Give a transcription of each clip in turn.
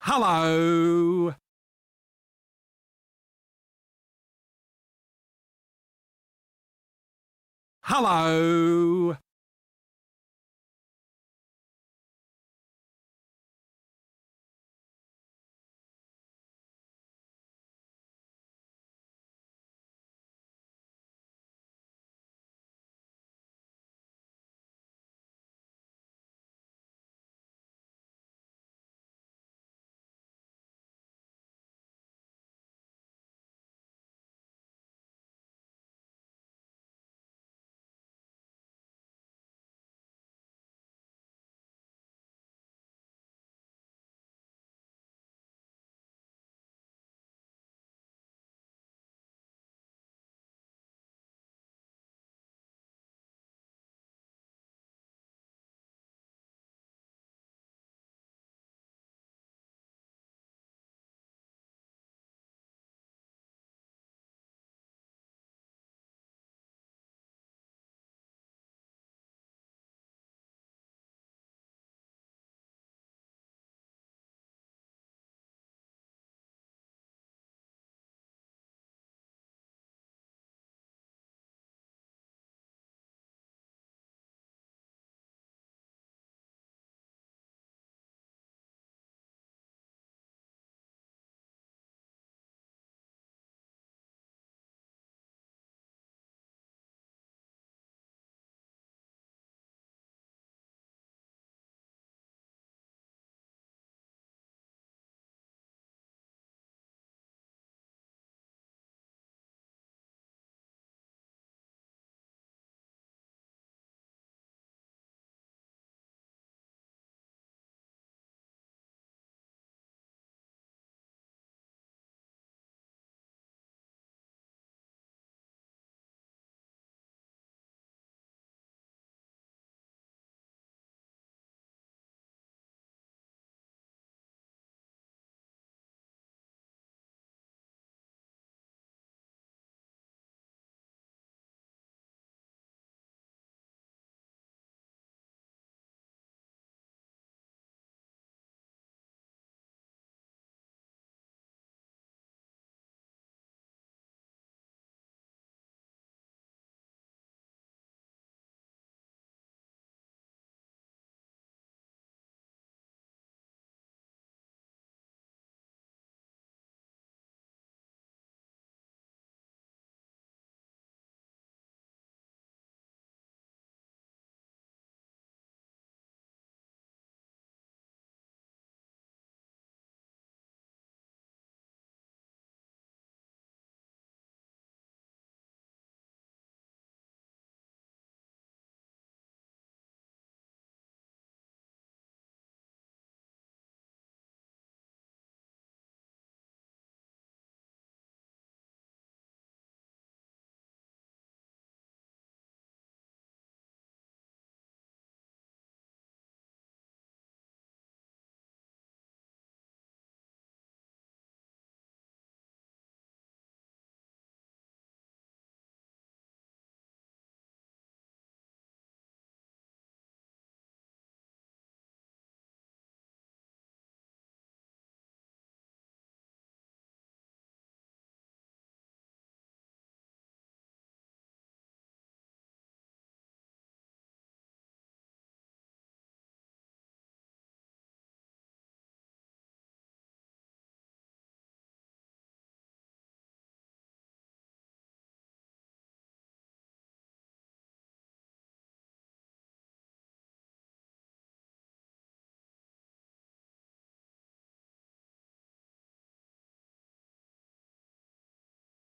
Hello. Hello.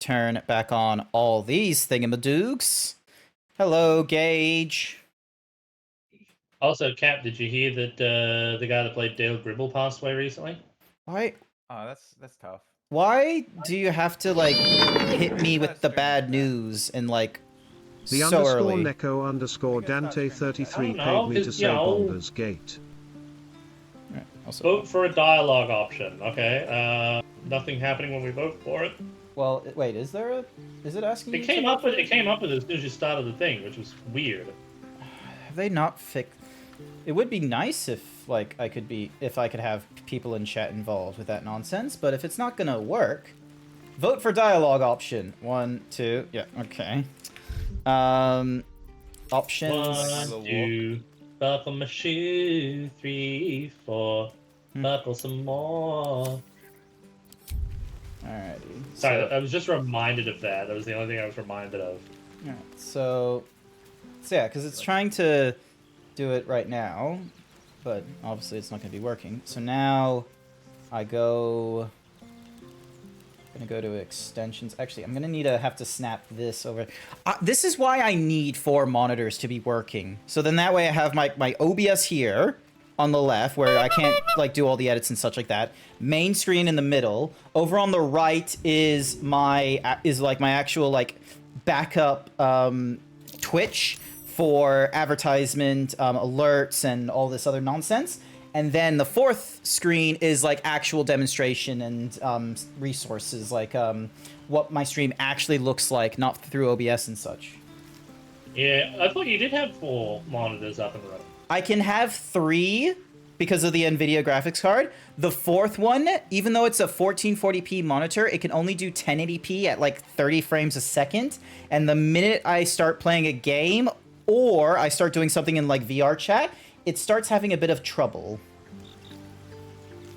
Turn back on all these thingamadoogs. Hello, Gage. Also, Cap, did you hear that the guy that played Dale Gribble passed away recently? Why? Oh, that's tough. Why do you have to like hit me with the bad news and like The so underscore early? Neko underscore Dante 33 I don't know, paid me to 'cause, say you know, Bombers Gate. Right, also, Vote for a dialogue option, okay? Nothing happening when we vote for it. well, wait, is there a? Is it asking you? It came up with as soon as you started the thing, which was weird. Have they not fixed? It would be nice if like I could have people in chat involved with that nonsense. But if it's not gonna work, vote for dialogue option. 1, 2, yeah, okay. Options. 1, 2, buckle my shoe. 3, 4, buckle some more. Alrighty. Sorry, I was just reminded of that. That was the only thing I was reminded of. Alright, so yeah, because it's trying to do it right now, but obviously it's not going to be working. So now I'm gonna go to extensions. Actually, I'm gonna have to snap this over. This is why I need 4 monitors to be working. So then that way I have my OBS here on the left, where I can't like do all the edits and such like that. Main screen in the middle. Over on the right is my actual like backup Twitch for advertisement, alerts, and all this other nonsense. And then the 4th screen is like actual demonstration and resources, like what my stream actually looks like, not through OBS and such. Yeah, I thought you did have 4 monitors up and running. I can have 3 because of the NVIDIA graphics card. The 4th one, even though it's a 1440p monitor, it can only do 1080p at like 30 frames a second. And the minute I start playing a game or I start doing something in like VR chat, it starts having a bit of trouble.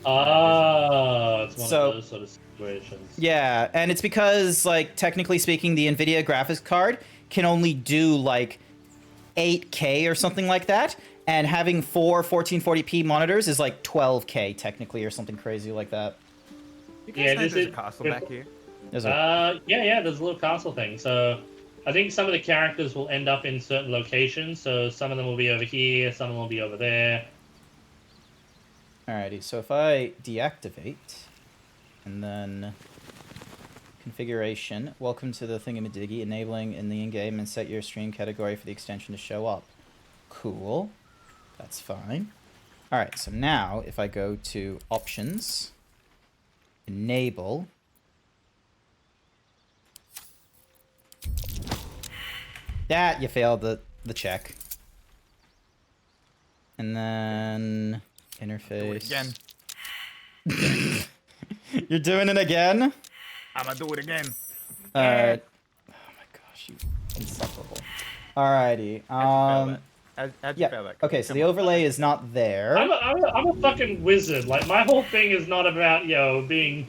Ah, it's one of those sort of situations. Yeah, and it's because, like, technically speaking, the NVIDIA graphics card can only do like 8K or something like that. And having 4 1440p monitors is like 12K technically, or something crazy like that. You guys Yeah, know this there's is- a castle back here. Yeah, there's a little castle thing. So I think some of the characters will end up in certain locations. So some of them will be over here, some of them will be over there. Alrighty, so if I deactivate, and then configuration, welcome to the thingamadiggy, enabling in the in-game, and set your stream category for the extension to show up. Cool. That's fine. Alright, so now if I go to options, enable, that you failed the check. And then interface. Do it again. You're doing it again? I'm gonna do it again. Alright. Oh my gosh, you insufferable. Alrighty. How'd you Yeah. fail that? Okay, so Come the on. overlay is not there. I'm a fucking wizard. Like, my whole thing is not about, being...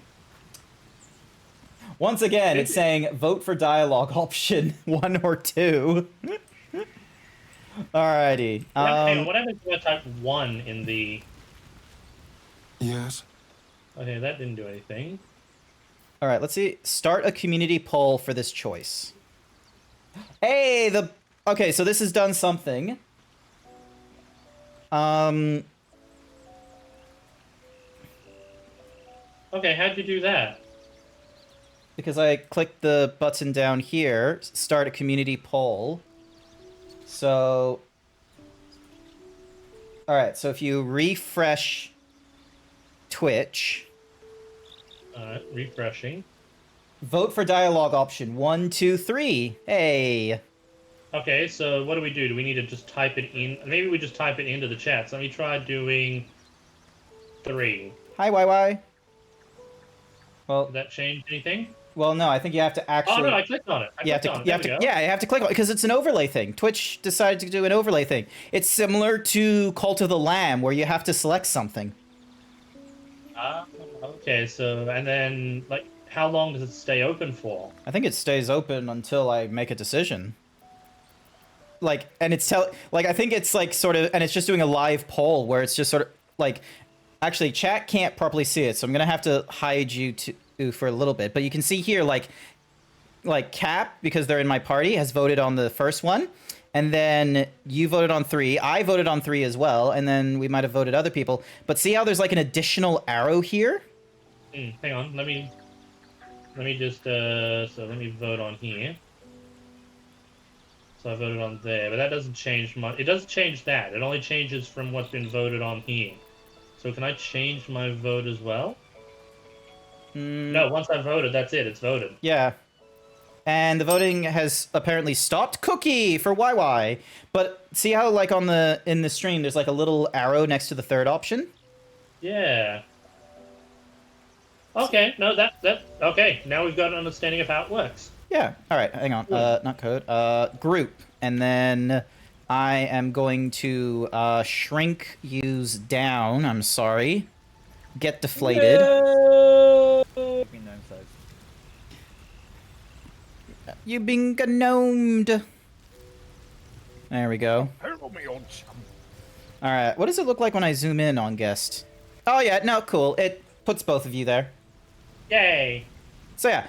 Once again, it's saying vote for dialogue option 1 or 2. Alrighty. Hang on, what happens if I type 1 in the... Yes. Okay, that didn't do anything. Alright, let's see. Start a community poll for this choice. Hey, okay, so this has done something. Okay, how'd you do that? Because I clicked the button down here, start a community poll. So, alright, so if you refresh Twitch, Alright, refreshing. vote for dialogue option 1, 2, 3. Hey. Okay, so what do we do? Do we need to just type it in? Maybe we just type it into the chat. So let me try doing 3. Hi, YY. Well, Did that change anything? well, no, I think you have to actually. Oh no, I clicked on it. You have to, you have to click on it because it's an overlay thing. Twitch decided to do an overlay thing. It's similar to Cult of the Lamb, where you have to select something. Okay, so, and then, like, how long does it stay open for? I think it stays open until I make a decision. Like, and it's I think it's like sort of, and it's just doing a live poll where it's just sort of like, actually, chat can't properly see it, so I'm gonna have to hide you for a little bit. But you can see here, like Cap, because they're in my party, has voted on the first one, and then you voted on 3. I voted on 3 as well, and then we might have voted other people. But see how there's like an additional arrow here? Hang on, let me just, so let me vote on here. So I voted on there, but that doesn't change much. It does change that. It only changes from what's been voted on here. So can I change my vote as well? No, once I voted, that's it. It's voted. Yeah. And the voting has apparently stopped. Cookie for YY. But see how like in the stream there's like a little arrow next to the third option? Yeah. Okay, no, okay. Now we've got an understanding of how it works. Yeah. All right, hang on. Not code. Group. And then I am going to shrink use down. I'm sorry. Get deflated. Give me gnome size. You being gnomed. There we go. Hello, me old chum. All right. What does it look like when I zoom in on guest? Oh yeah, no, cool. It puts both of you there. Yay. So yeah.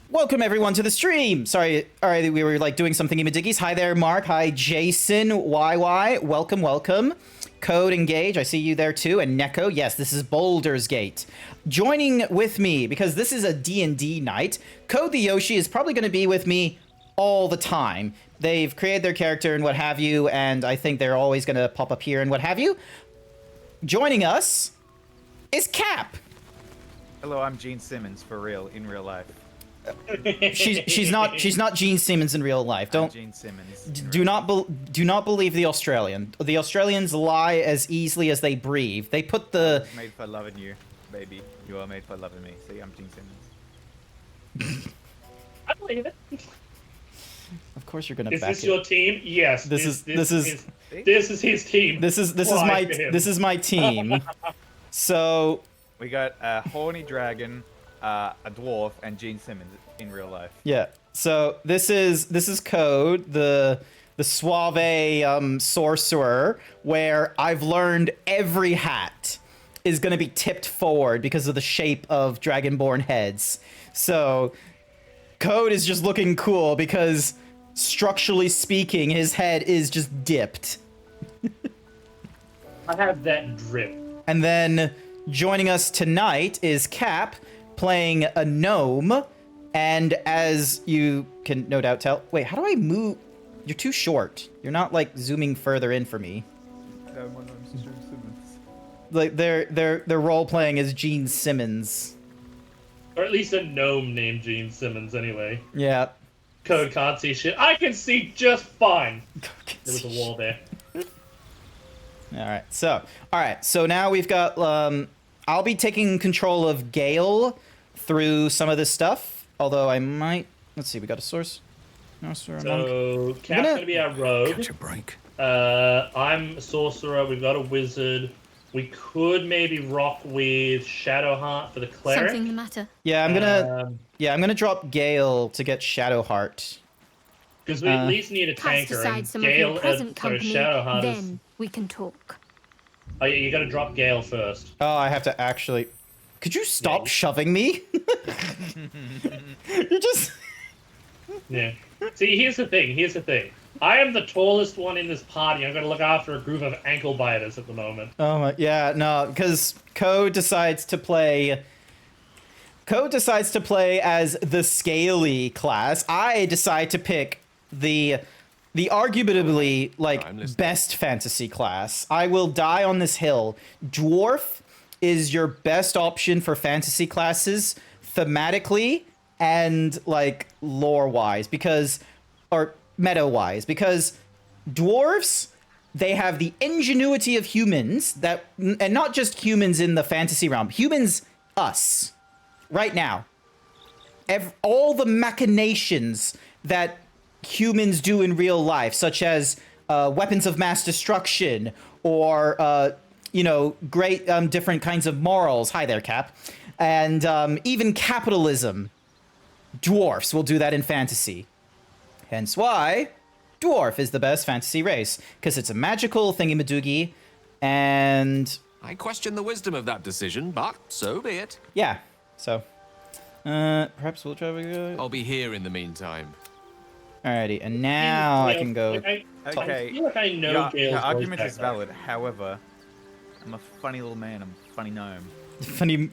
Welcome everyone to the stream. Sorry, we were like doing something imadiggies. Hi there, Mark. Hi, Jason. YY. Welcome, welcome. Code Engage. I see you there too. And Neko. Yes, this is Baldur's Gate. Joining with me because this is a D&D night. Code the Yoshi is probably going to be with me all the time. They've created their character and what have you, and I think they're always going to pop up here and what have you. Joining us is Cap. Hello, I'm Gene Simmons for real in real life. She's not Gene Simmons in real life. I'm Gene Simmons. Do not believe the Australian. The Australians lie as easily as they breathe. They put the Made for loving you, baby. You are made for loving me. See, I'm Gene Simmons. I believe it. Of course you're gonna Is back this it. your team? Yes. This is his team. this is my team. So We got a horny dragon, a dwarf, and Gene Simmons in real life. yeah. So this is Code, the suave sorcerer, where I've learned every hat is gonna be tipped forward because of the shape of dragonborn heads. So Code is just looking cool because structurally speaking, his head is just dipped. I have that drip. And then joining us tonight is Cap playing a gnome. And as you can no doubt tell, wait, how do I move? You're too short. You're not like zooming further in for me. Like they're role playing as Gene Simmons. Or at least a gnome named Gene Simmons, anyway. Yeah. Code can't see shit. I can see just fine. There was a wall there. All right. So now we've got. I'll be taking control of Gale through some of this stuff. Although I might. Let's see. We got a source. No, sorry, So Cap's gonna be our rogue. Catch a break. I'm a sorcerer. We've got a wizard. We could maybe rock with Shadowheart for the cleric. Something the matter? Yeah, I'm gonna drop Gale to get Shadowheart. Because we at least need a Cast tanker. aside And some of Gale, your present company, Shadowheart is... then we can talk. Oh, yeah, you gotta drop Gale first. Oh, I have to actually. Could you stop Yeah. shoving me? You just. Yeah. See, here's the thing. I am the tallest one in this party. I'm gonna look after a group of ankle biters at the moment. Oh my, yeah, no, because Code decides to play as the scaly class. I decide to pick the arguably like best fantasy class. I will die on this hill. Dwarf is your best option for fantasy classes thematically and like lore wise or meta wise, because dwarves, they have the ingenuity of humans and not just humans in the fantasy realm, humans, us, right now. All the machinations that humans do in real life, such as weapons of mass destruction or, great different kinds of morals. Hi there, Cap. And even capitalism. Dwarfs will do that in fantasy. Hence why dwarf is the best fantasy race, because it's a magical thingy-madoogie, and I question the wisdom of that decision, but so be it. yeah. So, perhaps we'll try. I'll be here in the meantime. Alrighty, and now I can go. I Okay. feel like I know Gale's Your argument voice is back valid. However, I'm a funny little man. I'm a funny gnome. Funny.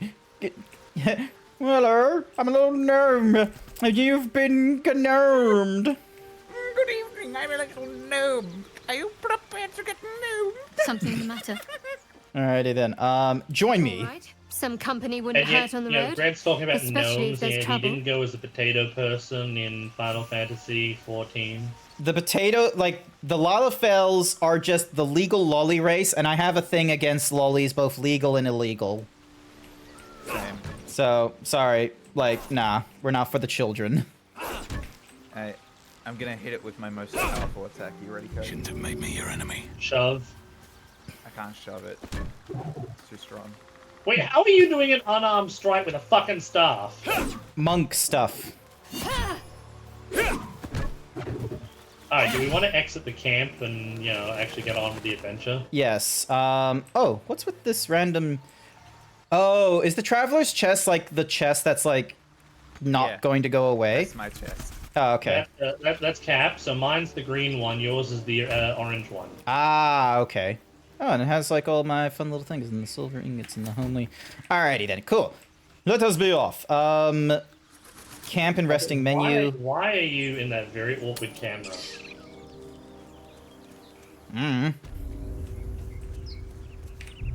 Hello, I'm a little gnome. You've been gnomed. Good evening. I'm a little gnome. Are you prepared to get gnomed? Something the matter? Alrighty then. Join me. All right. Some company wouldn't And yet, hurt on the you know, road. Grant's talking about especially if gnomes, there's and he trouble. didn't go as a potato person in Final Fantasy 14. The potato, like, the Lalafels are just the legal lolly race, and I have a thing against lollies, both legal and illegal. Same. So, sorry, like, nah, we're not for the children. I'm gonna hit it with my most powerful attack. You ready, Cody? Shouldn't have made me your enemy. Shove. I can't shove it. It's too strong. Wait, how are you doing an unarmed strike with a fucking staff? Monk stuff. Alright, do we want to exit the camp and, you know, actually get on with the adventure? Yes, oh, what's with this random... Oh, is the Traveler's Chest, like, the chest that's, like, not Yeah. going to go away? That's my chest. Oh, okay. That's Cap, so mine's the green one, yours is the orange one. Ah, okay. Oh, and it has, like, all my fun little things, and the silver ingots, and the homely... Alrighty, then, cool. Let us be off. Camp and resting menu. Why are you in that very awkward camera?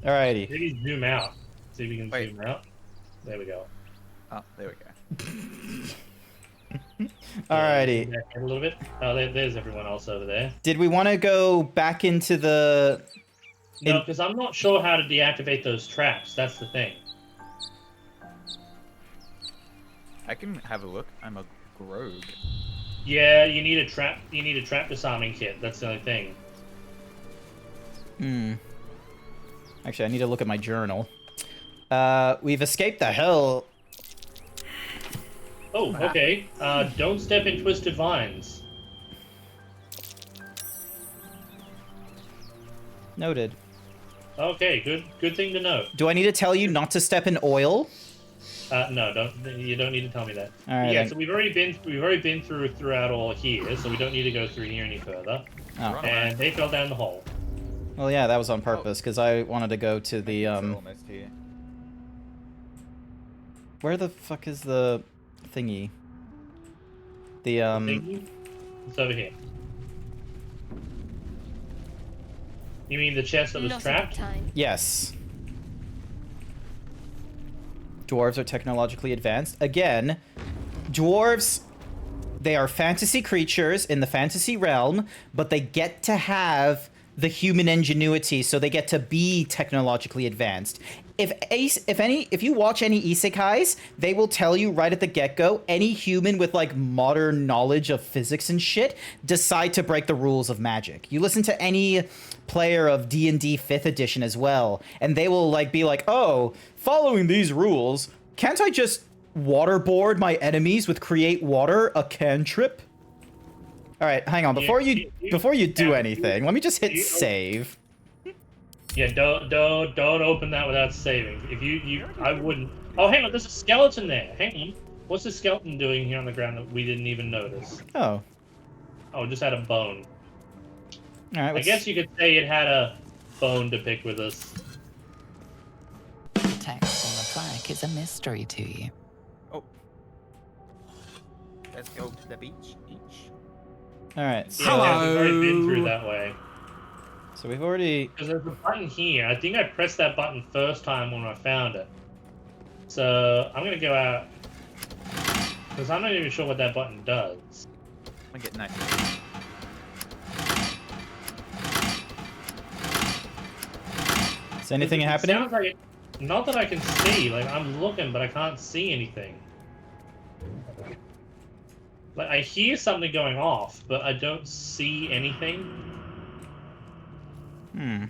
Alrighty. Maybe zoom out. See if we can Wait. zoom out. There we go. Oh, there we go. Alrighty. Zoom back in a little bit. Oh, there's everyone else over there. Did we want to go back into the... No, because I'm not sure how to deactivate those traps. That's the thing. I can have a look. I'm a rogue. Yeah, you need a trap. You need a trap disarming kit. That's the only thing. Actually, I need to look at my journal. We've escaped the hell. Oh, okay. Don't step in twisted vines. Noted. Okay, good thing to know. Do I need to tell you not to step in oil? No, you don't need to tell me that. All right, Yeah, then. so we've already been throughout all here, so we don't need to go through here any further. Oh. And they fell down the hole. Well, yeah, that was on purpose, because I wanted to go to the, It's almost here. Where the fuck is the thingy? The, Thingy? It's over here. You mean the chest that was Not a good trapped? time. Yes. Dwarves are technologically advanced. Again, dwarves, they are fantasy creatures in the fantasy realm, but they get to have the human ingenuity, so they get to be technologically advanced. If you watch any isekais, they will tell you right at the get-go, any human with like modern knowledge of physics and shit decide to break the rules of magic. You listen to any player of D&D 5th edition as well, and they will like be like, "Oh, following these rules, can't I just waterboard my enemies with create water, a cantrip?" All right, hang on. Before you do anything, let me just hit save. Yeah, don't open that without saving. If I wouldn't. Oh, hang on, there's a skeleton there. Hang on. What's the skeleton doing here on the ground that we didn't even notice? Oh. Oh, it just had a bone. All right. I guess you could say it had a bone to pick with us. The text on the plaque is a mystery to you. Oh. Let's go to the beach. All right. So, Yeah, we've already been through that way. so we've already. Because there's a button here. I think I pressed that button first time when I found it. So I'm gonna go out because I'm not even sure what that button does. I get nice. Is anything It happening? Sounds like not that I can see. Like I'm looking, but I can't see anything. Like I hear something going off, but I don't see anything. Hmm.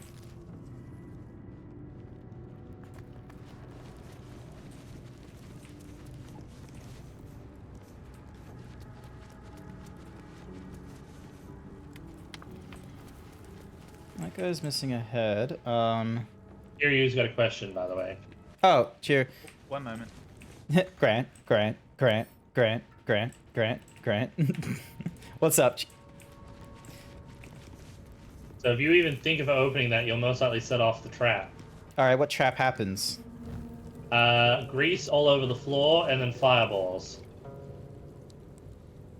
That guy's missing a head. Kiryu's got a question, by the way. Oh, cheer. 1 moment. Grant. What's up? So if you even think of opening that, you'll most likely set off the trap. All right, what trap happens? Grease all over the floor, and then fireballs.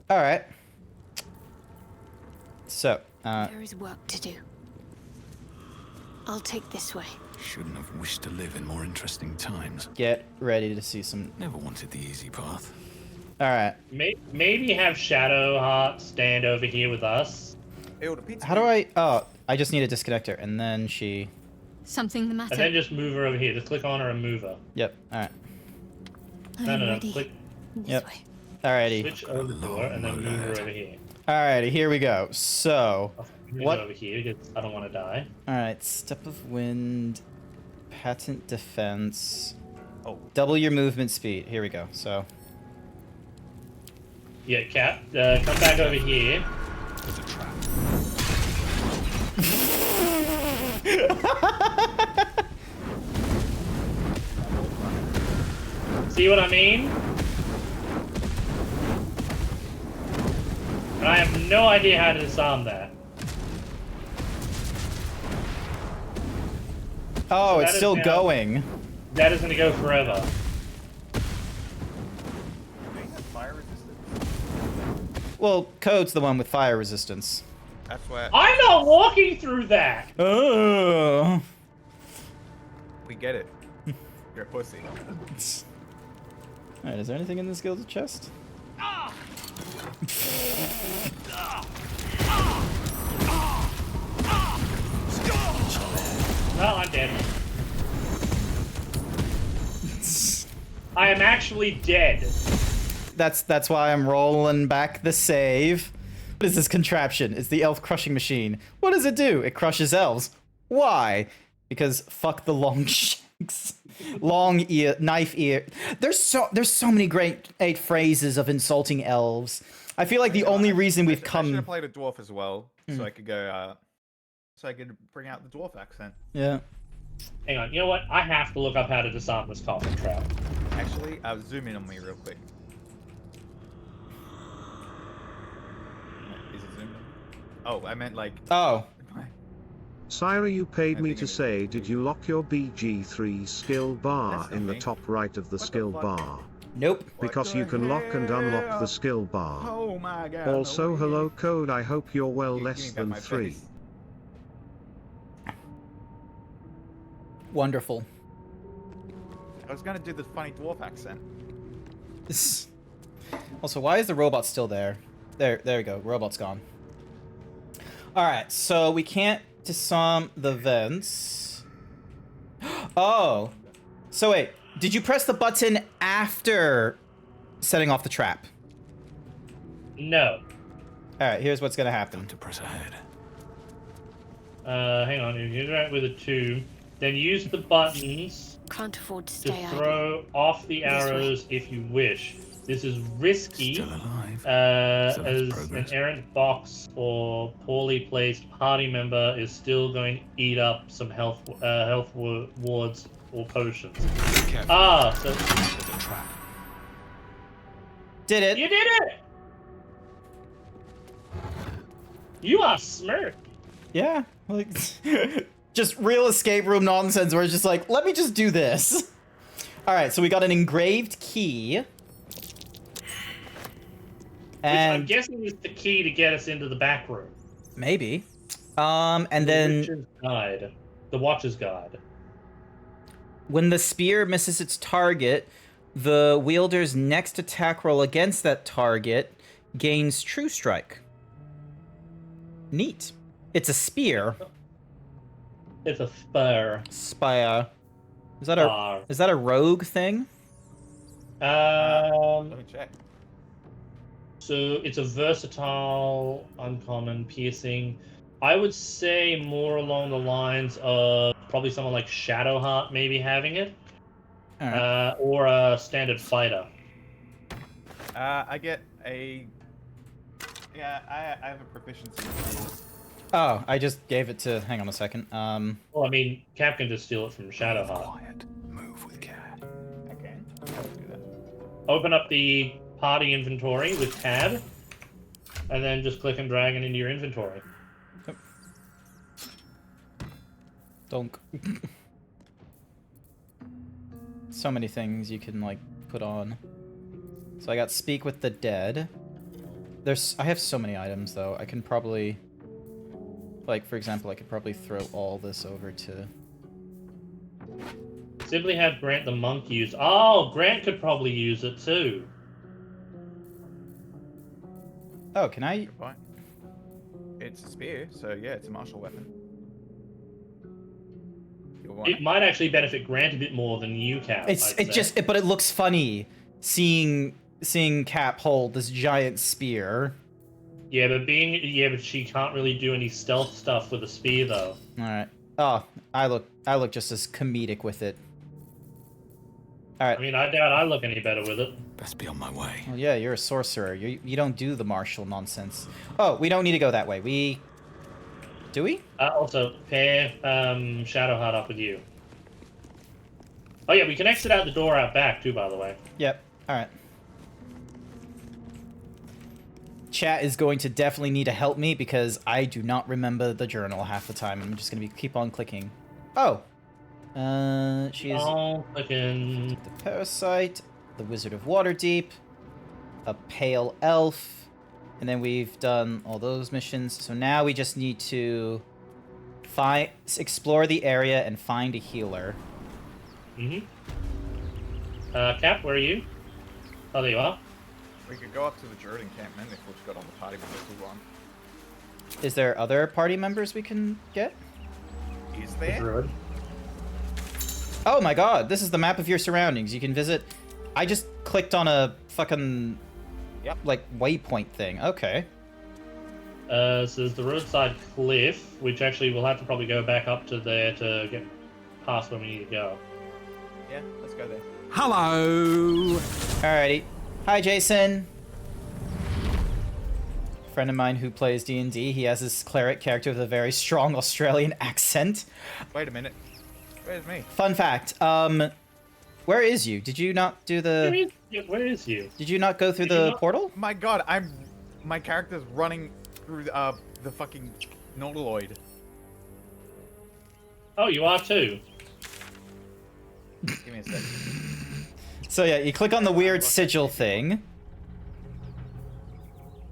All right. So, There is work to do. I'll take this way. Shouldn't have wished to live in more interesting times. Get ready to see some... Never wanted the easy path. Alright. Maybe have Shadowheart stand over here with us. Ew, the pizza How do moved. I... Oh, I just need to disconnect her, and then she... Something the matter? And then just move her over here. Just click on her and move her. Yep, alright. No, I'm no, no. ready. Click, This Yep. way. Alrighty. switch over to her and then move her over here. Alrighty, here we go. So... Move What- over here because I don't want to die. Alright, Step of Wind... Patent Defense... Oh, Double your movement speed. Here we go, so... Yeah, Cap, come back over here. There's a trap. See what I mean? And I have no idea how to disarm that. Oh, So it's that is still now- going. That is going to go forever. they have fire resistance. Well, Code's the one with fire resistance. That's where I'm not walking through that! Oh. we get it. You're a pussy. Alright, is there anything in this gilded chest? No, I'm dead. I am actually dead. That's why I'm rolling back the save. What is this contraption? It's the elf crushing machine. What does it do? It crushes elves. Why? Because fuck the long shanks. Long ear, knife ear. There's so many great phrases of insulting elves. I feel like the only reason we've I should come... have played a dwarf as well, so I could go. So I could bring out the dwarf accent. Yeah. Hang on, you know what? I have to look up how to disarm this coffin trap. Actually, zoom in on me real quick. Is it zoomed in? Oh, I meant like. Oh. Syra, you paid I me think to it is. say, did you lock your BG3 skill bar That's in the not me. top right of the What the skill fuck? bar? Nope. Because you can lock and unlock the skill bar. Oh my god. Also, hello Code, I hope you're well Give me less back than my 3. face. Wonderful. I was gonna do the funny dwarf accent. Also, why is the robot still there? There we go. Robot's gone. Alright, so we can't disarm the vents. Oh. So wait, did you press the button after setting off the trap? No. Alright, here's what's gonna happen. To press ahead. Hang on, if you interact with a 2, then use the buttons Can't afford to to stay idle. throw off the This way. arrows if you wish. This is risky, Still alive. as So that's an progress. errant box or poorly placed party member is still going to eat up some health wards or potions. Be careful. Ah, so There's a trap. Did it? you did it! You are smart. Yeah. Like, just real escape room nonsense where it's just like, let me just do this. Alright, so we got an engraved key. Which I'm And guessing is the key to get us into the back room. maybe. And then Richard's guide. The Watcher's Guide. when the spear misses its target, the wielder's next attack roll against that target gains True Strike. Neat. It's a spear. It's a spur. Spire. Is that a rogue thing? Let me check. So it's a versatile, uncommon, piercing. I would say more along the lines of probably someone like Shadowheart maybe having it, Alright. or a standard fighter. I get a. Yeah, I have a proficiency. Oh, I just gave it to. Hang on a second. Well, I mean, Cap can just steal it from Shadowheart. Quiet. Move with care. I can. I'll do that. Open up the party inventory with Tab, and then just click and drag it into your inventory. Donk. So many things you can like put on. So I got Speak with the Dead. I have so many items though. I can probably, like for example, I could probably throw all this over to Simply have Grant the monk use. Oh, Grant could probably use it too. Oh, can I? Good point. It's a spear, so yeah, it's a martial weapon. You'll want It might actually benefit Grant a bit more than you, Cap. But it looks funny seeing Cap hold this giant spear. Yeah, but she can't really do any stealth stuff with a spear though. All right. Oh, I look just as comedic with it. All right. I mean, I doubt I look any better with it. Best be on my way. Well, yeah, you're a sorcerer. You don't do the martial nonsense. Oh, we don't need to go that way. Do we? Also, pair Shadowheart up with you. Oh yeah, we can exit out the door out back too, by the way. Yep. All right. Chat is going to definitely need to help me because I do not remember the journal half the time. I'm just going to keep on clicking. Oh. She is Clicking. the parasite, the Wizard of Waterdeep, a pale elf, and then we've done all those missions. So now we just need to explore the area and find a healer. Mm-hmm. Cap, where are you? Oh, there you are. We could go up to the Druid encampment if we've got all the party members we want. Is there other party members we can get? Is there? Druid. Oh my god, this is the map of your surroundings. You can visit... I just clicked on a fucking... Yep. like, waypoint thing. Okay. So there's the roadside cliff, which actually we'll have to probably go back up to there to get past where we need to go. Yeah, let's go there. Hello. Alrighty. Hi, Jason. Friend of mine who plays D&D. He has this cleric character with a very strong Australian accent. Wait a minute. Where's me? Fun fact. Where is you? Did you not do the... Where is you? Did you not go through Did you the not- portal? My god, my character's running through the fucking Nautiloid. Oh, you are too. Give me a sec. So yeah, you click on the weird sigil thing.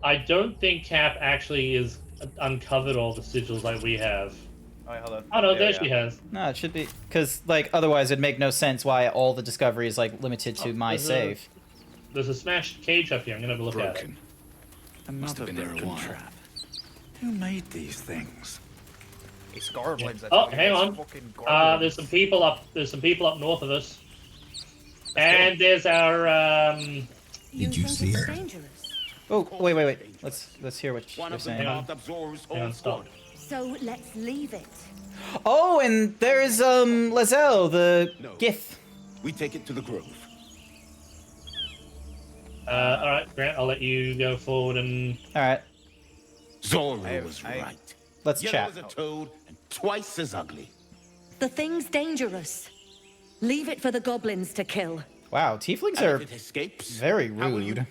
I don't think Cap actually is uncovered all the sigils like we have. Alright, hold on. Oh no, there Yeah. she has. No, it should be... Because, like, otherwise it'd make no sense why all the discovery is, like, limited to my there's a- save. There's a smashed cage up here. I'm gonna have a look at it. Broken. Must have been there a while. Trap. Who made these things? It's Goblins. Oh, hang on. There's some people up. There's some people up north of us. And there's our Did you see her? Oh, wait. Let's hear what One you're of them saying. path absorbs Hang on, all stop. squad. So let's leave it. Oh, and there's, Lazelle, the No. Gith. We take it to the grove. all right, Grant. I'll let you go forward and. Alright, Zorro was I- right. let's Yellow chat. as a toad and twice as ugly. The thing's dangerous. Leave it for the goblins to kill. Wow, tieflings And are if it escapes, very how will you- rude.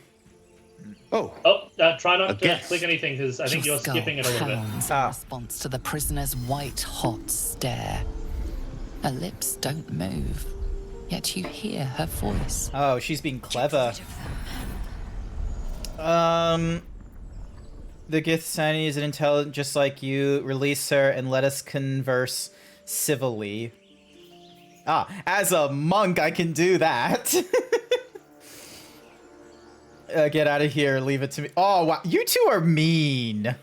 Oh, Oh, try not A to guess. click anything because I think Your you're skipping it a little bit. pounds Ah. in response to the prisoner's white-hot stare. Her lips don't move, yet you hear her voice. Oh, she's being clever. The Gith Sani is an intelligent just like you. Release her and let us converse civilly. Ah, as a monk, I can do that. Get out of here. Leave it to me. Oh, wow. You two are mean.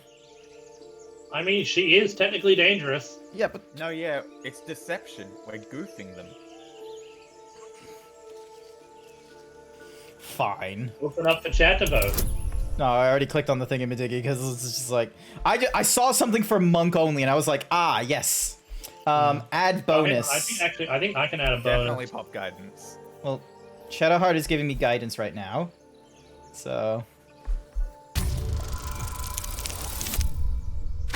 I mean, she is technically dangerous. Yeah, but... No, yeah, it's deception. We're goofing them. Fine. Open up the chat to vote. No, I already clicked on the thingamadiggy because it's just like... I saw something for monk only, and I was like, ah, yes. Add bonus. I think I can add a bonus. Definitely pop guidance. Well, Shadowheart is giving me guidance right now. So...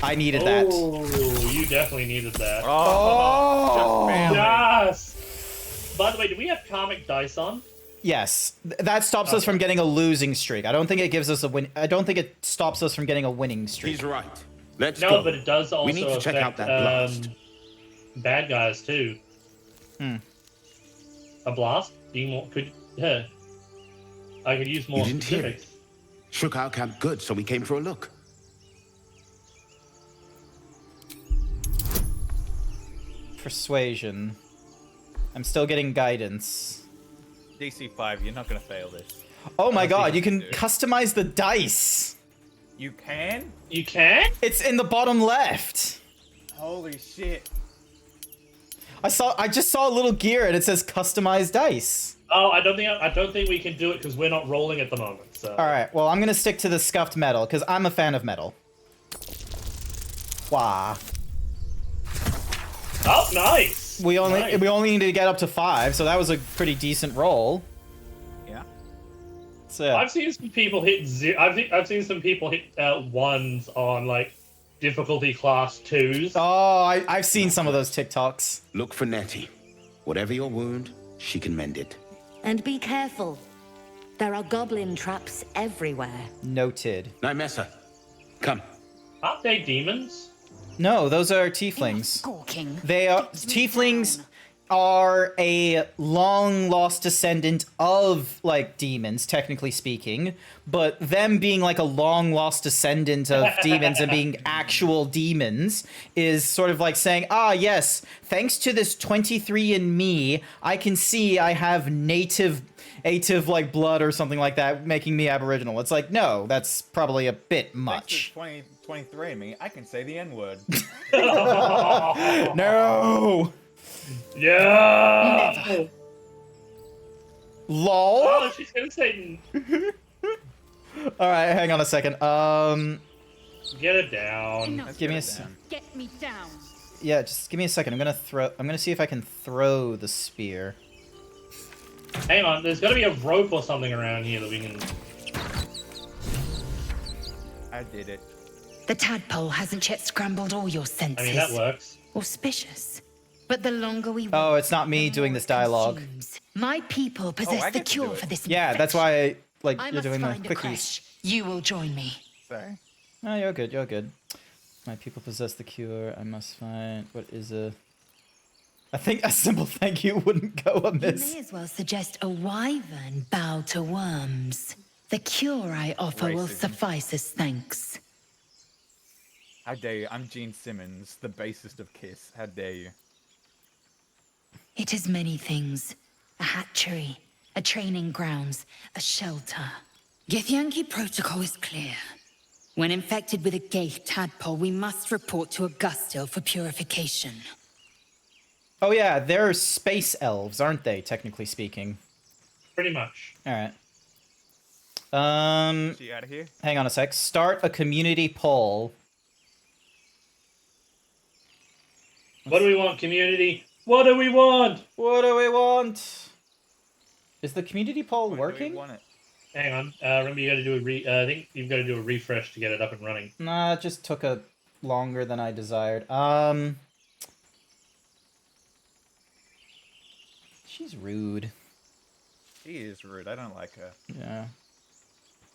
I needed that. Oh, you definitely needed that. Oh! Just barely. Yes! By the way, do we have karmic dice on? Yes. That stops us from getting a losing streak. I don't think it gives us a win. I don't think it stops us from getting a winning streak. he's right. Let's No, go. but it does also We need to check out affect that blast. bad guys too. Hmm. A blast? Do you more, could yeah. I could use more You didn't hear specifics. Shook our camp good, so we came for a look. Persuasion. I'm still getting guidance. DC 5, you're not gonna fail this. Oh my Unless god, you can can do it. customize the dice. You can? You can? It's in the bottom left. Holy shit. I just saw a little gear and it says customize dice. Oh, I don't think we can do it because we're not rolling at the moment. So. All right, well, I'm gonna stick to the scuffed metal because I'm a fan of metal. Wah. Oh, nice. We only Nice. needed to get up to 5, so that was a pretty decent roll. Yeah. So yeah. I've seen some people hit I've seen some people hit 1s on like difficulty class 2s. Oh, I've seen some of those TikToks. Look for Nettie. Whatever your wound, she can mend it. And be careful. There are goblin traps everywhere. Noted. Nymessa, come. Aren't they demons? No, those are tieflings. Squawking. They are tieflings are a long lost descendant of like demons, technically speaking, but them being like a long lost descendant of demons and being actual demons is sort of like saying, ah, yes, thanks to this 23andMe, I can see I have native like blood or something like that, making me Aboriginal. It's like, no, that's probably a bit much. 23 me, I can say the N-word. No. Yeah. Lol. Oh, she's gonna say All right, hang on a second. get it down. Give me a Get me down. yeah, just give me a second. I'm gonna see if I can throw the spear. Hang on, there's gotta be a rope or something around here that we can. I did it. The tadpole hasn't yet scrambled all your senses. I mean, that works. Auspicious. But the longer we wait, Oh, it's not me the doing more this it dialogue. consumes. My people possess I the get to do cure it. for this Yeah, that's why I you're must doing the find a quickies. crash. You will join me. Sorry. Oh, you're good. You're good. My people possess the cure. I must find what is a. I think a simple thank you wouldn't go You amiss. may as well suggest a wyvern bow to worms. The cure I offer will Racism. suffice as thanks. How dare you? I'm Gene Simmons, the bassist of Kiss. How dare you? It is many things. A hatchery, a training grounds, a shelter. Githyanki protocol is clear. When infected with a Gaith tadpole, we must report to Augustil for purification. Oh yeah, they're space elves, aren't they? Technically speaking. Pretty much. All right. She out of here? Hang on a sec. Start a community poll. What do we want, community? What do we want? What do we want? Is the community poll Wait, do working? we want it? Hang on. Remember, you got to do I think you've got to do a refresh to get it up and running. Nah, it just took a longer than I desired. She's rude. She is rude. I don't like her. Yeah.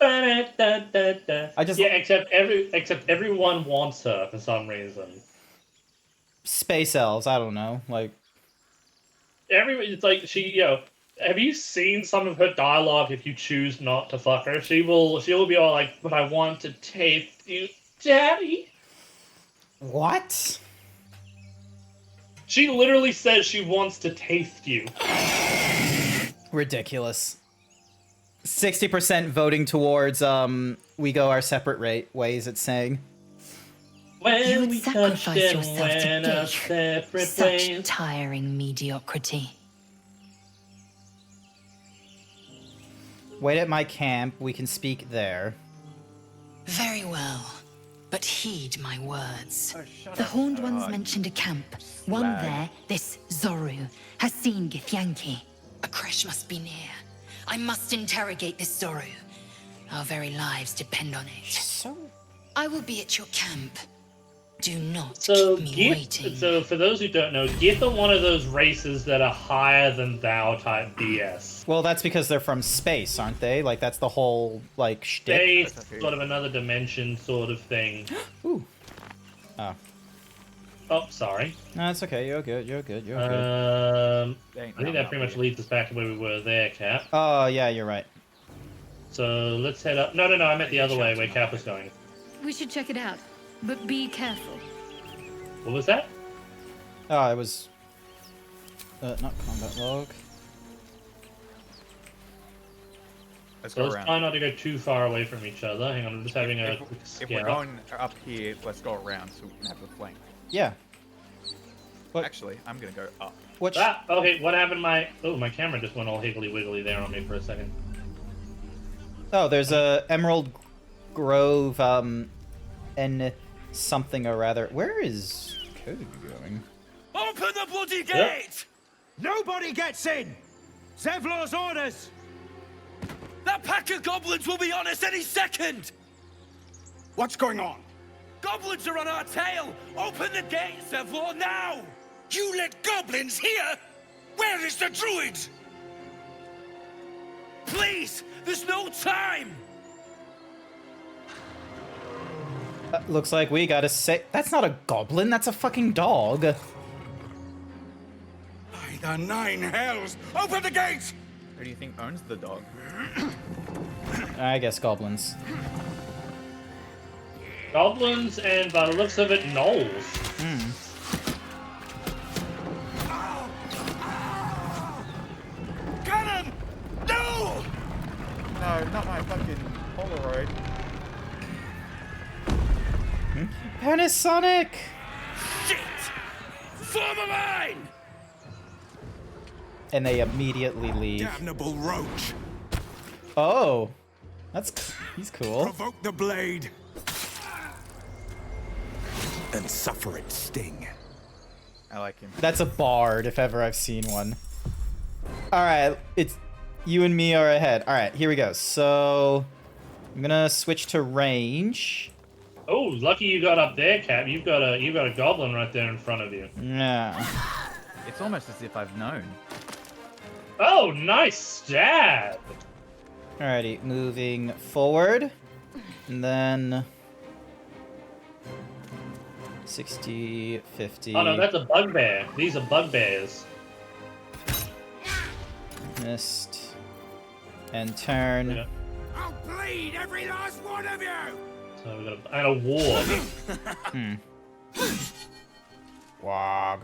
I just- yeah, except everyone wants her for some reason. Space elves, I don't know. Like, It's like have you seen some of her dialogue? If you choose not to fuck her, she will be all like, "But I want to taste you, Daddy." what? She literally says she wants to taste you. Ridiculous. 60% voting towards we go our separate ways, it's saying. When You would we sacrifice touched and yourself to went our Gaith. separate Such ways. tiring mediocrity. Wait at my camp, we can speak there. Very well, but heed my words. Oh, shut The up. Horned Ones Oh, mentioned a camp. One slag. there, this Zoru, has seen Githyanki. A crash must be near. I must interrogate this Zoru. Our very lives depend on it. So I will be at your camp. Do not So, keep me Gith, waiting. so for those who don't know, Gith are one of those races that are higher than thou type BS. well, that's because they're from space, aren't they? Like that's the whole like shtick. They That's okay. sort of another dimension sort of thing. Ooh. Oh. Oh, sorry. No, it's okay. You're good. You're good. You're good. I Dang, think that pretty much leads us back to where we were there, Cap. Oh yeah, you're right. So let's head up. No, I meant the other way where Cap was going. We should check it out, but be careful. What was that? Oh, it was Not combat log. Let's So go let's around. try not to go too far away from each other. Hang on, I'm just having a If, quick if we're scout. going up here, let's go around so we can have the flank. Yeah. What? Actually, I'm gonna go up. What? Okay, what happened? My camera just went all higgly wiggly there on me for a second. Oh, there's a Emerald Grove, and something or rather. Where is Cody going? Open the bloody Yep. gate! Nobody gets in! Zevlor's orders! That pack of goblins will be on us any second! What's going on? Goblins are on our tail! Open the gate, Zevlor, now! You let goblins here? Where is the druid? Please, there's no time! Looks like we gotta say that's not a goblin. That's a fucking dog. By the nine hells! Open the gate! Who do you think owns the dog? I guess goblins. Goblins and, by the looks of it, gnolls. Get him! No! No, not my fucking Polaroid. Panasonic! Shit! Form a line! And they immediately leave. Damnable roach! Oh, he's cool. Provoke the blade! And suffer its sting. I like him. That's a bard if ever I've seen one. All right, it's you and me are ahead. All right, here we go. So I'm gonna switch to range. Oh, lucky you got up there, Cap. You've got a goblin right there in front of you. Yeah. It's almost as if I've known. Oh, nice stab! Alrighty, moving forward, and then 60, 50. Oh no, that's a bugbear. These are bugbears. Missed. And turn. Yeah. I'll bleed every last one of you! So we got and a warg. Wog.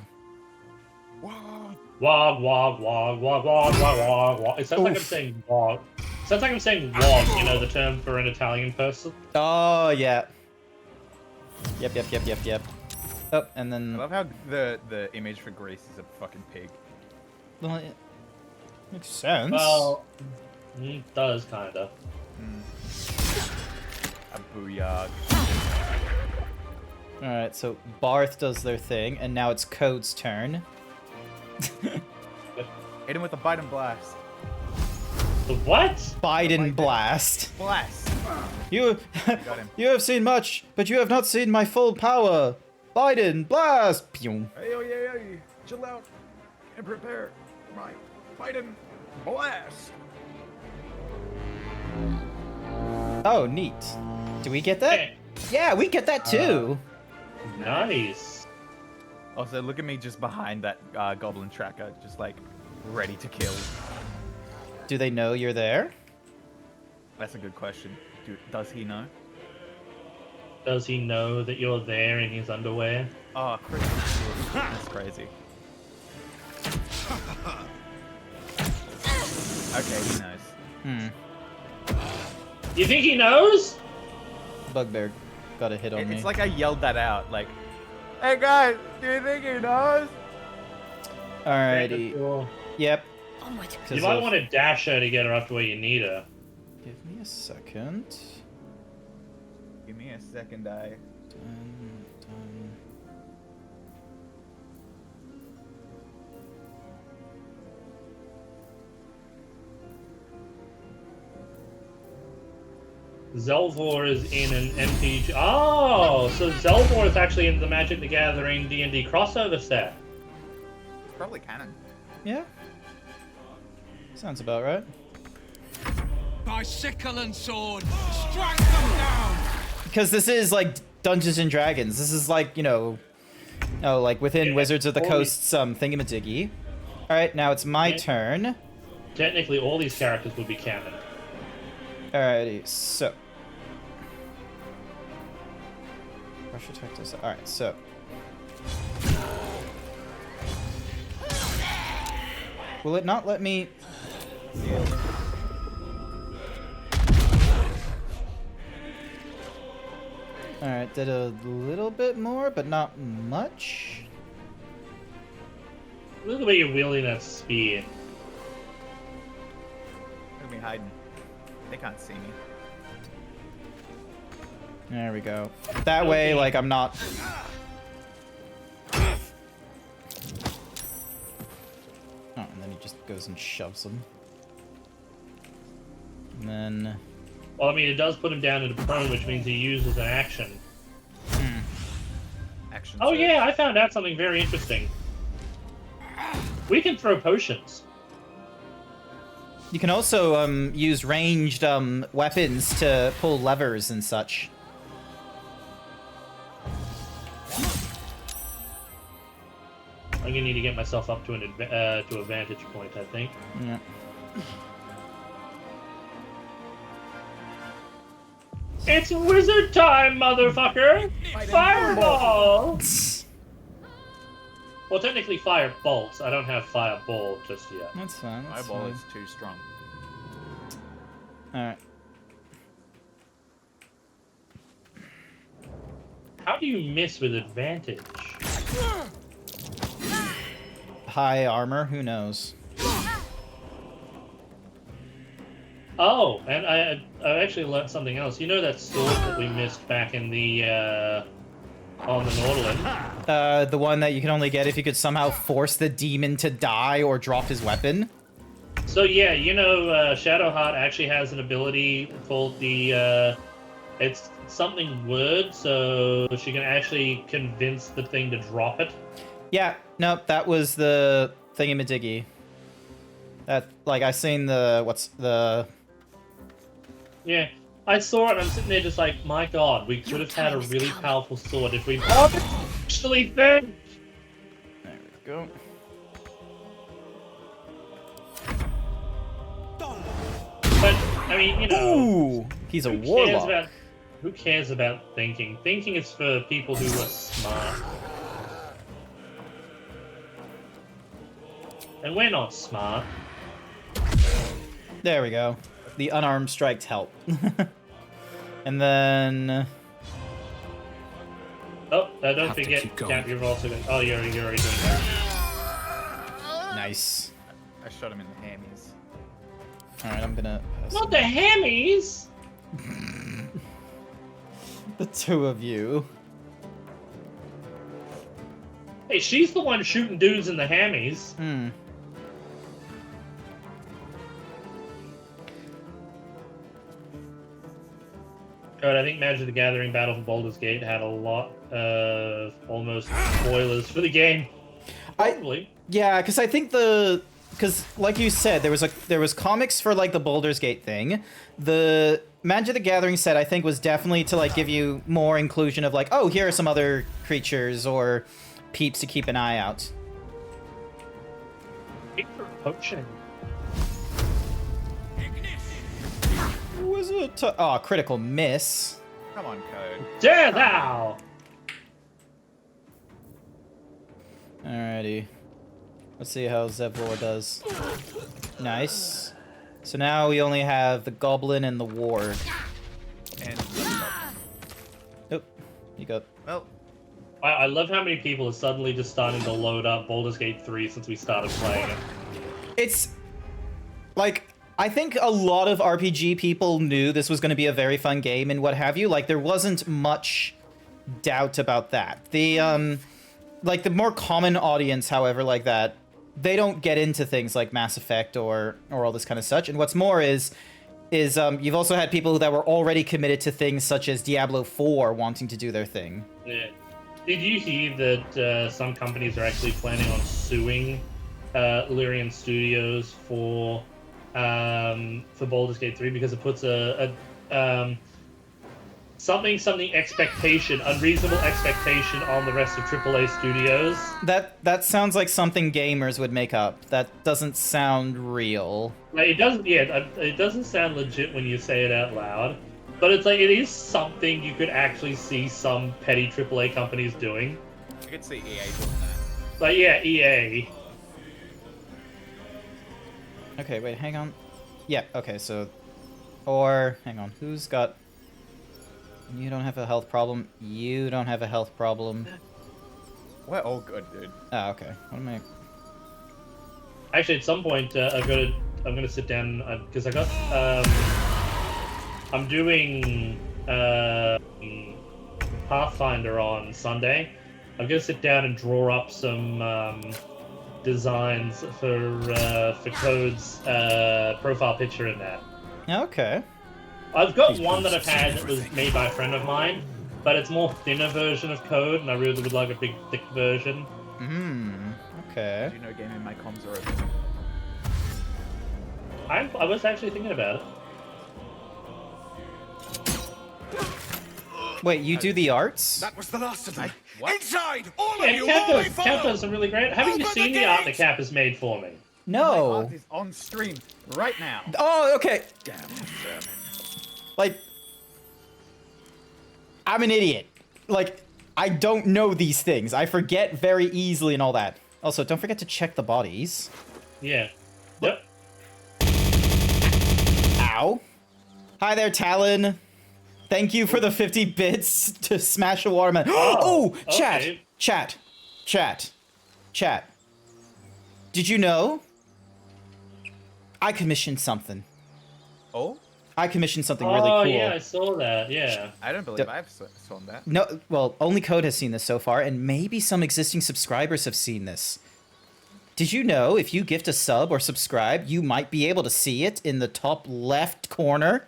Whoa. Wog, wog, wog, wog, wog, wog, wog, wog. It sounds like I'm saying wog. It sounds like I'm saying wog, you know, the term for an Italian person. Oh, yeah. Yep. Oh, and I then... love how the image for Greece is a fucking pig. Well, it makes sense. Well, it does, kinda. A booyah. Alright, so Barth does their thing, and now it's Code's turn. Hit him with a bite and blast. The what? Biden Blast. Blast! You, got him. you have seen much, but you have not seen my full power. Biden Blast. Pew. Hey, chill out and prepare for my bite and blast. Oh, neat. Do we get that? Hey. Yeah, we get that too. Nice. Also, look at me just behind that goblin tracker, just like ready to kill. Do they know you're there? That's a good question. Does he know? Does he know that you're there in his underwear? Oh, Chris. That's crazy. Okay, he knows. You think he knows? Bugbear got a hit on me. It's like I yelled that out, like, "Hey guys, do you think he knows?" Alrighty. Sure. Yep. Onward. You 'Cause might of- want to dash her to get her up to where you need her. Give me a second. Give me a second, I. Done. Zelvor is in an MTG. Oh, so Zelvor is actually in the Magic the Gathering D&D crossover set. It's probably canon. Yeah. Sounds about right. By sickle and sword, strike them down! Because this is like Dungeons and Dragons. This is like, you know, like within Yeah, Wizards of the totally. Coast's thingamadiggy. Alright, now it's my Yeah. turn. Technically, all these characters would be canon. Alrighty, so. Rush attack does that. Alright, so. Will it not let me... Alright, did a little bit more, but not much. Look at the way you're wielding that spear. Look at me hiding. They can't see me. There we go. That way, like, I'm not... Oh, and then he just goes and shoves him. And then... Well, I mean, it does put him down into prone, which means he uses an action. Action. Oh surge. yeah, I found out something very interesting. We can throw potions. You can also use ranged weapons to pull levers and such. I'm gonna need to get myself up to an to a vantage point, I think. Yeah. It's wizard time, motherfucker! Fireball! Well, technically fire bolts. I don't have fireball just yet. That's fine. That's Eyeball fine. is too strong. Alright. How do you miss with advantage? High armor, who knows? Oh, and I actually learned something else. You know that sword that we missed back in the on the Norderland? The one that you can only get if you could somehow force the demon to die or drop his weapon? So yeah, you know, Shadowheart actually has an ability called the it's something word, so she can actually convince the thing to drop it. Yeah, nope, that was the thingy-majiggy. That, like, I seen the, what's the... Yeah, I saw it and I'm sitting there just like, my god, we could have had a really powerful sword if we actually think. There we go. But, I mean, you know... Ooh! He's a warlock. Who cares about thinking? Thinking is for people who are smart. And we're not smart. There we go. The unarmed strikes help. And then... Oh, don't Have to forget, keep going. Cap, you're also going to... Oh, you're already doing that. Nice. I shot him in the hammies. Alright, I'm gonna... Not the hammies! The two of you. Hey, she's the one shooting dudes in the hammies. Hmm. God, I think Magic the Gathering Battle for Baldur's Gate had a lot of almost spoilers for the game. Probably. Yeah, because I think the... Because, like you said, there was comics for, like, the Baldur's Gate thing. The Magic the Gathering set, I think, was definitely to, like, give you more inclusion of, like, oh, here are some other creatures or peeps to keep an eye out. Potion. Was it? Oh, critical miss. Come on, Code. Dare thou! Alrighty. Let's see how Zevlor does. Nice. So now we only have the Goblin and the Ward. And Oh, you got... well, I love how many people are suddenly just starting to load up Baldur's Gate 3 since we started playing it. It's... Like, I think a lot of RPG people knew this was going to be a very fun game and what have you. Like, there wasn't much doubt about that. The, like, the more common audience, however, like that, they don't get into things like Mass Effect or all this kind of such. And what's more is you've also had people that were already committed to things such as Diablo 4 wanting to do their thing. Yeah. Did you hear that some companies are actually planning on suing Lyrian Studios for Baldur's Gate 3 because it puts a something expectation, unreasonable expectation on the rest of AAA studios. That sounds like something gamers would make up. That doesn't sound real. Like, it doesn't. Yeah, it doesn't sound legit when you say it out loud. But it's like it is something you could actually see some petty AAA companies doing. I could see EA doing that. Like yeah, EA. Okay, wait, hang on. Yeah, okay, so... Or, hang on, who's got... You don't have a health problem. You don't have a health problem. We're all good, dude. Ah, okay. What am I... Actually, at some point, I'm gonna sit down because I got I'm doing Pathfinder on Sunday. I'm gonna sit down and draw up some designs for Code's profile picture in that. Okay. I've got one that I've had that was made by a friend of mine, but it's more thinner version of Code, and I really would like a big, thick version. Okay. Do you know gaming my comms are open? I was actually thinking about it. Wait, you do the arts? That was the last of them. What? Inside! All of Yeah, you! Cap does some really great. Haven't you seen the art that Cap has made for me? My No. art is on stream right now. Oh, okay. Damn vermin. Like... I'm an idiot. Like, I don't know these things. I forget very easily and all that. Also, don't forget to check the bodies. Yeah. Yep. Ow. Hi there, Talon. Thank you for the 50 bits to smash a watermelon. Oh, chat, okay. chat. Did you know? I commissioned something. Oh? I commissioned something really cool. Oh, yeah, I saw that, yeah. I don't believe I've saw that. No, well, only Code has seen this so far, and maybe some existing subscribers have seen this. Did you know if you gift a sub or subscribe, you might be able to see it in the top left corner?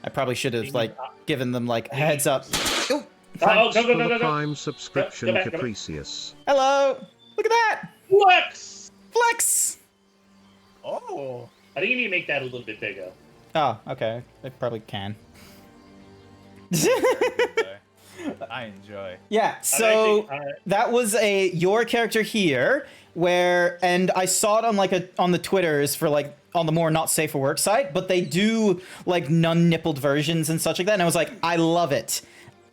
I probably should have, like, given them, like, a heads up. Ooh. Thanks go, for go, the go. Prime subscription, Go back. Capricious. Hello! Look at that! Flex! Flex! Oh! I think you need to make that a little bit bigger. Oh, okay. I probably can. I enjoy. Yeah, so actually, that was your character here, where, and I saw it on on the Twitters for like on the more not safe for work site, but they do like nun-nippled versions and such like that, and I was like, I love it.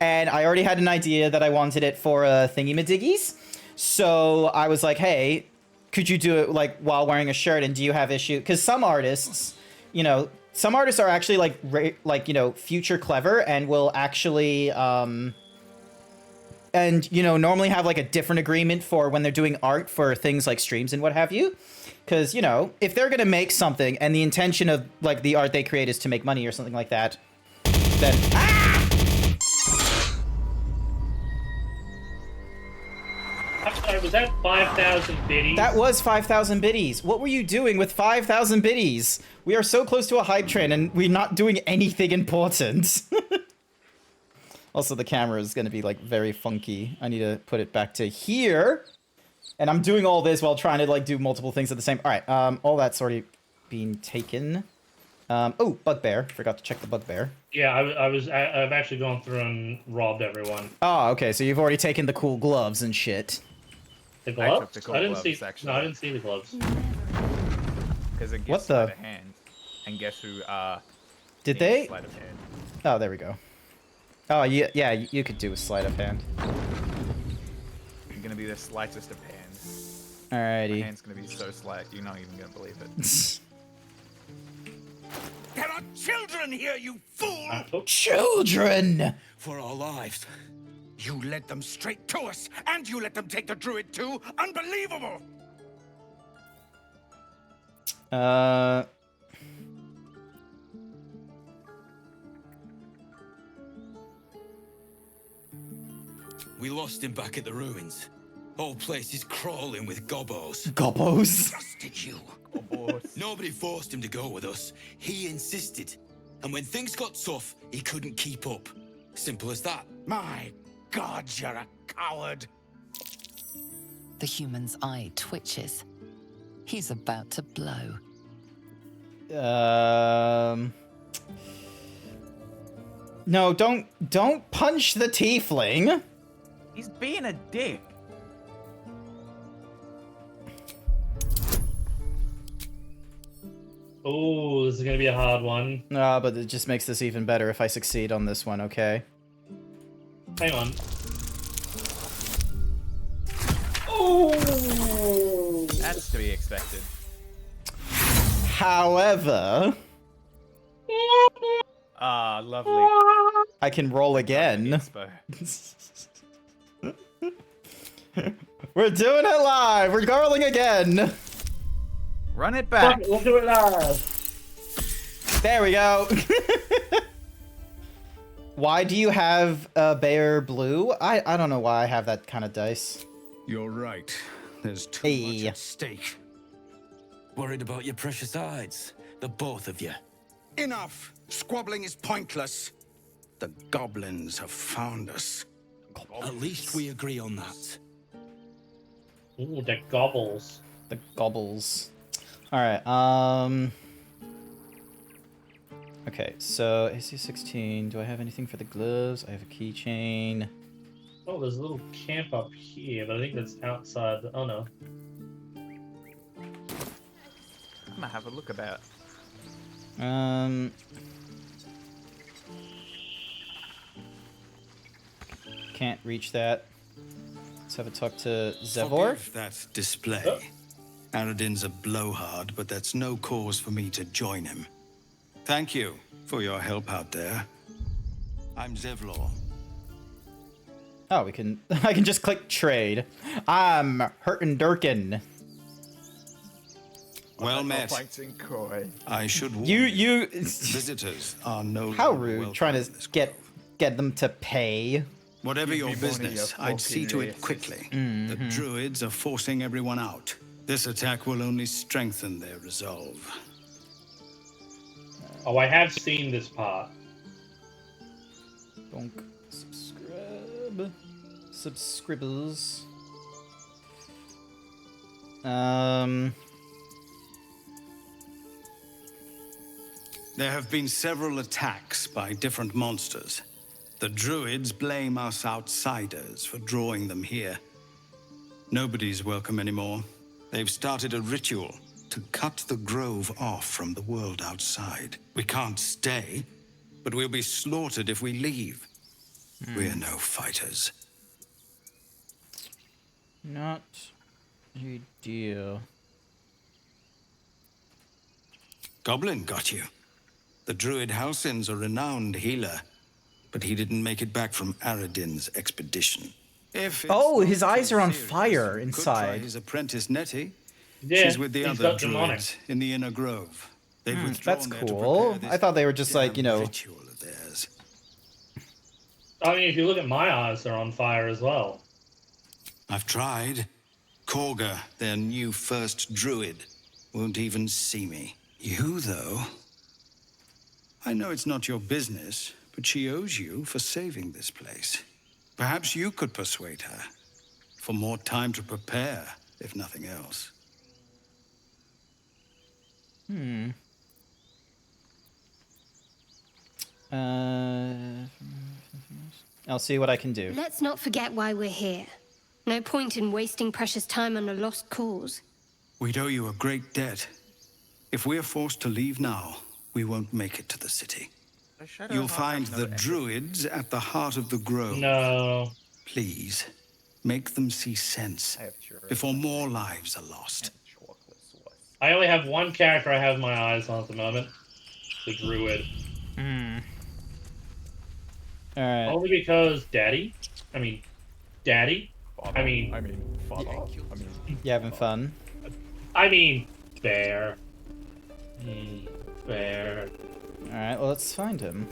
And I already had an idea that I wanted it for thingy-madiggies, so I was like, hey, could you do it like while wearing a shirt, and do you have issue? Because some artists, you know, some artists are actually like you know, future clever and will actually and you know, normally have like a different agreement for when they're doing art for things like streams and what have you. Because, you know, if they're gonna make something and the intention of like the art they create is to make money or something like that, then I'm sorry, was that 5,000 biddies? that was 5,000 biddies. What were you doing with 5,000 biddies? We are so close to a hype train and we're not doing anything important. Also, the camera is going to be, like, very funky. I need to put it back to here. And I'm doing all this while trying to, like, do multiple things at the same... All right, all that's already been taken. Oh, Bugbear. Forgot to check the Bugbear. Yeah, I've actually gone through and robbed everyone. Oh, okay, so you've already taken the cool gloves and shit. The gloves? took the cool I didn't gloves, see. actually. No, I didn't see the gloves. Because it What gives the- sleight of hand. And guess who, Did needs they? sleight of hand? Oh, there we go. Oh, yeah, you could do a sleight of hand. You're gonna be the slightest of hands. My Alrighty. hand's gonna be so slight, you're not even gonna believe it. There are children here, you fool! Children! For our lives. You led them straight to us, and you let them take the druid too? Unbelievable! We lost him back at the ruins. Whole place is crawling with gobbos. Gobbos? Trusted you. Nobody forced him to go with us. He insisted. And when things got tough, he couldn't keep up. Simple as that. My God, you're a coward. The human's eye twitches. He's about to blow. No, don't punch the tiefling. He's being a dick. Oh, this is gonna be a hard one. But it just makes this even better if I succeed on this one, okay? Hang on. Oh! That's to be expected. However, Ah, lovely. I can roll again. Inspo. We're doing it live. We're garling again. Run it back. We'll do it live. There we go. Why do you have a bear blue? I don't know why I have that kind of dice. You're right. There's too much at stake. Worried about your precious hides, the both of you. Enough! Squabbling is pointless. The goblins have found us. At least we agree on that. Ooh, the gobbles. The gobbles. Alright, okay, so AC 16. Do I have anything for the gloves? I have a keychain. Oh, there's a little camp up here, but I think that's outside. Oh no. I'm gonna have a look about. Can't reach that. Let's have a talk to Zevor. Forgive that display. Aradin's a blowhard, but that's no cause for me to join him. Thank you for your help out there. I'm Zevlor. Oh, we can. I can just click trade. I'm Hurtin Durkin. Well met. Fighting Croy. I should warn You. visitors are no How longer rude! welcome Trying in to this get grove. them to pay. Whatever your Give me one of business, your I'd see to it fucking quickly. Mm-hmm. The druids are forcing everyone out. This attack will only strengthen their resolve. Oh, I have seen this part. Bonk. Subscribe. Subscribbles. There have been several attacks by different monsters. The druids blame us outsiders for drawing them here. Nobody's welcome anymore. They've started a ritual to cut the grove off from the world outside. We can't stay, but we'll be slaughtered if we leave. We're no fighters. Not ideal. Goblin got you. The druid Halsin's a renowned healer, but he didn't make it back from Aradin's expedition. If it's Oh, not his eyes so are on serious, fire you could try inside. his apprentice Nettie. Yeah, She's with the he's other got demonic. druids in the inner grove. They've withdrawn That's there to cool. prepare this I thought they were just like, you damn know. ritual of theirs. I mean, if you look at my eyes, they're on fire as well. I've tried. Korga, their new first druid, won't even see me. You, though. I know it's not your business, but she owes you for saving this place. Perhaps you could persuade her. For more time to prepare, if nothing else. I'll see what I can do. Let's not forget why we're here. No point in wasting precious time on a lost cause. We'd owe you a great debt. If we're forced to leave now, we won't make it to the city. You'll find the druids at the heart of the grove. No. Please, make them see sense before more lives are lost. I only have one character I have my eyes on at the moment. The druid. Alright. Only because Daddy. You having fun? Bear. Bear. Alright, well, let's find him.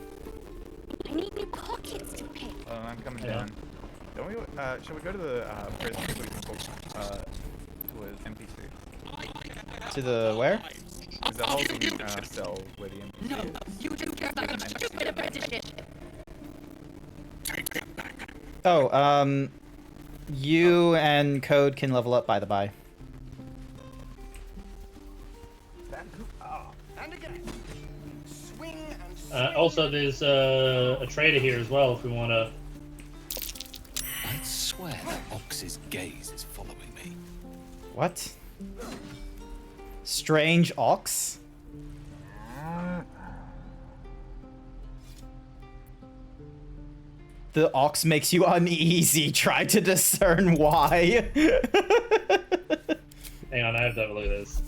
I need new pockets to pick. I'm coming down. Don't we? Shall we go to the prison so we can talk to an NPC? To the where? There's a holding cell where the NPC is. You do care about a stupid apprenticeship. Oh, you and Code can level up, by the by. Also, there's a trader here as well if we want to. I'd swear that Ox's gaze is following me. What? Strange ox? The ox makes you uneasy. Try to discern why. Hang on, I have to have a look at this.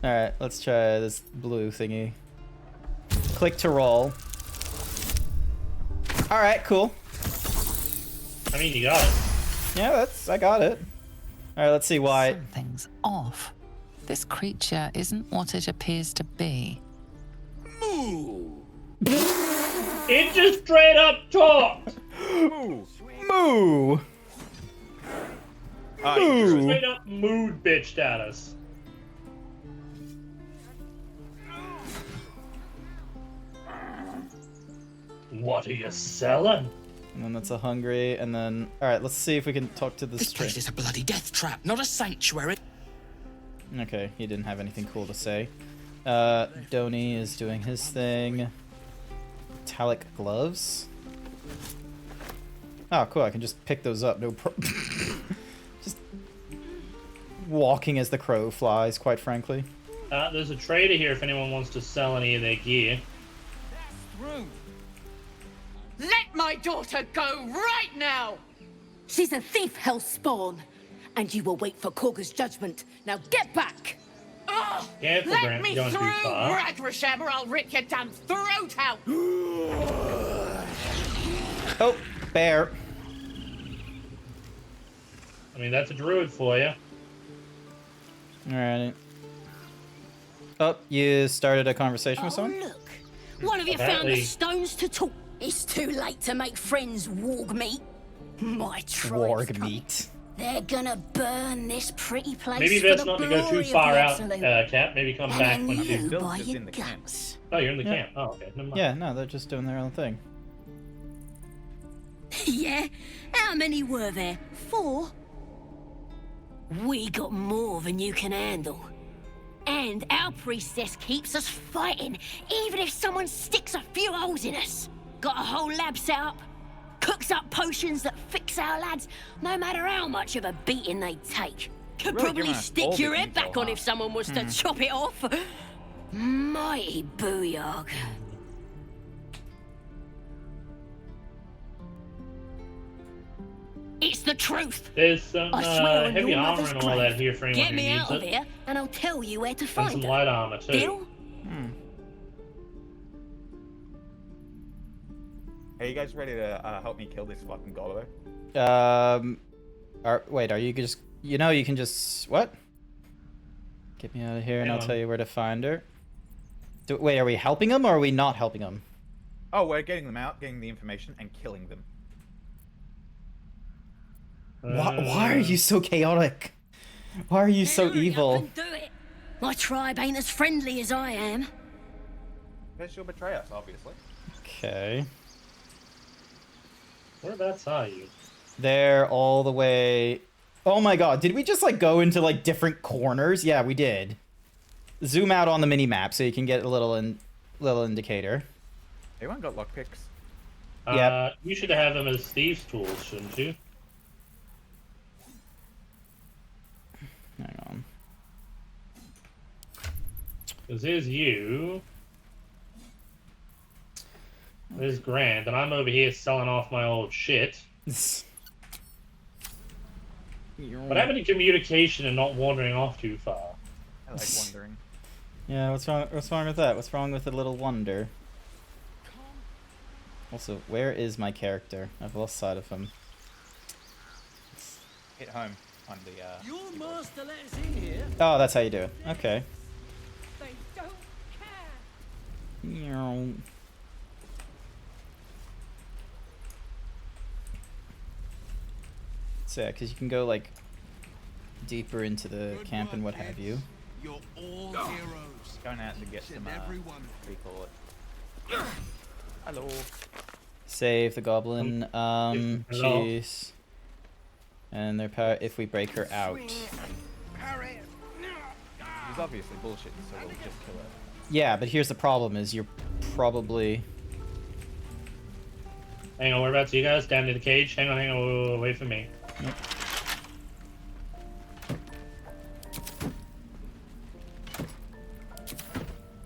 Alright, let's try this blue thingy. Click to roll. Alright, cool. I mean, you got it. Yeah, I got it. Alright, let's see why. Something's off. This creature isn't what it appears to be. It just straight up talked! Moo! Moo! Moo! Straight up mood bitched at us. What are you selling? And then that's a hungry, and then... Alright, let's see if we can talk to the This place is a bloody death trap, not a sanctuary. Okay, he didn't have anything cool to say. Donnie is doing his thing. Metallic gloves. Oh, cool, I can just pick those up, no problem. Just walking as the crow flies, quite frankly. There's a trader here if anyone wants to sell any of their gear. Let my daughter go right now! She's a thief, hellspawn. And you will wait for Korga's judgment. Now get back! Oh, Careful, let Grant, me you're through, going too far. Ragrasham, or I'll rip your damn throat out! Oh, bear. I mean, that's a druid for you. Alright. Oh, you started a conversation with someone? Look, one of you found the stones to talk. It's too late to make friends, warg meat. My tribe's Warg meat. They're gonna burn this pretty place. Maybe for best the not to go too glory of far the out, Absolute. Cap. Maybe come And back then once you... you Bill's buy just your in the camp. guts. Oh, you're in the Yeah. camp. Oh, okay. Never mind. Yeah, no, they're just doing their own thing. Yeah? How many were there? 4? We got more than you can handle. And our priestess keeps us fighting, even if someone sticks a few holes in us. Got a whole lab set up, cooks up potions that fix our lads, no matter how much of a beating they take. Could Really probably giving us stick all your the head info, back on huh? if someone was to chop it off. Mighty booyog. It's the truth. There's some I swear on heavy your armor mother's and all that grave. here for anyone Get who me needs out of it. here, and I'll tell you where to And find some her. light armor, too. Deal? Are you guys ready to help me kill this fucking gobbler? Wait, are you just... You know, you can just... What? Get me out of here and Hang I'll on. tell you where to find her. Wait, are we helping him or are we not helping him? Oh, we're getting them out, getting the information, and killing them. Why are you so chaotic? Why are you so Hurry up evil? and do it. My tribe ain't as friendly as I am. Because she'll betray us, obviously. Okay. Whereabouts are you? They're all the way... Oh my god, did we just like go into like different corners? Yeah, we did. Zoom out on the mini-map so you can get a little indicator. Anyone got lockpicks? Yep. You should have them as thieves' tools, shouldn't you? Hang on. Because here's you. There's Grant, and I'm over here selling off my old shit. What happened to communication and not wandering off too far? I like wondering. Yeah, what's wrong with that? What's wrong with a little wonder? Also, where is my character? I've lost sight of him. Hit home on the, Your master let us in here. Oh, that's how you do it. Okay. They don't care. Meow. So yeah, because you can go like deeper into the camp and what have you. You're all heroes. Going out to get some, what do you call it? Hello. Save the goblin. Hello. Jeez. And their power if we break her out. He's obviously bullshit, so we'll just kill her. Yeah, but here's the problem: is you're probably. Hang on, whereabouts are you guys? Down to the cage? Hang on, wait for me. Yep.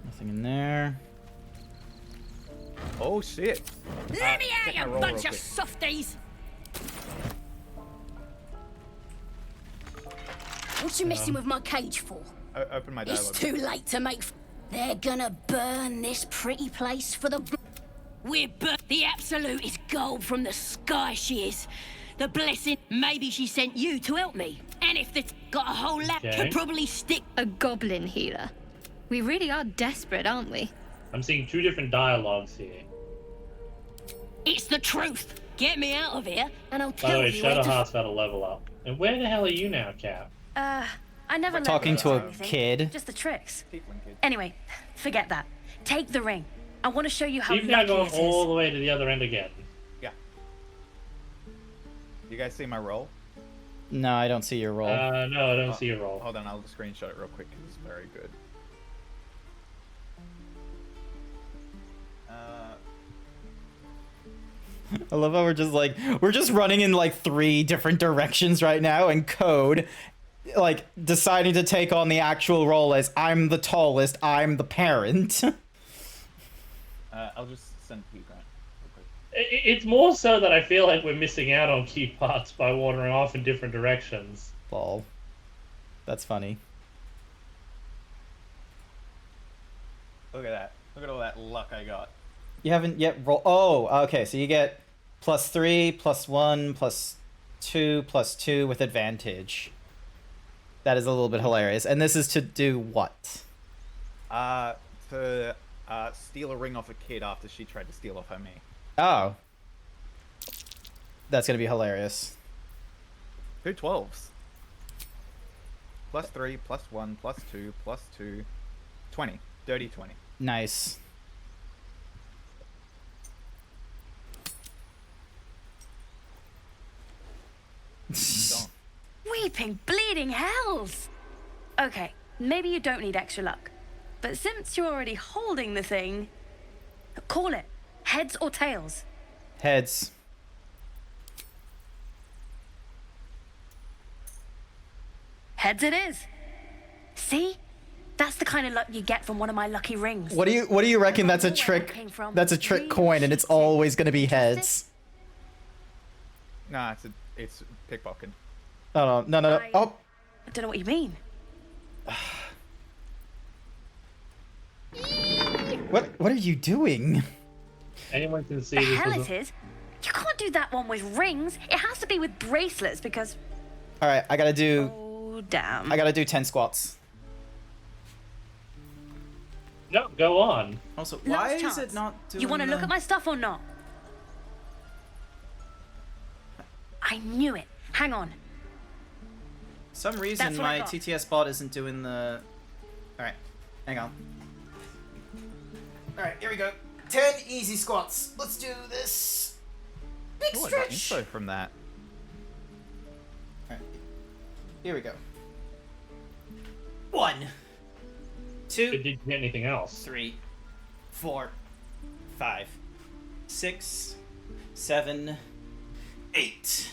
Nothing in there. Oh shit! Let me out, check my you roll bunch real of quick. softies! What you messing with my cage for? Open my dialogue. It's too late to make. They're gonna burn this pretty place for the. The absolute is gold from the sky. She is. The blessing. Maybe she sent you to help me. And if it's got a whole lot, could probably stick. A goblin healer. We really are desperate, aren't we? I'm seeing two different dialogues here. It's the truth. Get me out of here, and I'll By tell the way, you. where to- Shadowheart's got a level up. And where the hell are you now, Cap? I never Talking learned to a anything. kid. Just the tricks. Anyway, forget that. Take the ring. I want to show you how You've now lucky gone it is. all the way to the other end again. Yeah. You guys see my roll? No, I don't see your roll. No, I don't see your roll. Hold on, I'll screenshot it real quick because it's very good. I love how we're just running in like 3 different directions right now, and Code like deciding to take on the actual role as I'm the tallest, I'm the parent. I'll just send Pete Grant real quick. It's more so that I feel like we're missing out on key parts by wandering off in different directions. Lol. That's funny. Look at that. Look at all that luck I got. You haven't yet rolled. Oh, okay. So you get +3, +1, +2, +2 with advantage. That is a little bit hilarious. And this is to do what? To steal a ring off a kid after she tried to steal off her me. Oh. That's gonna be hilarious. 2 12s. +3, +1, +2, +2, 20. Dirty 20. Nice. Weeping, bleeding hells! Okay, maybe you don't need extra luck. But since you're already holding the thing, call it. Heads or tails? Heads. Heads it is. See? That's the kind of luck you get from one of my lucky rings. What do you reckon that's a trick? That's a trick coin and it's always gonna be heads. Nah, it's pickpocket. Oh no. Oh. I don't know what you mean. What are you doing? Anyone can see The this. hell it is? You can't do that one with rings. It has to be with bracelets because. All right, I gotta do. Oh damn! I gotta do 10 squats. No, go on. Also, Last why is chance. it not doing? You want to look at my stuff or not? I knew it. Hang on. Some reason That's what I my got. TTS bot isn't doing the. All right, hang on. All right, here we go. 10 easy squats. Let's do this. Big Ooh, I got stretch. info from that. All right, here we go. 1, 2. Did you get anything else? 3, 4, 5, 6, 7, 8,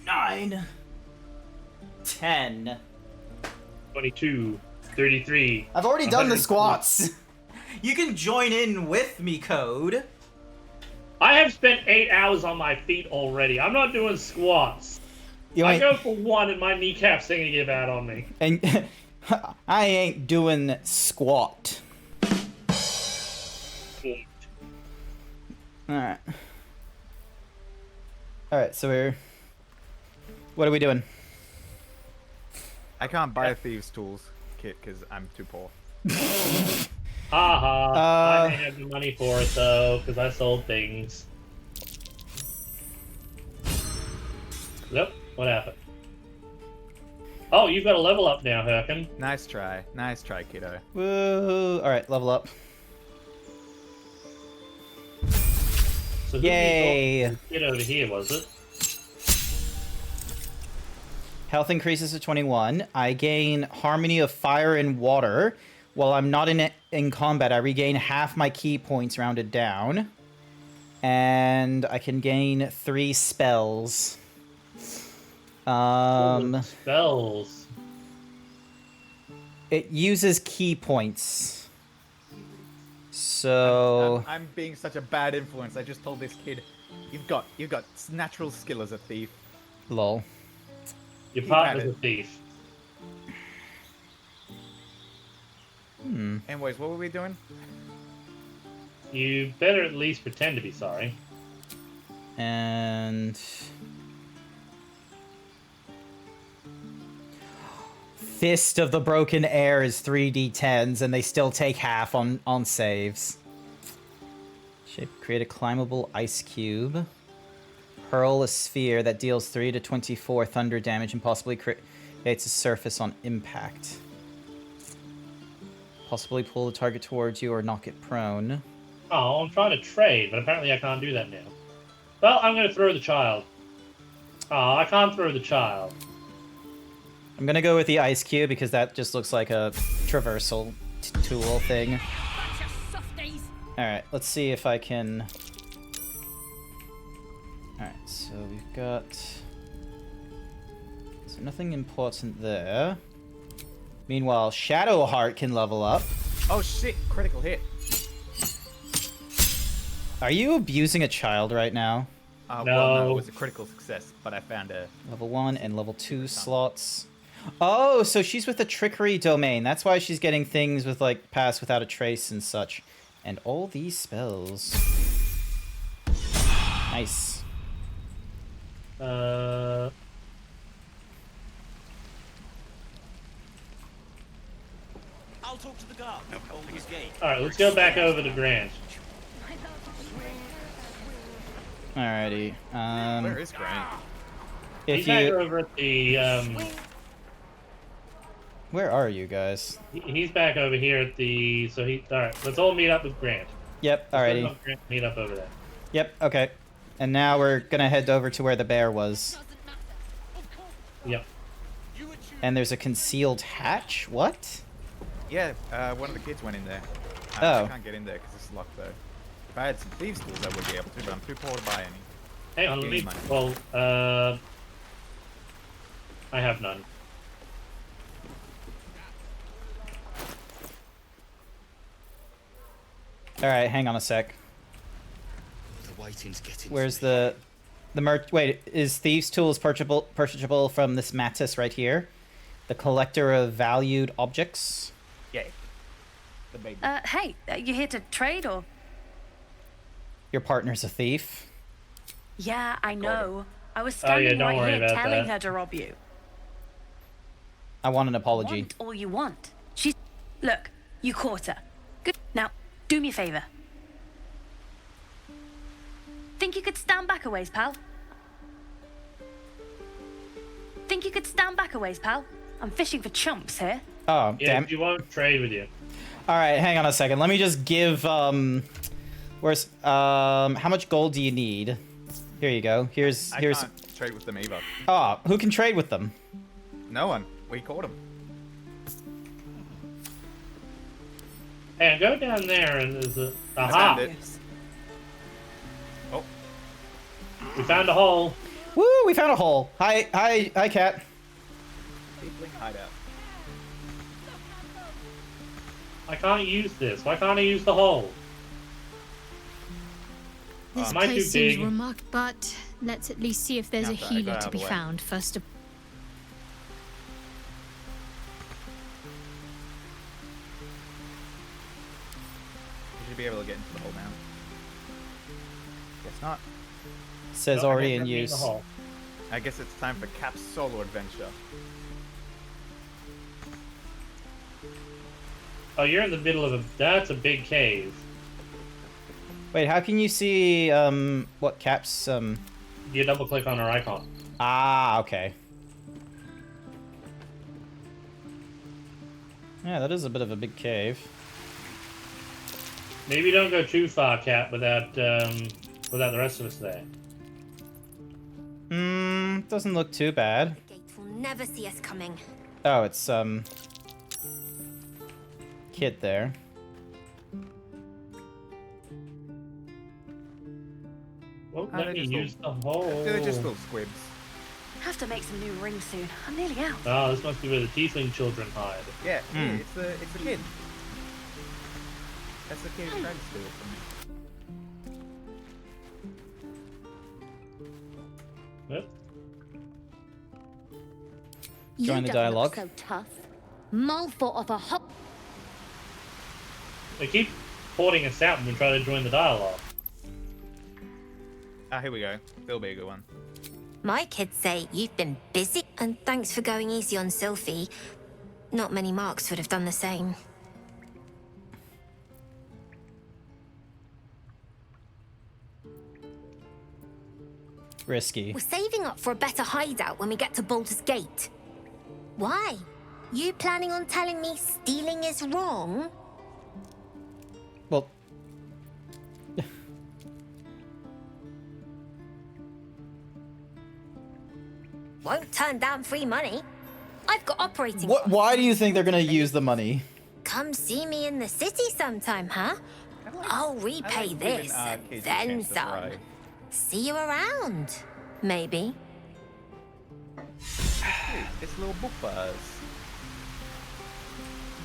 9, 10. 22, 33. I've already done the 100. squats. You can join in with me, Code. I have spent 8 hours on my feet already. I'm not doing squats. I go for 1 and my kneecap's going to give out on me. And I ain't doing squat. Alright. Alright, so we're... What are we doing? I can't buy a thieves' tools kit because I'm too poor. Haha. I didn't have the money for it though, because I sold things. Nope. What happened? Oh, you've got a level up now, Herkin. Nice try, kiddo. Woo! Alright, level up. So Yay! Get over here, was it? Health increases to 21. I gain Harmony of Fire and Water. While I'm not in combat, I regain half my key points rounded down. And I can gain 3 spells. Spells. It uses key points. So I'm being such a bad influence. I just told this kid, you've got natural skill as a thief. lol. Your partner's a thief. Anyways, what were we doing? You better at least pretend to be sorry. And... Fist of the Broken Air is 3d10s, and they still take half on saves. Shape, create a climbable ice cube. Hurl a sphere that deals 3 to 24 thunder damage and possibly creates a surface on impact. Possibly pull the target towards you or knock it prone. Oh, I'm trying to trade, but apparently I can't do that now. Well, I'm going to throw the child. Oh, I can't throw the child. I'm gonna go with the ice cube because that just looks like a traversal tool thing. Alright, let's see if I can... Alright, so we've got... So nothing important there. Meanwhile, Shadowheart can level up. Oh shit, critical hit. Are you abusing a child right now? No. Well, no, it was a critical success, but I found a... Level 1 and level 2 slots. Oh, so she's with the trickery domain. That's why she's getting things with, like, pass without a trace and such. And all these spells. Nice. I'll talk to the guard. Alright, let's go back over to Grant. Alrighty. Where is Grant? He's back over at the, Where are you guys? He's back over here at the... So he... Alright, let's all meet up with Grant. Yep, alrighty. Meet up over there. Yep, okay. And now we're gonna head over to where the bear was. Yep. And there's a concealed hatch? What? Yeah, one of the kids went in there. Oh. I can't get in there because it's locked though. If I had some thieves tools, I would be able to, but I'm too poor to buy any. Hang on, let me... Well, I have none. Alright, hang on a sec. The waiting's getting... Where's the merch? Wait, is Thieves' Tools purchasable from this Mattis right here? The collector of valued objects? Yeah. The baby. Hey, you here to trade or? Your partner's a thief. Yeah, I know. I was standing right here telling her to rob you. I want an apology. Want all you want. She's... Look, you caught her. Good. Now, do me a favor. Think you could stand back a ways, pal? Think you could stand back a ways, pal? I'm fishing for chumps here. Oh, yeah, damn. She won't trade with you. Alright, hang on a second. Let me just give, where's, how much gold do you need? Here you go. Here's... I can't trade with them either. Oh, who can trade with them? No one. We caught them. Hey, go down there and there's a... I Aha! found it. Oh. We found a hole. Woo, we found a hole. Hi, cat. Deeply hideout. I can't use this. Why can't I use the hole? This Am I too place seems big? remarkable, but let's at least see if there's a healer to be found first. You should be able to get into the hole now. Guess not. Says No, already I in can't get use. the hole. I guess it's time for Cap's solo adventure. Oh, you're in the middle of a... That's a big cave. Wait, how can you see, what Cap's, You double click on her icon. Ah, okay. Yeah, that is a bit of a big cave. Maybe don't go too far, Cap, without the rest of us there. Doesn't look too bad. The gates will never see us coming. Oh, it's, Kid there. Well, let me use the hole. They're just little squibs. Have to make some new rings soon. I'm nearly out. Oh, this must be where the tiefling children hide. Yeah, it's the kid. That's the kid who tried to steal it from me. Yep. Join the dialogue. So tough. Mouthful of a hop. They keep porting us out when we try to join the dialogue. Ah, here we go. There'll be a good one. My kids say you've been busy, and thanks for going easy on Sylphie. Not many marks would have done the same. Risky. We're saving up for a better hideout when we get to Baldur's Gate. Why? You planning on telling me stealing is wrong? Well, Won't turn down free money. I've got operating what? costs. Why do you think they're gonna use the money? Come see me in the city sometime, huh? I'll repay this and then some. See you around, maybe. It's little book buzz.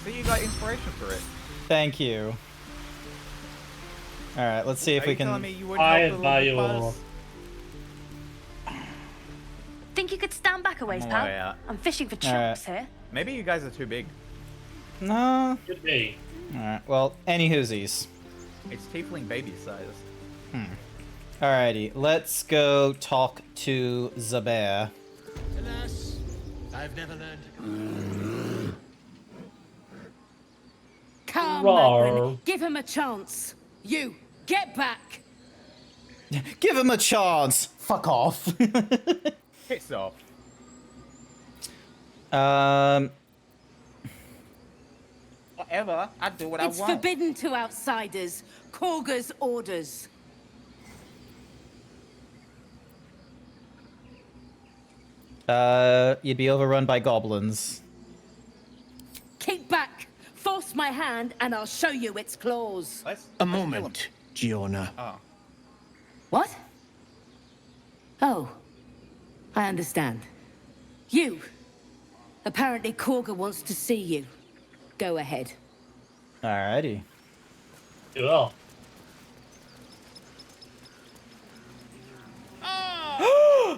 So you got inspiration for it. Thank you. All right, let's see if we can. I value Think you could stand back a ways, I'm pal? way out. I'm fishing for Alright. chunks here. Maybe you guys are too big. No. Could be. All right. Well, any whoosies. It's tiefling baby size. Alrighty, let's go talk to Zaber. Alas, I've never learned. Come, Rawr. Magrin. Give him a chance. You, get back. Give him a chance. Fuck off. Piss off. Whatever. I do what It's I want. forbidden to outsiders. Korga's orders. You'd be overrun by goblins. Keep back. Force my hand and I'll show you its claws. A moment, Giona. Oh. What? Oh. I understand. You. Apparently Korga wants to see you. Go ahead. Alrighty. Well.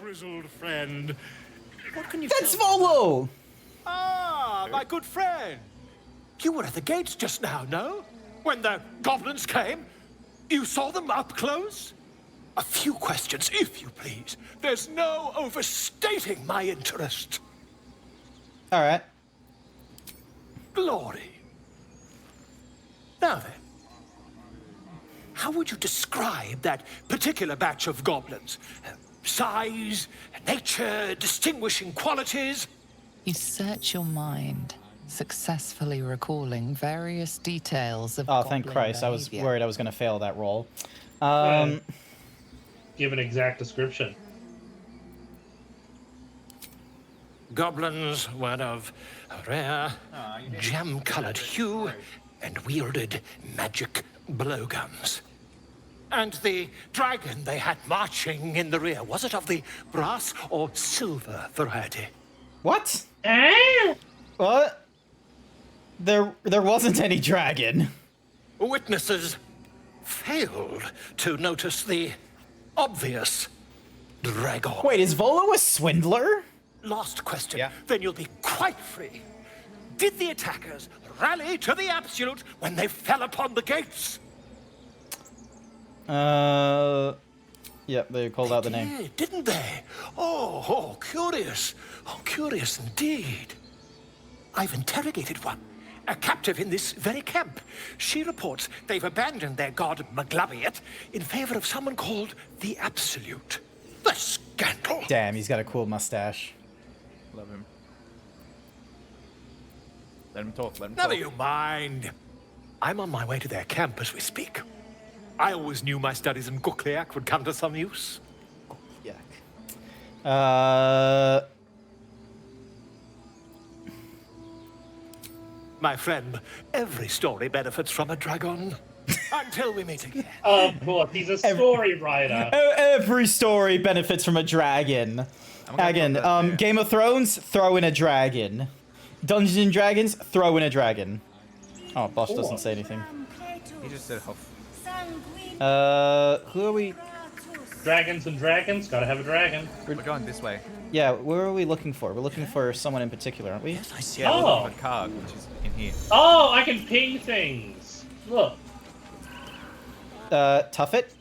Grizzled friend. What can you That's tell me? Volo! Ah, my good friend. You were at the gates just now, no? When the goblins came? You saw them up close? A few questions, if you please. There's no overstating my interest. Alright. Glory. Now then, how would you describe that particular batch of goblins? Size, nature, distinguishing qualities? You search your mind, successfully recalling various details of Oh, thank goblin Christ. I was behavior. worried I was going to fail that roll. Give an exact description. Goblins were of a rare, jam-colored hue and wielded magic blowguns. And the dragon they had marching in the rear, was it of the brass or silver variety? What? What? There wasn't any dragon. Witnesses failed to notice the obvious dragon. Wait, is Volo a swindler? Last question, then you'll be quite free. Did the attackers rally to the absolute when they fell upon the gates? Yep, they called out the name. Did, didn't they? Oh, curious. Oh, curious indeed. I've interrogated one, a captive in this very camp. She reports they've abandoned their god Maglabiet in favor of someone called the Absolute. The scandal. Damn, he's got a cool mustache. Love him. Let him talk, let him talk. Never you mind. I'm on my way to their camp as we speak. I always knew my studies in Gukliak would come to some use. My friend, every story benefits from a dragon. Until we meet again. Of course, he's a story writer. Every story benefits from a dragon. Again, Game of Thrones, throw in a dragon. Dungeons and Dragons, throw in a dragon. Oh, Bosch doesn't say anything. He just said huff. Who are we? Dragons and dragons, gotta have a dragon. We're going this way. Yeah, where are we looking for? We're looking for someone in particular, aren't we? Yeah, we're looking for Karg, which is in here. Oh, I can ping things. Look. Tuffet?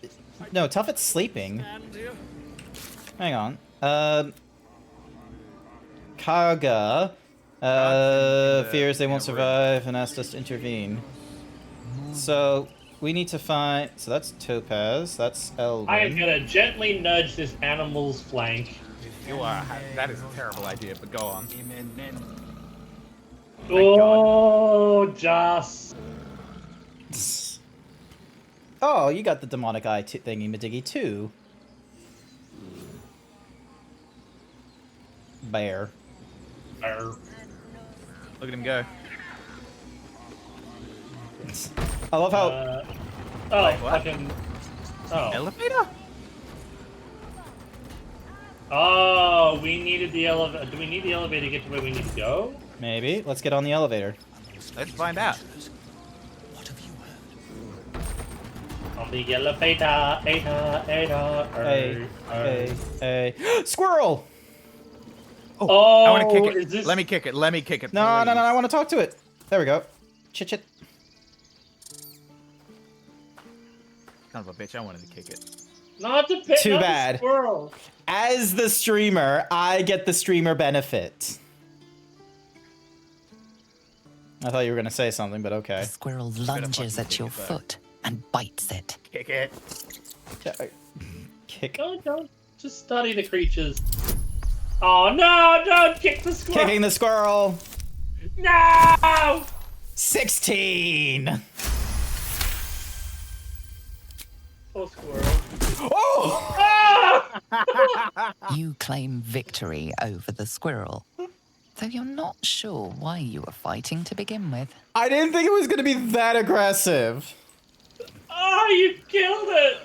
No, Tuffet's sleeping. Hang on. Kaga fears they won't survive and asked us to intervene. So we need to find. So that's Topaz. That's Elwyn. I am gonna gently nudge this animal's flank. You are. That is a terrible idea, but go on. Oh, Joss. Oh, you got the demonic eye thingy madiggy too. Bear. Bear. Look at him go. I love how. Fucking. Oh. Elevator? Oh, we needed the elevator. Do we need the elevator to get to where we need to go? Maybe. Let's get on the elevator. Let's find out. On the elevator, Hey. Squirrel! Oh, I want to kick it. is this... Let me kick it. Let me kick it. No, I want to talk to it. There we go. Chit. Son of a bitch, I wanted to kick it. Not the pit. Too not bad. The squirrel. As the streamer, I get the streamer benefit. I thought you were going to say something, but okay. The squirrel lunges at your foot and bites it. Kick it. Kick. Don't. Just study the creatures. Oh, no, don't kick the squirrel. Kicking the squirrel. No! 16. Poor squirrel. Oh! You claim victory over the squirrel, though you're not sure why you were fighting to begin with. I didn't think it was going to be that aggressive. Oh, you killed it!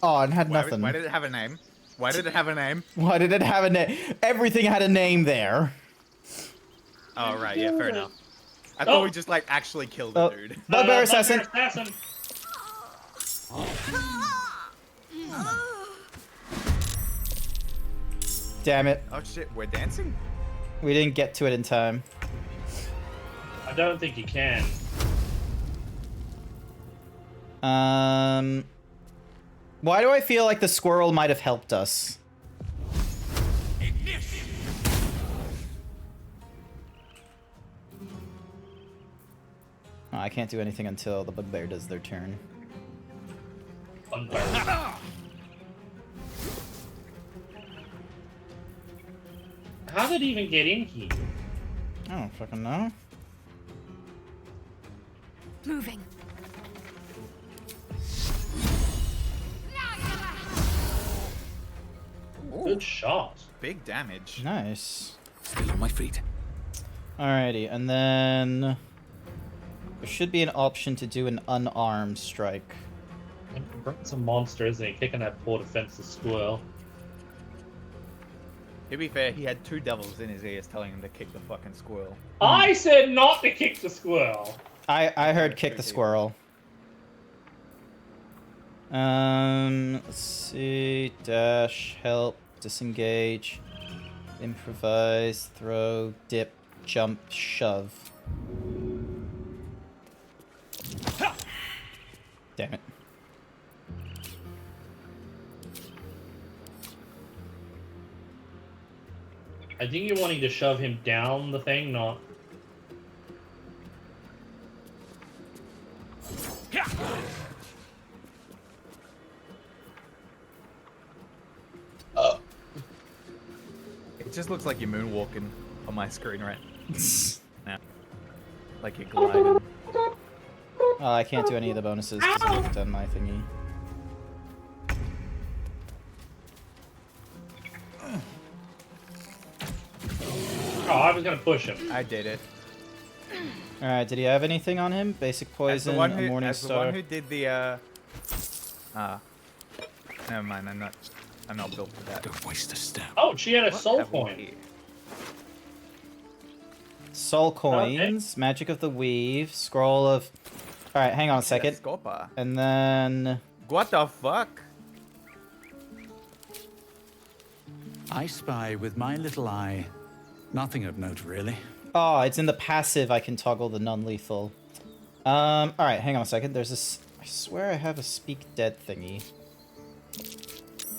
Oh, and had nothing. Why did it have a name? Why did it have a name? Why did it have a name? Everything had a name there. Oh, right, yeah, fair enough. I thought we just, like, actually killed the dude. Bugbear assassin. Damn it. Oh, shit, we're dancing? We didn't get to it in time. I don't think you can. Why do I feel like the squirrel might have helped us? Oh, I can't do anything until the bugbear does their turn. How did it even get in here? I don't fucking know. Moving. Good shot. Big damage. Nice. Still on my feet. Alrighty, and then there should be an option to do an unarmed strike. It's a monster, isn't he? Kicking that poor defenseless squirrel. To be fair, he had two devils in his ears telling him to kick the fucking squirrel. I said not to kick the squirrel. I heard kick the squirrel. Let's see. Dash, help, disengage, improvise, throw, dip, jump, shove. Damn it. I think you're wanting to shove him down the thing, not... It just looks like you're moonwalking on my screen right now. Like you're gliding. Oh, I can't do any of the bonuses because I've done my thingy. Oh, I was gonna push him. I did it. Alright, did he have anything on him? Basic poison, a morning as the star. one who did the never mind, I'm not built for that. Don't waste a step. Oh, she had a soul That will coin. be- Soul coins, magic of the weave, scroll of... Alright, hang on a second. Scopa. And then... What the fuck? I spy with my little eye. Nothing of note, really. Oh, it's in the passive I can toggle the non-lethal. Alright, hang on a second. There's this... I swear I have a speak dead thingy.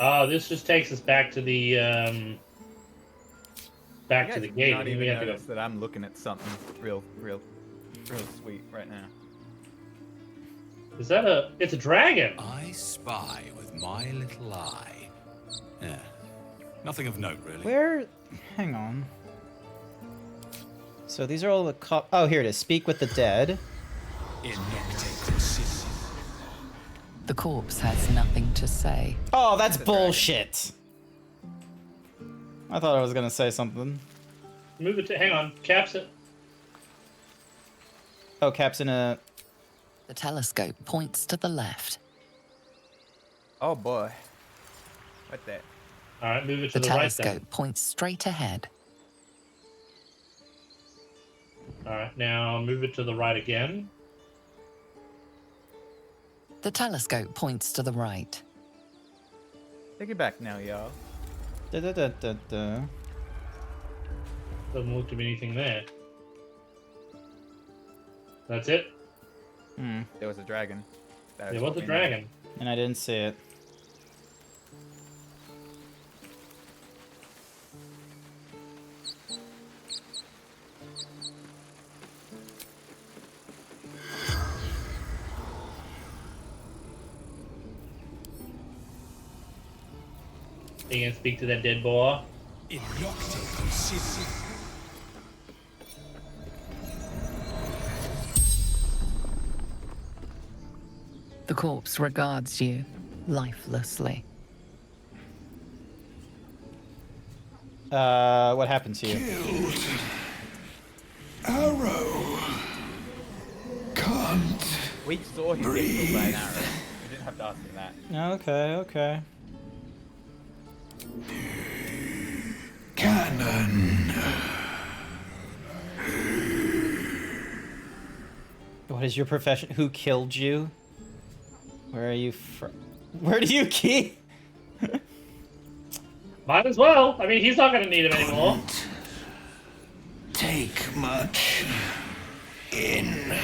Oh, this just takes us back to the, back to the gate. Not We even have to notice go. that I'm looking at something real sweet right now. Is that a... It's a dragon! I spy with my little eye. Yeah. Nothing of note, really. Where... Hang on. So these are all the oh, here it is. Speak with the dead. The corpse has nothing to say. Oh, that's bullshit. I thought I was gonna say something. Move it to... Hang on. Caps it. Oh, Cap's in a... The telescope points to the left. Oh boy. What that? Alright, move it to The the right telescope then. points straight ahead. Alright, now move it to the right again. The telescope points to the right. Take it back now, y'all. Da-da-da-da-da. Doesn't look to be anything there. That's it? Hmm. There was a dragon. There was a dragon. And I didn't see it. Are you gonna speak to that dead boy? The corpse regards you lifelessly. What happened to you? Killed. Arrow. Can't. We saw him get killed by an arrow. We didn't have to ask him that. Okay, okay. Cannon. What is your profession? Who killed you? Where are you from? Where do you keep? Might as well. I mean, he's not gonna need him anymore. Take much in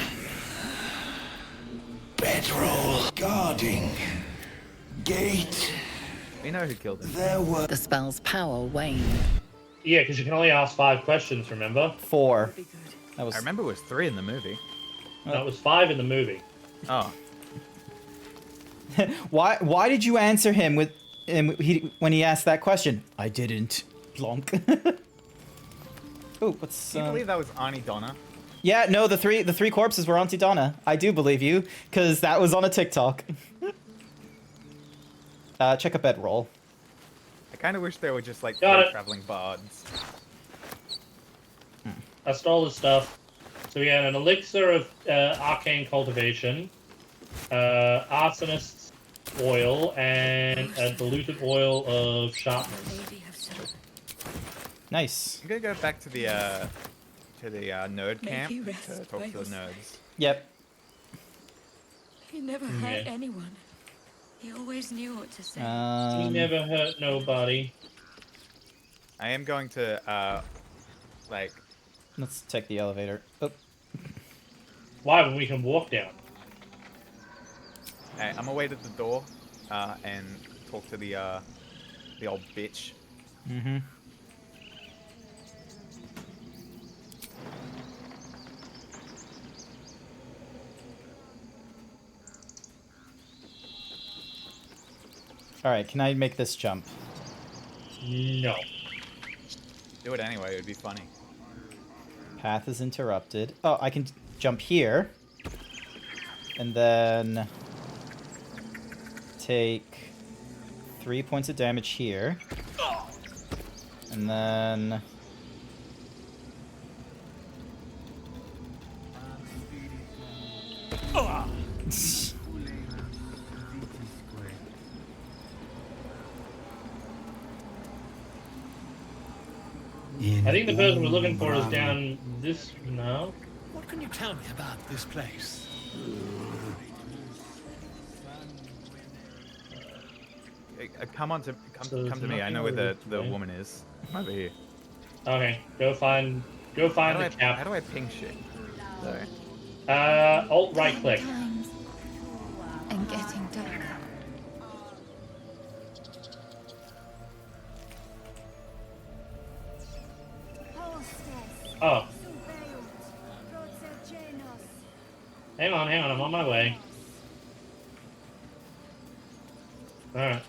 bedroll guarding gate. We know who killed him. There were The spell's power waned. Yeah, because you can only ask 5 questions, remember? 4. That was... I remember it was 3 in the movie. That was 5 in the movie. Oh. Why did you answer him with when he asked that question? I didn't. Plonk. Oh, what's Do you believe that was Auntie Donna? Yeah, no, the three corpses were Auntie Donna. I do believe you, because that was on a TikTok. Check a bedroll. I kind of wish they were just like Got it. traveling bards. I stole his stuff. So we had an elixir of arcane cultivation, arsonist's oil, and a diluted oil of sharpness. Nice. I'm gonna go back to the nerd camp he rest to talk by to the your nerds. Yep. He never Yeah. hurt anyone. He always knew what to say. He never hurt nobody. I am going to like. Let's take the elevator. Oh. Why? When we can walk down. Hey, I'm gonna wait at the door and talk to the old bitch. Mm-hmm. Alright, can I make this jump? No. Do it anyway, it would be funny. Path is interrupted. Oh, I can jump here. And then take 3 points of damage here. And then I think the person we're looking for is down this... No? What can you tell me about this place? Come to me. I know where the woman is. I'm over here. Okay, go find the cap. How do I ping shit? Sorry. Alt right click. And getting darker. Oh. Hang on, I'm on my way. Alright.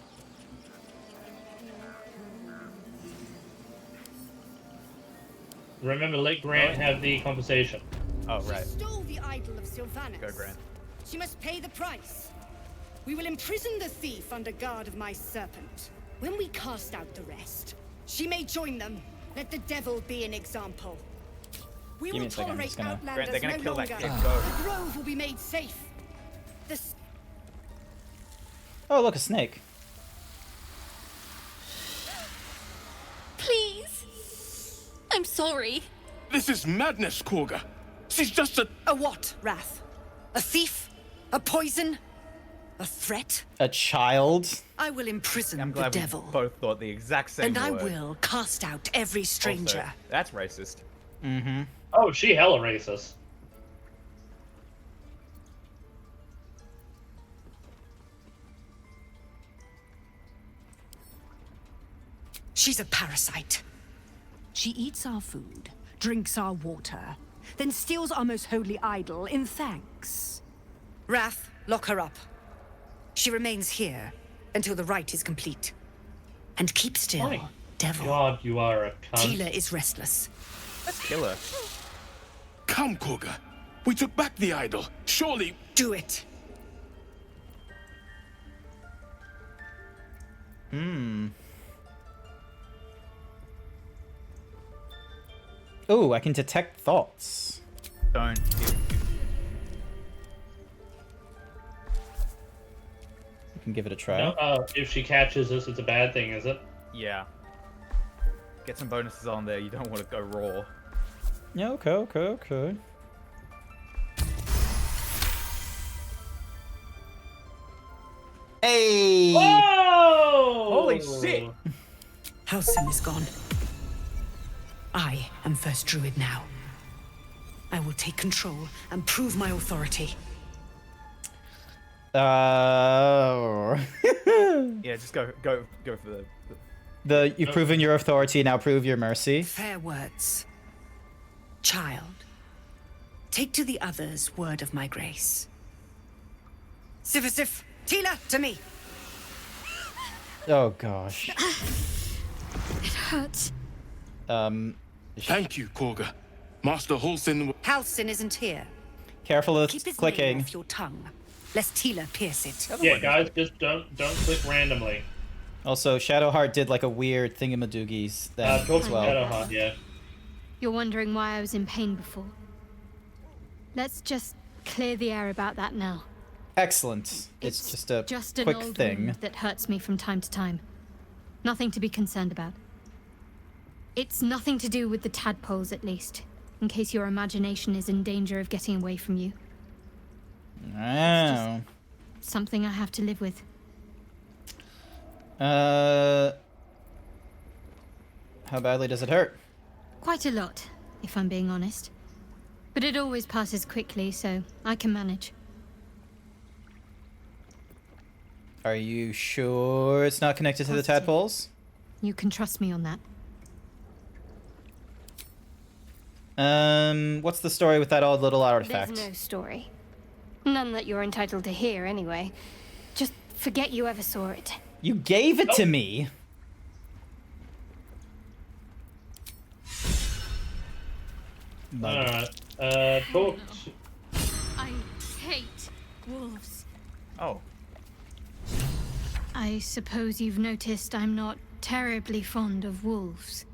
Remember, let Grant have the conversation. Oh, right. She stole the idol of Sylvanas. Go, Grant. She must pay the price. We will imprison the thief under guard of my serpent. When we cast out the rest, she may join them. Let the devil be an example. We Give me will a second, I'm tolerate just gonna- outlanders Grant, they're gonna no kill that longer. kid. Go. The grove will be made safe. The Oh, look, a snake. Please. I'm sorry. This is madness, Korga. She's just A what, Wrath? A thief? A poison? A threat? A child? I will imprison I'm the glad we devil. both thought the exact same And I word. will cast out every stranger. Also, that's racist. Mm-hmm. Oh, she hella racist. She's a parasite. She eats our food, drinks our water, then steals our most holy idol in thanks. Wrath, lock her up. She remains here until the rite is complete. And keep still, My devil. God, you are a cunt. Tila is restless. Let's kill her. Come, Korga. We took back the idol. Surely. Do it. Hmm. Ooh, I can detect thoughts. Don't. I can give it a try. No, if she catches us, it's a bad thing, is it? Yeah. Get some bonuses on there. You don't want to go raw. Yeah, okay. Hey! Whoa! Holy shit! Halsin is gone. I am first druid now. I will take control and prove my authority. Uh... Yeah, just go for You've proven your authority, now prove your mercy. Fair words. Child, take to the others word of my grace. Sifasif, Tila, to me. Oh gosh. It hurts. Thank you, Korga. Master Halsin. Halsin isn't here. Careful with Keep his clicking. name off your tongue, lest Tila pierce it. Yeah, guys, just don't click randomly. Also, Shadowheart did like a weird thingamadoogies then as well. Shadowheart, yeah. You're wondering why I was in pain before. Let's just clear the air about that now. Excellent. It's just a Just quick an old thing. wound that hurts me from time to time. Nothing to be concerned about. It's nothing to do with the tadpoles, at least, in case your imagination is in danger of getting away from you. Oh. Something I have to live with. How badly does it hurt? Quite a lot, if I'm being honest. But it always passes quickly, so I can manage. Are you sure it's not connected to the tadpoles? You can trust me on that. What's the story with that odd little artifact? There's no story. None that you're entitled to hear, anyway. Just forget you ever saw it. You gave it to me! Alright, talk to... I hate wolves. Oh. I suppose you've noticed I'm not terribly fond of wolves.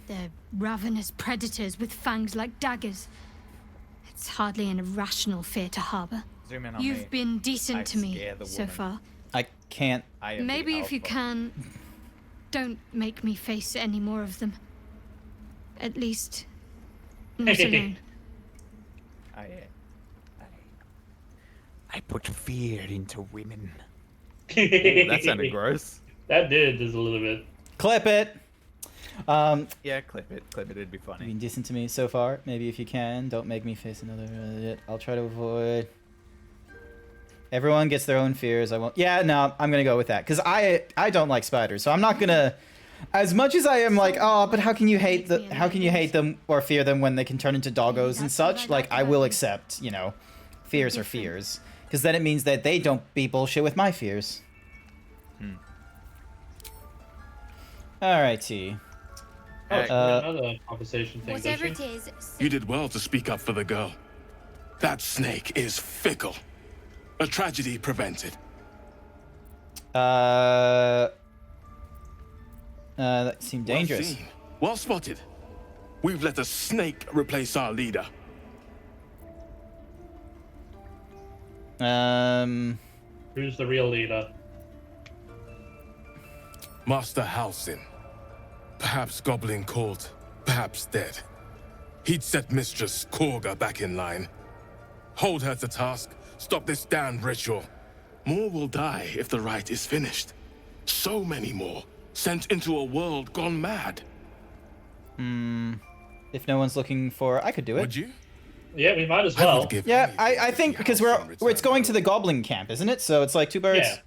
They're ravenous predators with fangs like daggers. It's hardly an irrational fear to harbor. Zoom in on You've me. been decent I to me scare the so woman. far. I can't. I am the Maybe if you alpha. can, don't make me face any more of them. At least, not alone. I put fear into women. Ooh, that sounded gross. That did, just a little bit. Clip it! Yeah, clip it. Clip it. It'd be funny. You've been decent to me so far. Maybe if you can, don't make me face another. I'll try to avoid. Everyone gets their own fears. I won't. Yeah, no, I'm gonna go with that because I don't like spiders, so I'm not gonna. As much as I am like, oh, but how can you hate them or fear them when they can turn into doggos and such? Like, I will accept, you know, fears are fears, because then it means that they don't be bullshit with my fears. Alrighty. Another conversation thing. Whatever it is, You did well to speak up for the girl. That snake is fickle. A tragedy prevented. That seemed dangerous. Well seen. Well spotted. We've let a snake replace our leader. Who's the real leader? Master Halsin. Perhaps goblin caught, perhaps dead. He'd set Mistress Korga back in line. Hold her to task, stop this damned ritual. More will die if the rite is finished. So many more, sent into a world gone mad. If no one's looking for, I could do it. Would you? Yeah, we might as well. Yeah, I think because it's going to the goblin camp, isn't it? So it's like 2 birds. Yeah.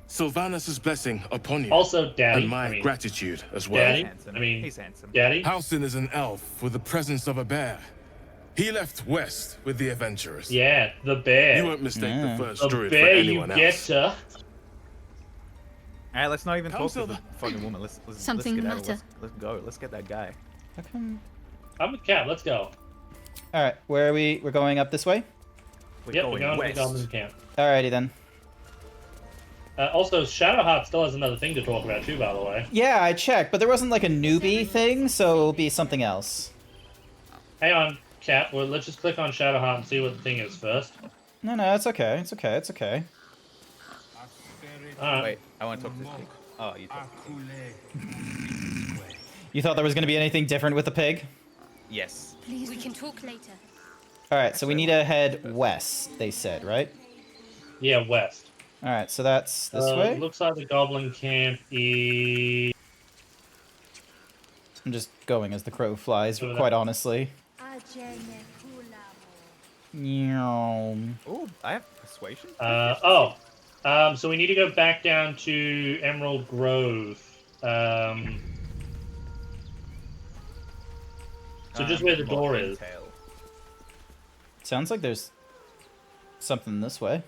Sylvanus' blessing upon you. Also, Daddy. And my gratitude as well. Daddy? He's handsome. Daddy? Halsin is an elf with the presence of a bear. He left west with the adventurers. Yeah, the bear. You won't mistake the first The druid bear for anyone you else. getcha. Alright, let's not even talk to the fucking woman. Let's Something get the out of matter. Let's go. Let's get that guy. How come? I'm with Cap. Let's go. All right, where are we? We're going up this way. We're going to the goblin camp. Alrighty then. Also, Shadowheart still has another thing to talk about too, by the way. Yeah, I checked, but there wasn't like a newbie thing, so it'll be something else. Hang on, Cap. Well, let's just click on Shadowheart and see what the thing is first. No, it's okay. It's okay. It's okay. Wait, I want to talk to this pig. Oh, you talk to the pig. You thought there was going to be anything different with the pig? Yes. Please, we can talk later. All right, so we need to head west. They said, right? Yeah, west. All right, so that's this way. It looks like the goblin camp is. I'm just going as the crow flies, quite honestly. Oh, I have persuasion. So we need to go back down to Emerald Grove. So just where the door is. Sounds like there's something this way.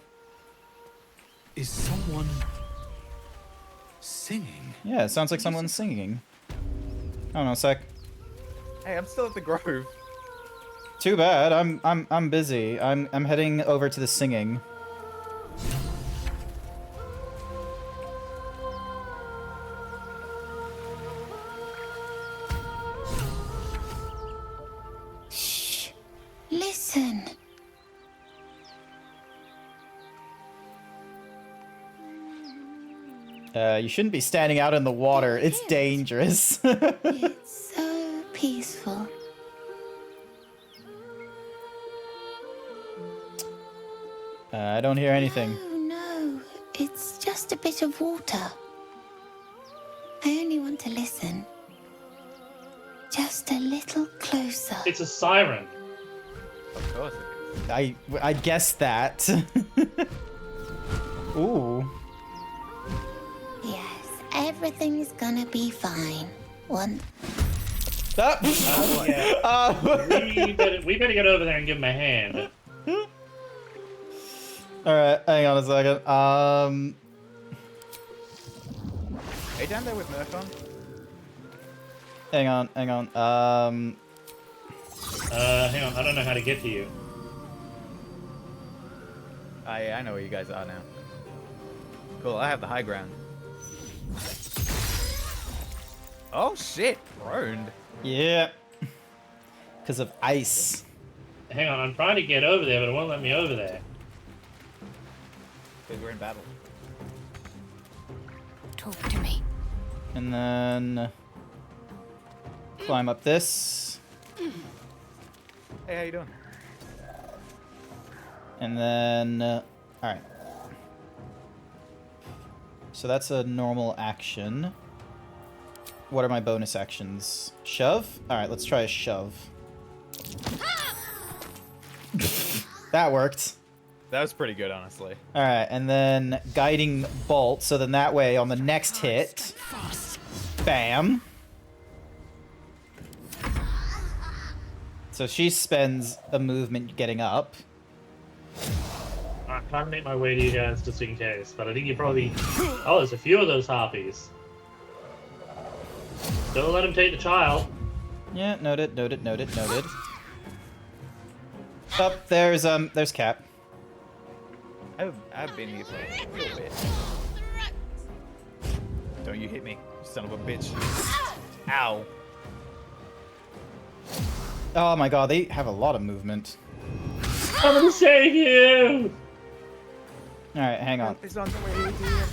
Is someone singing? Yeah, it sounds like someone's singing. Hold on a sec. Hey, I'm still at the grove. Too bad. I'm busy. I'm heading over to the singing. Shh. Listen. You shouldn't be standing out in the water. It's dangerous. It's so peaceful. I don't hear anything. No, it's just a bit of water. I only want to listen. Just a little closer. It's a siren. Of course it is. I guessed that. Ooh. Yes, everything's gonna be fine. We better get over there and give him a hand. Alright, hang on a second. Are you down there with Murkon? Hang on. Hang on, I don't know how to get to you. I know where you guys are now. Cool, I have the high ground. Oh shit, groaned. Yeah. Because of ice. Hang on, I'm trying to get over there, but it won't let me over there. Because we're in battle. Talk to me. And then climb up this. Hey, how you doing? And then alright. So that's a normal action. what are my bonus actions? Shove? Alright, let's try a shove. That worked. That was pretty good, honestly. Alright, and then guiding bolt, so then that way on the next hit, bam. So she spends a movement getting up. I'm trying to make my way to you guys just in case, but I think you probably... Oh, there's a few of those harpies. Don't let him take the child. Yeah, noted, noted, noted, noted. Oh, there's Cap. I've been here for a little bit. Don't you hit me, you son of a bitch. Ow. Oh my god, they have a lot of movement. I'm gonna save you! Alright, hang on. Help is on the way, dear.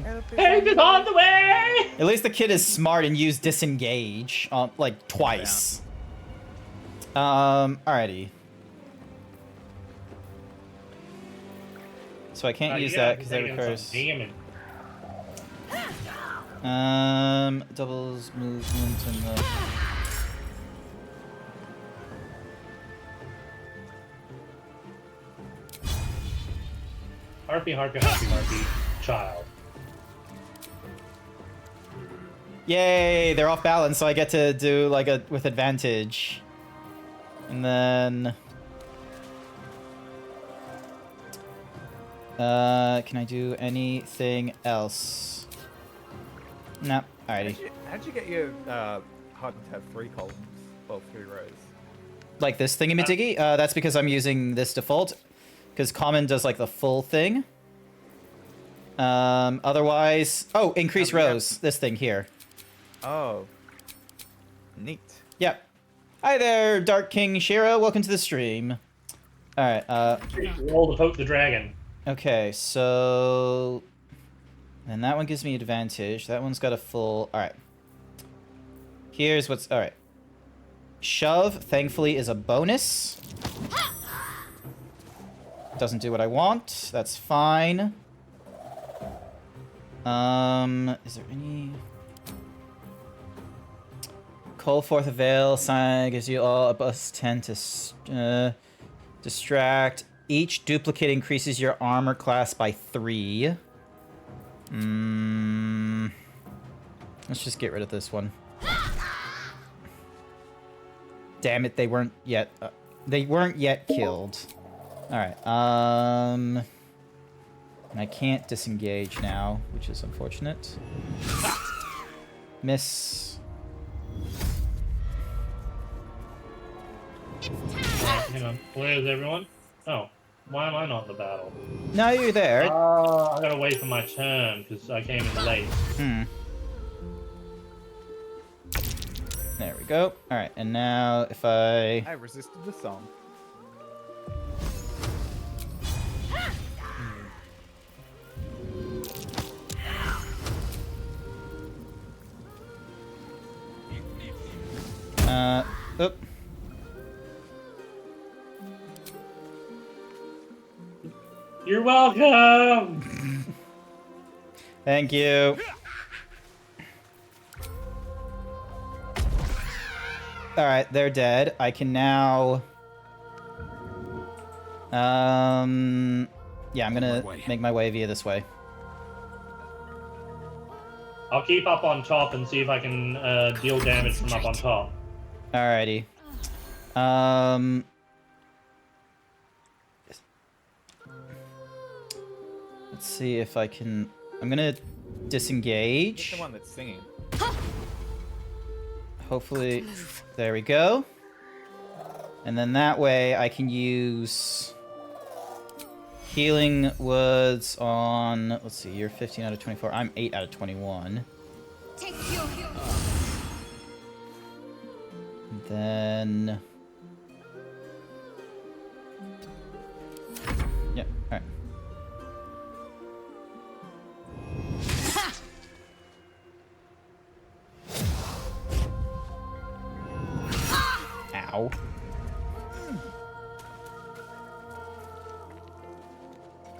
Help is on the way! At least the kid is smart and used disengage, like, twice. Alrighty. So I can't use that because that requires... doubles movement and the... Harpy, harpy, harpy, harpy, child. Yay, they're off balance, so I get to do, like, a with advantage. And then... can I do anything else? Nope. Alrighty. How'd you get your hard to have 3 columns? Well, 3 rows. Like this thingy-majiggy? That's because I'm using this default. Because common does, like, the full thing. Otherwise... Oh, increase rows. This thing here. Oh. Neat. Yep. Hi there, Dark King Shira. Welcome to the stream. Alright, Roll to poke the dragon. Okay, so... And that one gives me advantage. That one's got a full... Alright. Here's what's... Alright. Shove, thankfully, is a bonus. Doesn't do what I want. That's fine. Is there any... Call forth a veil. Sign gives you all a +10 to distract. Each duplicate increases your armor class by 3. Let's just get rid of this one. Damn it, they weren't yet killed. Alright, and I can't disengage now, which is unfortunate. Miss. Alright, hang on. Where is everyone? Oh, why am I not in the battle? No, you're there. I gotta wait for my turn, because I came in late. There we go. Alright, and now if I resisted the song. Oop. You're welcome! Thank you. Alright, they're dead. I can now... yeah, I'm gonna make my way via this way. I'll keep up on top and see if I can deal damage from up on top. Alrighty. Let's see if I can... I'm gonna disengage. Who's the one that's singing? Hopefully... There we go. And then that way I can use... Healing Woods on... Let's see, you're 15 out of 24. I'm 8 out of 21. Take your Then... Yep, alright. Ow.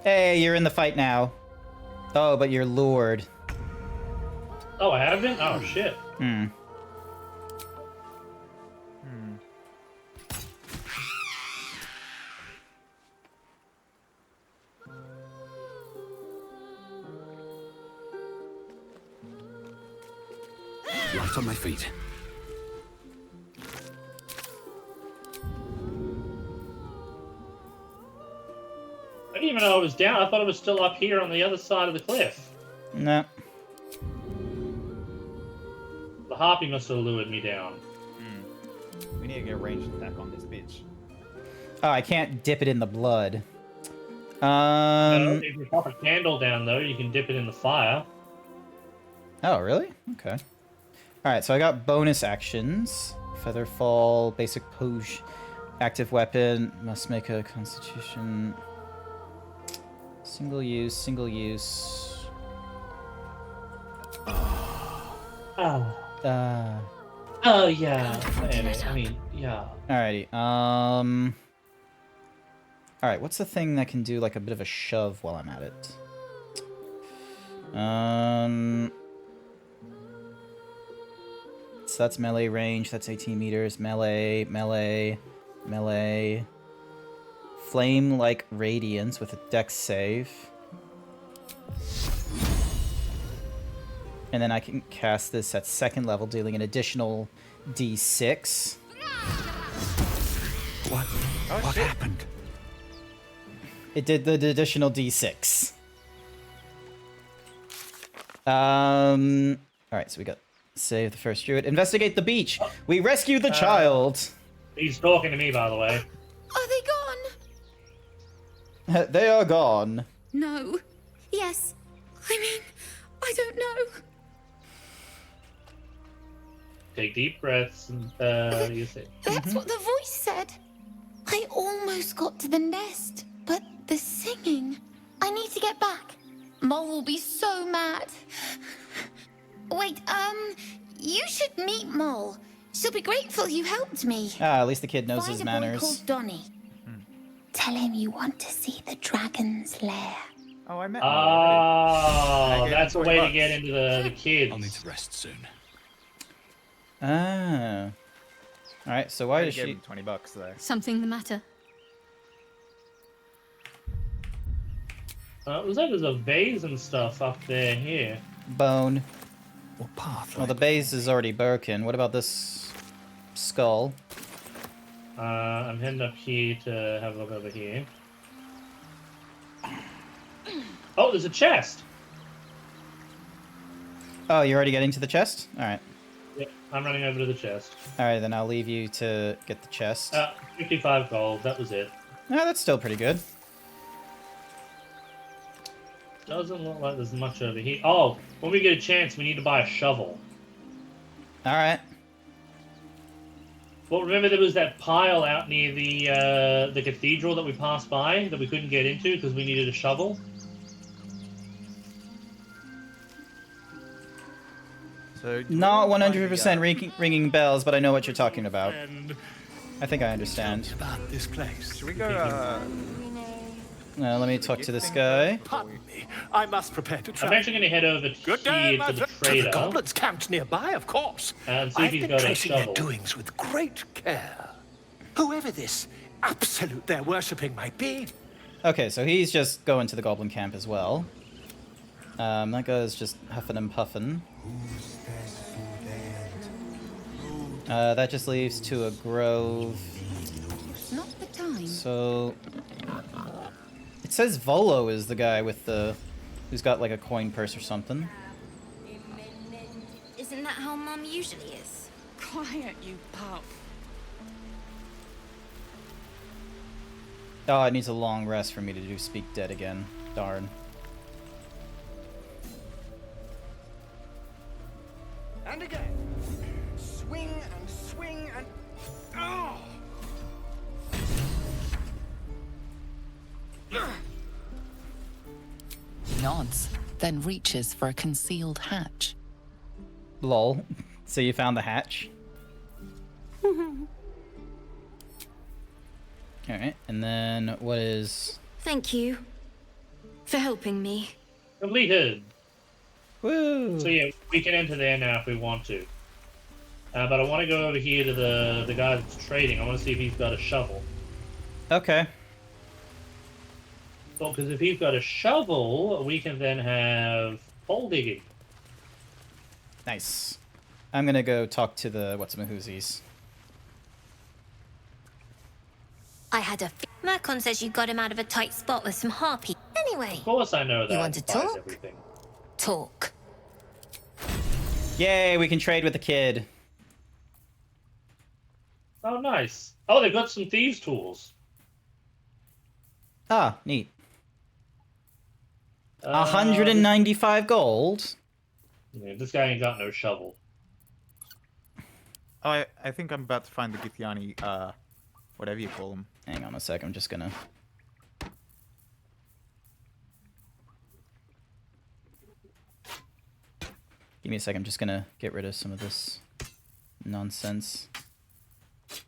Hey, you're in the fight now. Oh, but you're lured. Oh, I have been? Oh, shit. Hmm. Right on my feet. I didn't even know it was down. I thought it was still up here on the other side of the cliff. No. The harpy must have lured me down. We need to get a ranged attack on this bitch. Oh, I can't dip it in the blood. No, if you pop a candle down, though, you can dip it in the fire. Oh, really? Okay. Alright, so I got bonus actions. Featherfall, basic push, active weapon, must make a constitution. Single use, single use. Oh. Uh. Oh, yeah. I mean, yeah. Alrighty, Alright, what's the thing that can do, like, a bit of a shove while I'm at it? So that's melee range, that's 18 meters, melee, melee, melee. Flame-like radiance with a dex save. And then I can cast this at 2nd level, dealing an additional d6. What? What happened? It did the additional d6. Alright, so we got save the first druid. Investigate the beach! We rescued the child! He's talking to me, by the way. Are they gone? They are gone. No. Yes. I mean, I don't know. Take deep breaths and, you say. That's what the voice said. I almost got to the nest, but the singing. I need to get back. Mole will be so mad. Wait, you should meet Mole. She'll be grateful you helped me. Ah, at least the kid knows Find his a boy manners. called Donnie. Tell him you want to see the dragon's lair. Oh, I met Oh, that's a way to get into the kids. I'll need to rest soon. Ah. Alright, so why does she... $20 there. Something the matter? It looks like there's a vase and stuff up there here. Bone. What path? Well, the base is already broken. What about this skull? I'm heading up here to have a look over here. Oh, there's a chest! Oh, you're already getting to the chest? Alright. Yeah, I'm running over to the chest. Alright, then I'll leave you to get the chest. 55 gold, that was it. No, that's still pretty good. Doesn't look like there's much over here. Oh, when we get a chance, we need to buy a shovel. Alright. Well, remember there was that pile out near the cathedral that we passed by that we couldn't get into because we needed a shovel? So Not 100% ringing bells, but I know what you're talking about. I think I understand. About this place. Should we go, let me talk to this guy. Pardon me. I must prepare to I'm travel. actually going to head over Good day, here my to the friend. trader. The goblins camped nearby, of course. And see if I've he's been got a tracing their shovel. doings with great care. Whoever this absolute they're worshipping might be. Okay, so he's just going to the goblin camp as well. That guy's just huffing and puffing. That just leaves to a grove. Not the time. So it says Volo is the guy with the who's got like a coin purse or something. Isn't that how Mum usually is? Quiet, you pup. Oh, it needs a long rest for me to do Speak Dead again. Darn. And again. Swing and swing and... Oh! Nods, then reaches for a concealed hatch. Lol. So you found the hatch? Alright, and then what is... Thank you for helping me. Completed. Woo! So yeah, we can enter there now if we want to. But I want to go over here to the guy that's trading. I want to see if he's got a shovel. Okay. Well, because if he's got a shovel, we can then have hole digging. Nice. I'm gonna go talk to the what's-a-mahoozies. I had a... Mercon says you got him out of a tight spot with some harpies. Anyway. Of course I know that. You want to talk? Everything. Talk. Yay, we can trade with the kid. Oh, nice. Oh, they've got some thieves' tools. Ah, neat. 195 gold. Yeah, this guy ain't got no shovel. Oh, I think I'm about to find the Githyanki, whatever you call them. Hang on a sec, I'm just gonna... Give me a sec, I'm just gonna get rid of some of this nonsense.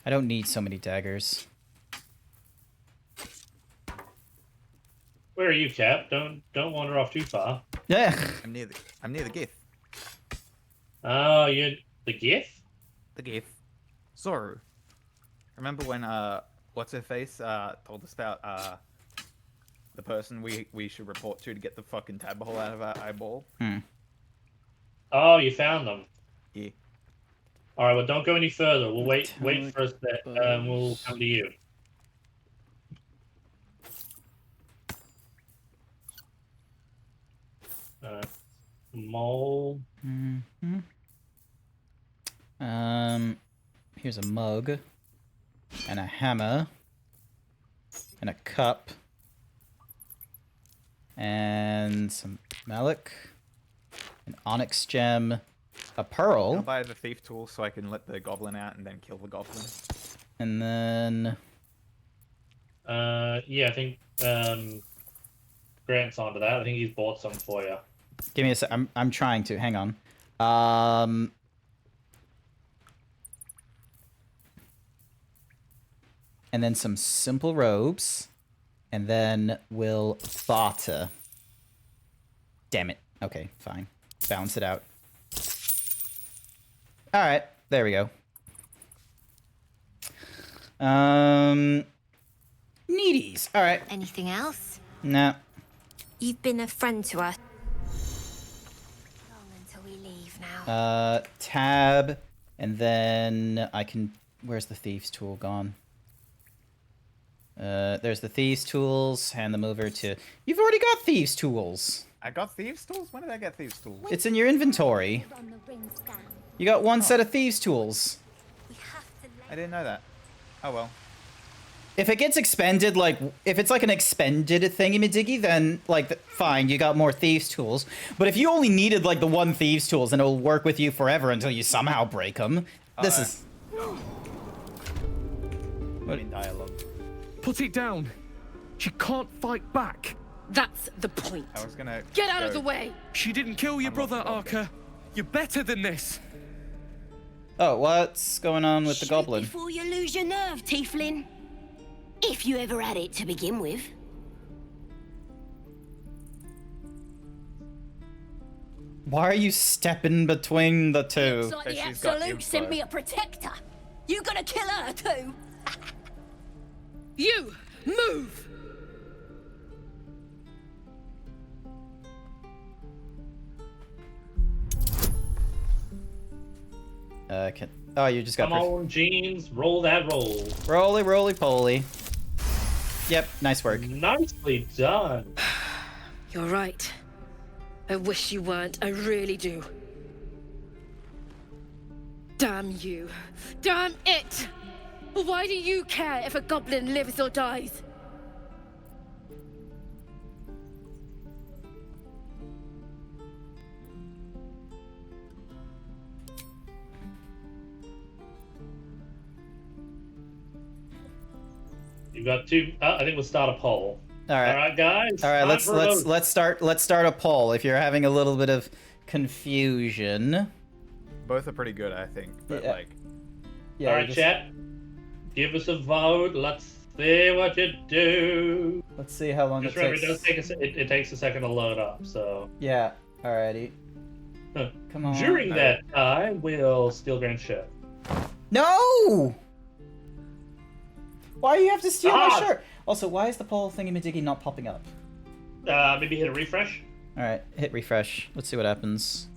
I don't need so many daggers. Where are you, Cap? Don't wander off too far. Yeah. I'm near the Gith. Oh, you're the Gith? The Gith. Zoru. Remember when what's her face told us about the person we should report to get the fucking tab hole out of our eyeball? Hmm. Oh, you found them. Yeah. All right, well, don't go any further. We'll wait for us. We'll come to you. Mole. Mm-hmm. Here's a mug, and a hammer, and a cup, and some malak, an onyx gem, a pearl. I'll buy the thief tool so I can let the goblin out and then kill the goblin. And then... yeah, I think Grant's onto that. I think he's bought some for you. Give me a sec. I'm trying to. Hang on. And then some simple robes. And then we'll barter. Damn it. Okay, fine. Balance it out. Alright, there we go. Needies. Alright. Anything else? No. You've been a friend to us. Long until we leave now. Tab, and then I can... Where's the thieves tool gone? There's the thieves tools. Hand them over to... You've already got thieves tools. I got thieves tools? When did I get thieves tools? It's in your inventory. You got one set of thieves tools. I didn't know that. Oh well. If it gets expended, like, if it's like an expended thingy-majiggy, then, like, fine, you got more thieves tools. But if you only needed, like, the one thieves tools and it'll work with you forever until you somehow break them, this is... What in dialogue? Put it down. She can't fight back. That's the point. I was gonna... Get out of the way! She didn't kill your brother, Arca. You're better than this. Oh, what's going on with the goblin? Before you lose your nerve, Tiefling. If you ever had it to begin with. Why are you stepping between the two? It's like the Absolute sent me a protector. You gonna kill her too? You move! Oh, you just got... Come on, Jeans, roll that roll. Roly, roly, poly. Yep, nice work. Nicely done. You're right. I wish you weren't. I really do. Damn you. Damn it! Why do you care if a goblin lives or dies? You've got two. I think we'll start a poll. All right. All right, guys. All right, time let's start a poll. If you're having a little bit of confusion. Both are pretty good, I think. But Yeah. like... Yeah, All right, chat. Give us a vote. Let's see what you do. Let's see how long Just it remember, takes. it does take it takes a second to load up. So Yeah. Alrighty. Come on. during that time, we'll steal Grant's ship. No! Why do you have to steal my Ah! shirt? Also, why is the pole thingy-majiggy not popping up? Maybe hit a refresh. Alright, hit refresh. Let's see what happens.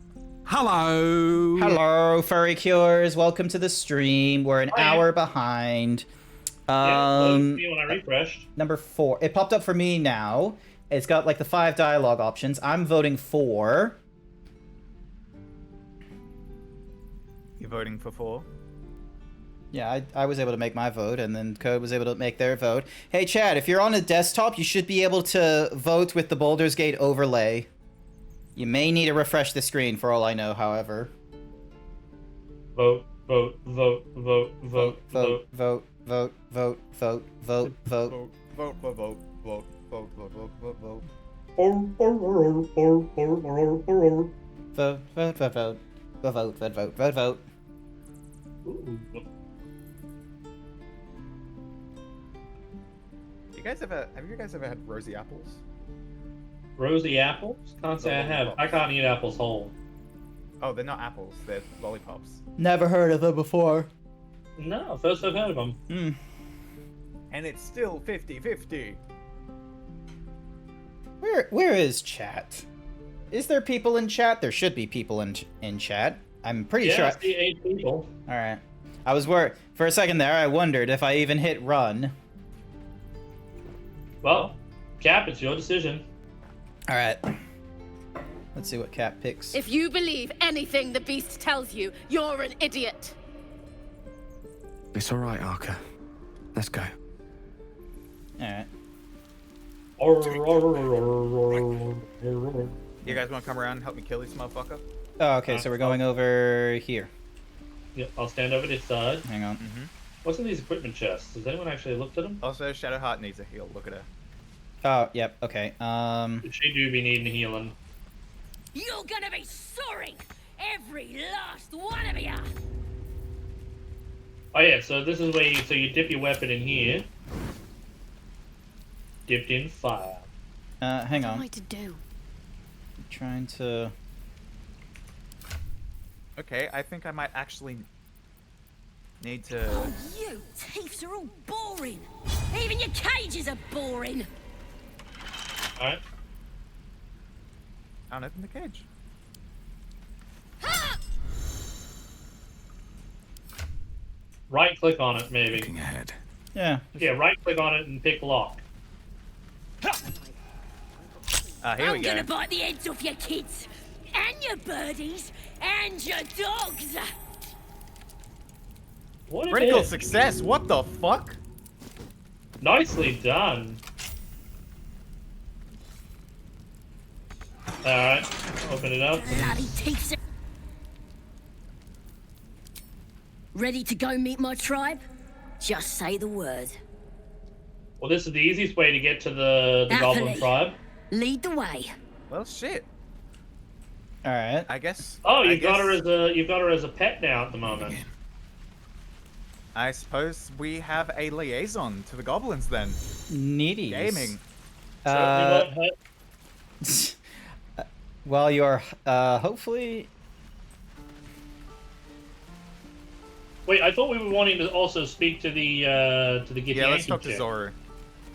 Hello! Hello, Furry Cures. Welcome to the stream. We're an hour behind. Yeah, me when I refreshed. Number 4. It popped up for me now. It's got like the 5 dialogue options. I'm voting for... You're voting for 4? Yeah, I was able to make my vote, and then Code was able to make their vote. Hey, Chad, if you're on a desktop, you should be able to vote with the Baldur's Gate overlay. You may need to refresh the screen, for all I know, however. Vote, vote, vote, vote, vote, vote, vote, vote, vote, vote, vote, vote. Vote, vote, vote, vote, vote, vote, vote, vote, vote. Vote, vote, vote, vote. Vote, vote, vote, vote, vote. Have you guys ever had rosy apples? Rosy apples? Can't say I have. I can't eat apples whole. Oh, they're not apples. They're lollipops. Never heard of them before. No, first I've heard of them. And it's still 50-50. Where is chat? Is there people in chat? There should be people in chat. I'm pretty sure. Yeah, I see 8 people. All right. I was worried for a second there. I wondered if I even hit run. Well, Cap, it's your decision. All right. Let's see what Cap picks. If you believe anything the beast tells you, you're an idiot. It's all right, Arca. Let's go. All right. You guys want to come around and help me kill this motherfucker? Oh, okay. So we're going over here. Yep, I'll stand over this side. Hang on. What's in these equipment chests? Has anyone actually looked at them? Also, Shadowheart needs a heal. Look at her. Oh, yep. Okay. She do be needing healing. You're gonna be sorry, every last one of you. Oh yeah, so this is where you dip your weapon in here. Dipped in fire. Hang on. What am I to do? I'm trying to. Okay, I think I might actually need to. Oh, you thieves are all boring. Even your cages are boring. Alright. Can't open the cage. Right click on it, maybe. Looking ahead. Yeah. Yeah, right click on it and pick lock. Here I'm we go. gonna bite the heads off your kids, and your birdies, and your dogs. What Critical success. What the fuck? Nicely done. Alright, open it up. Bloody teeth. Ready to go meet my tribe? Just say the word. Well, this is the easiest way to get to the Goblin Happily. tribe. Lead the way. Well, shit. All right. I guess. Oh, you've got her as a pet now at the moment. I suppose we have a liaison to the goblins then. Needy. Gaming. Well, you're hopefully. Wait, I thought we were wanting to also speak to the Githyanki. Yeah, let's talk to chick. Zoru.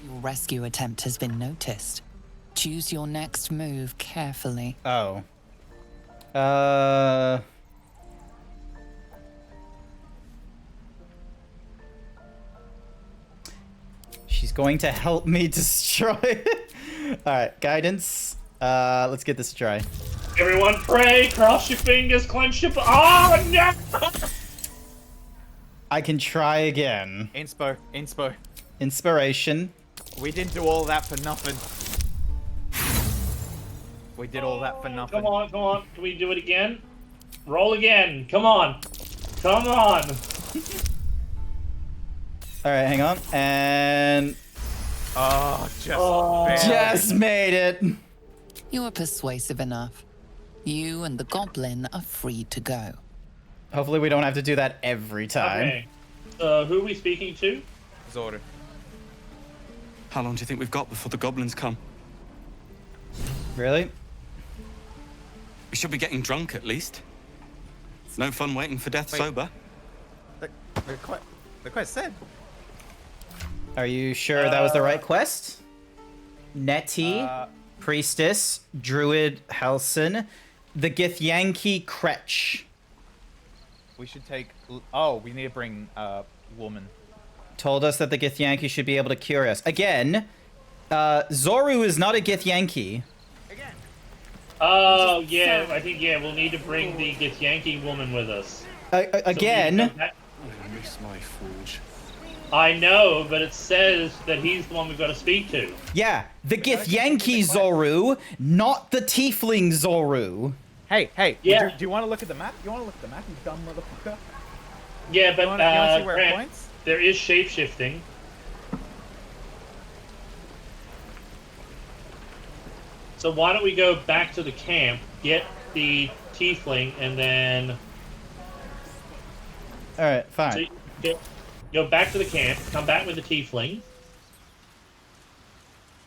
Your rescue attempt has been noticed. Choose your next move carefully. Oh. She's going to help me destroy it. All right, guidance. Let's get this a try. Everyone pray, cross your fingers, clench your... Oh, no! I can try again. Inspo. Inspiration. We didn't do all that for nothing. We did all that for nothing. Come on. Can we do it again? Roll again. Come on. All right, hang on. And... Oh, just just made it. You are persuasive enough. You and the goblin are free to go. Hopefully we don't have to do that every time. Okay. Who are we speaking to? Zoru. How long do you think we've got before the goblins come? Really? We should be getting drunk at least. No fun waiting for death Wait. sober. The quest said. Are you sure that was the right quest? Nettie, Priestess, Druid, Halson, the Githyanki Kretch. We should take... Oh, we need to bring woman. Told us that the Githyanki should be able to cure us. Again, Zoru is not a Githyanki. Oh, yeah, I think, we'll need to bring the Githyanki woman with us. Again. I miss my forge. I know, but it says that he's the one we've got to speak to. Yeah, the Githyanki Zoru, not the Tiefling Zoru. Hey, Yeah. do you want to look at the map? You want to look at the map, you dumb motherfucker? Yeah, but you wanna see where it Grant, points? there is shapeshifting. So why don't we go back to the camp, get the tiefling, and then... Alright, fine. So go back to the camp, come back with the tiefling.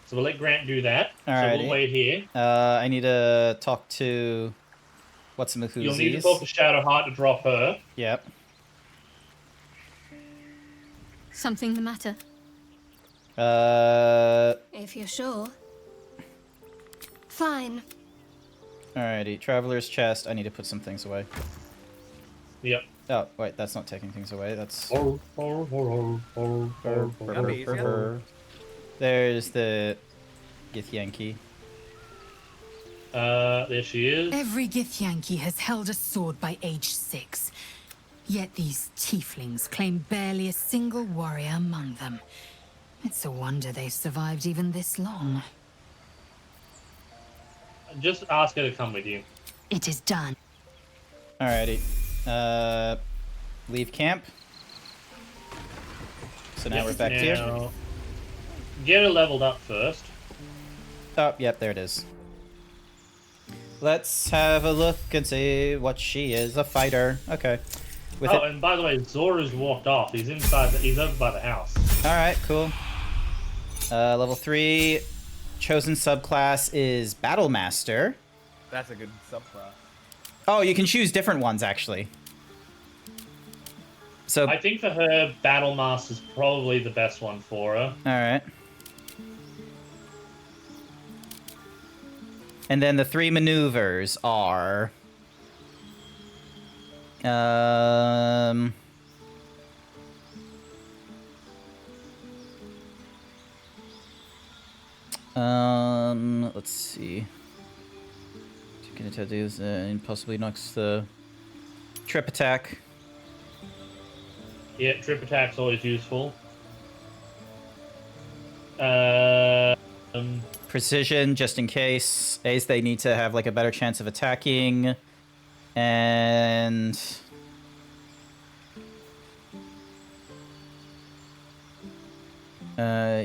So we'll let Grant do that. Alrighty. So we'll wait here. I need to talk to... What's the Mahuzis? You'll need to talk to Shadowheart to drop her. Yep. Something the matter? If you're sure. Fine. Alrighty, Traveler's Chest. I need to put some things away. Yep. Oh, wait, that's not taking things away. That's... There's the Githyanki. There she is. Every Githyanki has held a sword by age 6. Yet these tieflings claim barely a single warrior among them. It's a wonder they've survived even this long. Just ask her to come with you. It is done. Alrighty. Leave camp. So now we're back here. Get her leveled up first. Oh, yep, there it is. Let's have a look and see what she is. A fighter. Okay. And by the way, Zoru's walked off. He's inside. He's over by the house. Alright, cool. Level 3. Chosen subclass is Battle Master. That's a good subclass. Oh, you can choose different ones, actually. So I think for her, Battle Master's probably the best one for her. Alright. And then the 3 maneuvers are... let's see. Taking tattoos and possibly knocks the trip attack. Yeah, trip attack's always useful. Precision, just in case. Ace, they need to have like a better chance of attacking. And...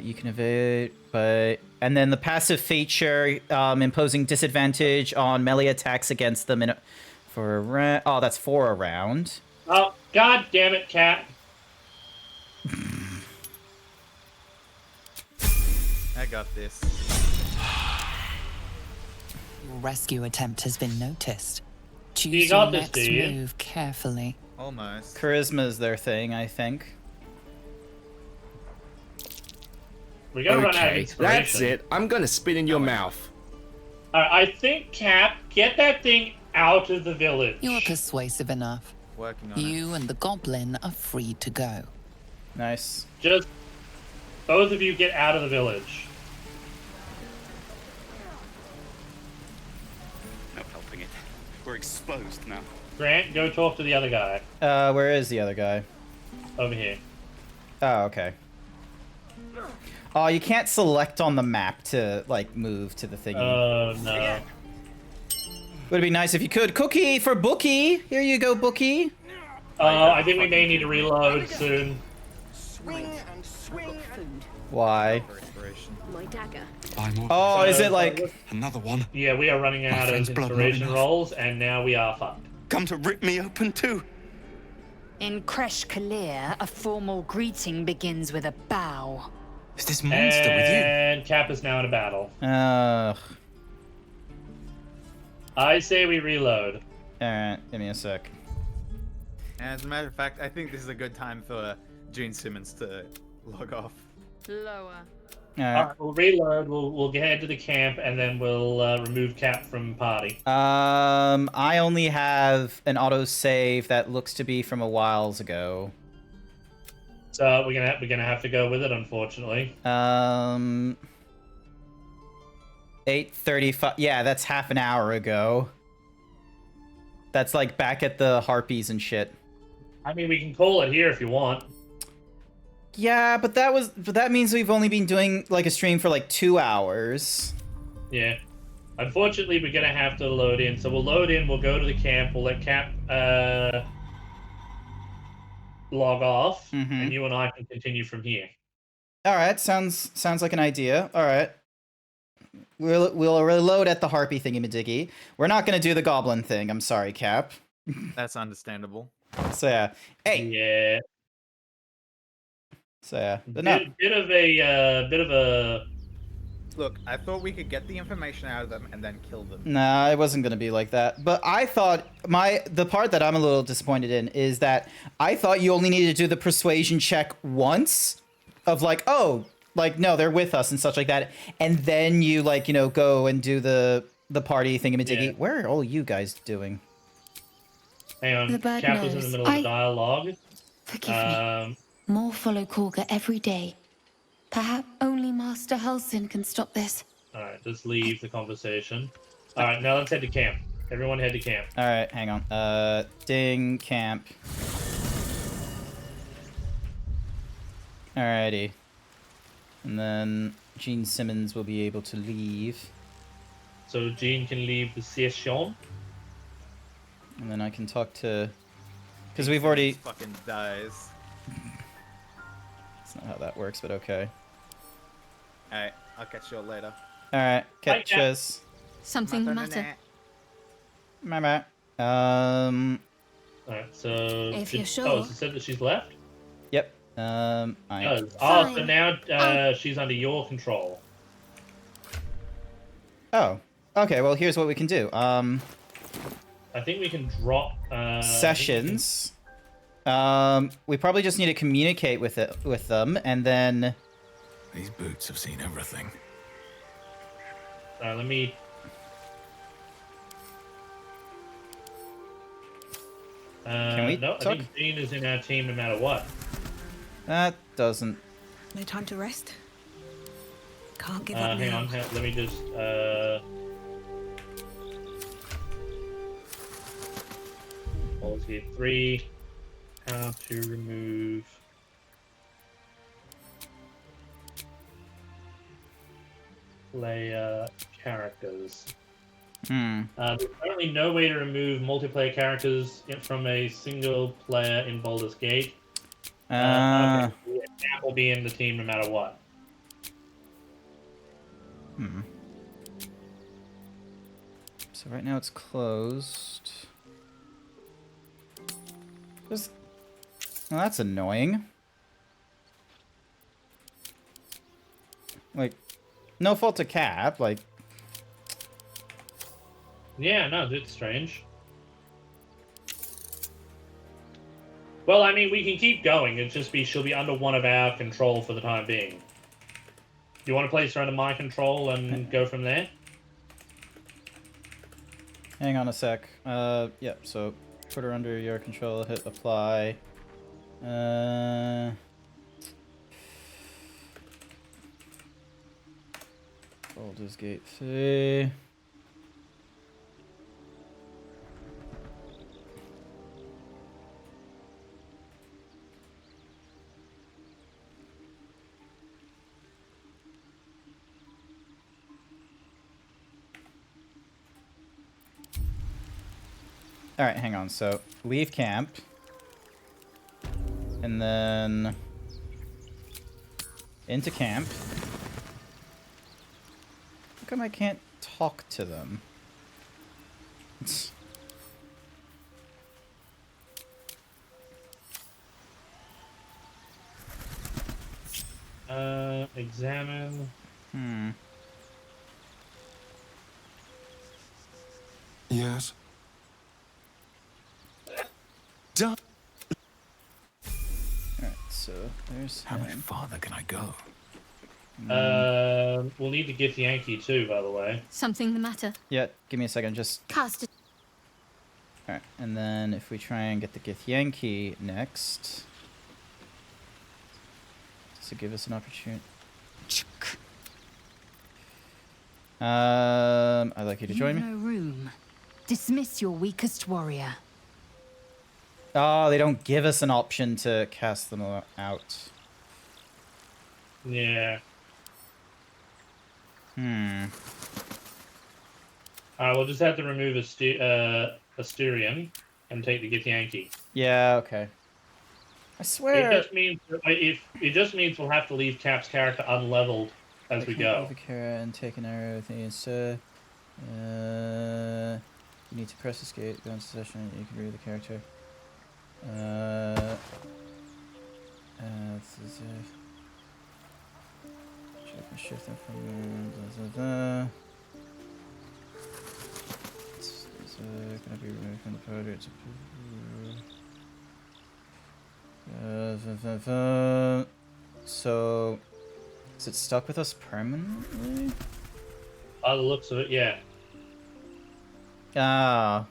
you can evade, but... And then the passive feature, imposing disadvantage on melee attacks against them for a round. Oh, that's for a round. Oh, god damn it, cat. I got this. Your rescue attempt has been noticed. Choose You got your this, next do you? move carefully. Almost. Charisma is their thing, I think. We're gonna run out of Okay, inspiration. that's it. I'm gonna spit in your mouth. I think, Cap, get that thing out of the village. You're persuasive enough. Working on You and the goblin are free to go. Nice. Just both of you get out of the village. No helping it. We're exposed now. Grant, go talk to the other guy. Where is the other guy? Over here. Oh, okay. Oh, you can't select on the map to, like, move to the thingy. Oh, no. Would be nice if you could. Cookie for Bookie! Here you go, Bookie! I think we may need to reload soon. Swing and swing. Why? My dagger. Oh, is it like... Another one? Yeah, we are running out of friend's blood not inspiration enough. rolls, and now we are fucked. Come to rip me open too? In Kresh Kalir, a formal greeting begins with a bow. Is this monster with you? And Cap is now in a battle. Ugh. I say we reload. Alright, give me a sec. As a matter of fact, I think this is a good time for Gene Simmons to log off. Lower. Alright, we'll reload, we'll head to the camp, and then we'll remove Cap from party. I only have an autosave that looks to be from a whiles ago. So we're gonna have to go with it, unfortunately. 8:35. Yeah, that's half an hour ago. That's like back at the Harpies and shit. I mean, we can call it here if you want. Yeah, but that means we've only been doing like a stream for like 2 hours. Yeah. Unfortunately, we're gonna have to load in. So we'll load in, we'll go to the camp, we'll let Cap log off, and you and I can continue from here. All right, sounds like an idea. All right. We'll reload at the Harpy thingy-majiggy. We're not gonna do the Goblin thing. I'm sorry, Cap. That's understandable. So yeah. Hey. Yeah. So yeah. But Bit of a. Look, I thought we could get the information out of them and then kill them. Nah, it wasn't gonna be like that. But I thought the part that I'm a little disappointed in is that I thought you only needed to do the persuasion check once, of like, oh, like no, they're with us and such like that, and then you like go and do the party thingamajiggy. Yeah. Where are all you guys doing? Hang on, The bird Cap was in knows. the middle of a dialogue. Forgive me. More follow Korga every day. Perhaps only Master Helsin can stop this. Alright, just leave the conversation. Alright, now let's head to camp. Everyone head to camp. Alright, hang on. Ding camp. Alrighty. And then Gene Simmons will be able to leave. So Gene can leave the session. And then I can talk to... Because we've already... Fucking dies. That's not how that works, but okay. Alright, I'll catch you all later. Alright, catch us. Something the matter? Mama. Alright, so... If you're sure. Oh, so it said that she's left? Yep. So now she's under your control. Oh. Okay, well, here's what we can do. I think we can drop... sessions. We probably just need to communicate with them, and then... These boots have seen everything. Let me... Can we no, talk? I think Gene is in our team no matter what. That doesn't... No time to rest? Can't give up Hang now. on, let me just... Policy 3. How to remove... player characters. There's currently no way to remove multiplayer characters from a single player in Baldur's Gate. Okay. Cap will be in the team no matter what. So right now it's closed. Well, that's annoying. Like, no fault to Cap, like... Yeah, no, it's strange. Well, I mean, we can keep going. It's just she'll be under one of our control for the time being. Do you want to place her under my control and go from there? Hang on a sec. Yep, so put her under your control, hit apply. Baldur's Gate 3. Alright, hang on. So, leave camp. And then... into camp. How come I can't talk to them? Examine. Yes. Done. so there's How much farther can I go? We'll need to get Yankee too, by the way. Something the matter? Yeah, give me a second, just... Cast it. Alright, and then if we try and get the Githyanki next... Does it give us an opportunity? I'd like you to join me. No room. Dismiss your weakest warrior. Oh, they don't give us an option to cast them out. Yeah. Hmm. We'll just have to remove Asturian and take the Githyanki. Yeah, okay. I swear... It just means we'll have to leave Cap's character unleveled as we go. Leave a carrot and take an arrow with the you need to press escape, go into session, you can read the character. This is check and shift them from This is gonna be removed from the powder. So is it stuck with us permanently? By the looks of it, yeah. Ah.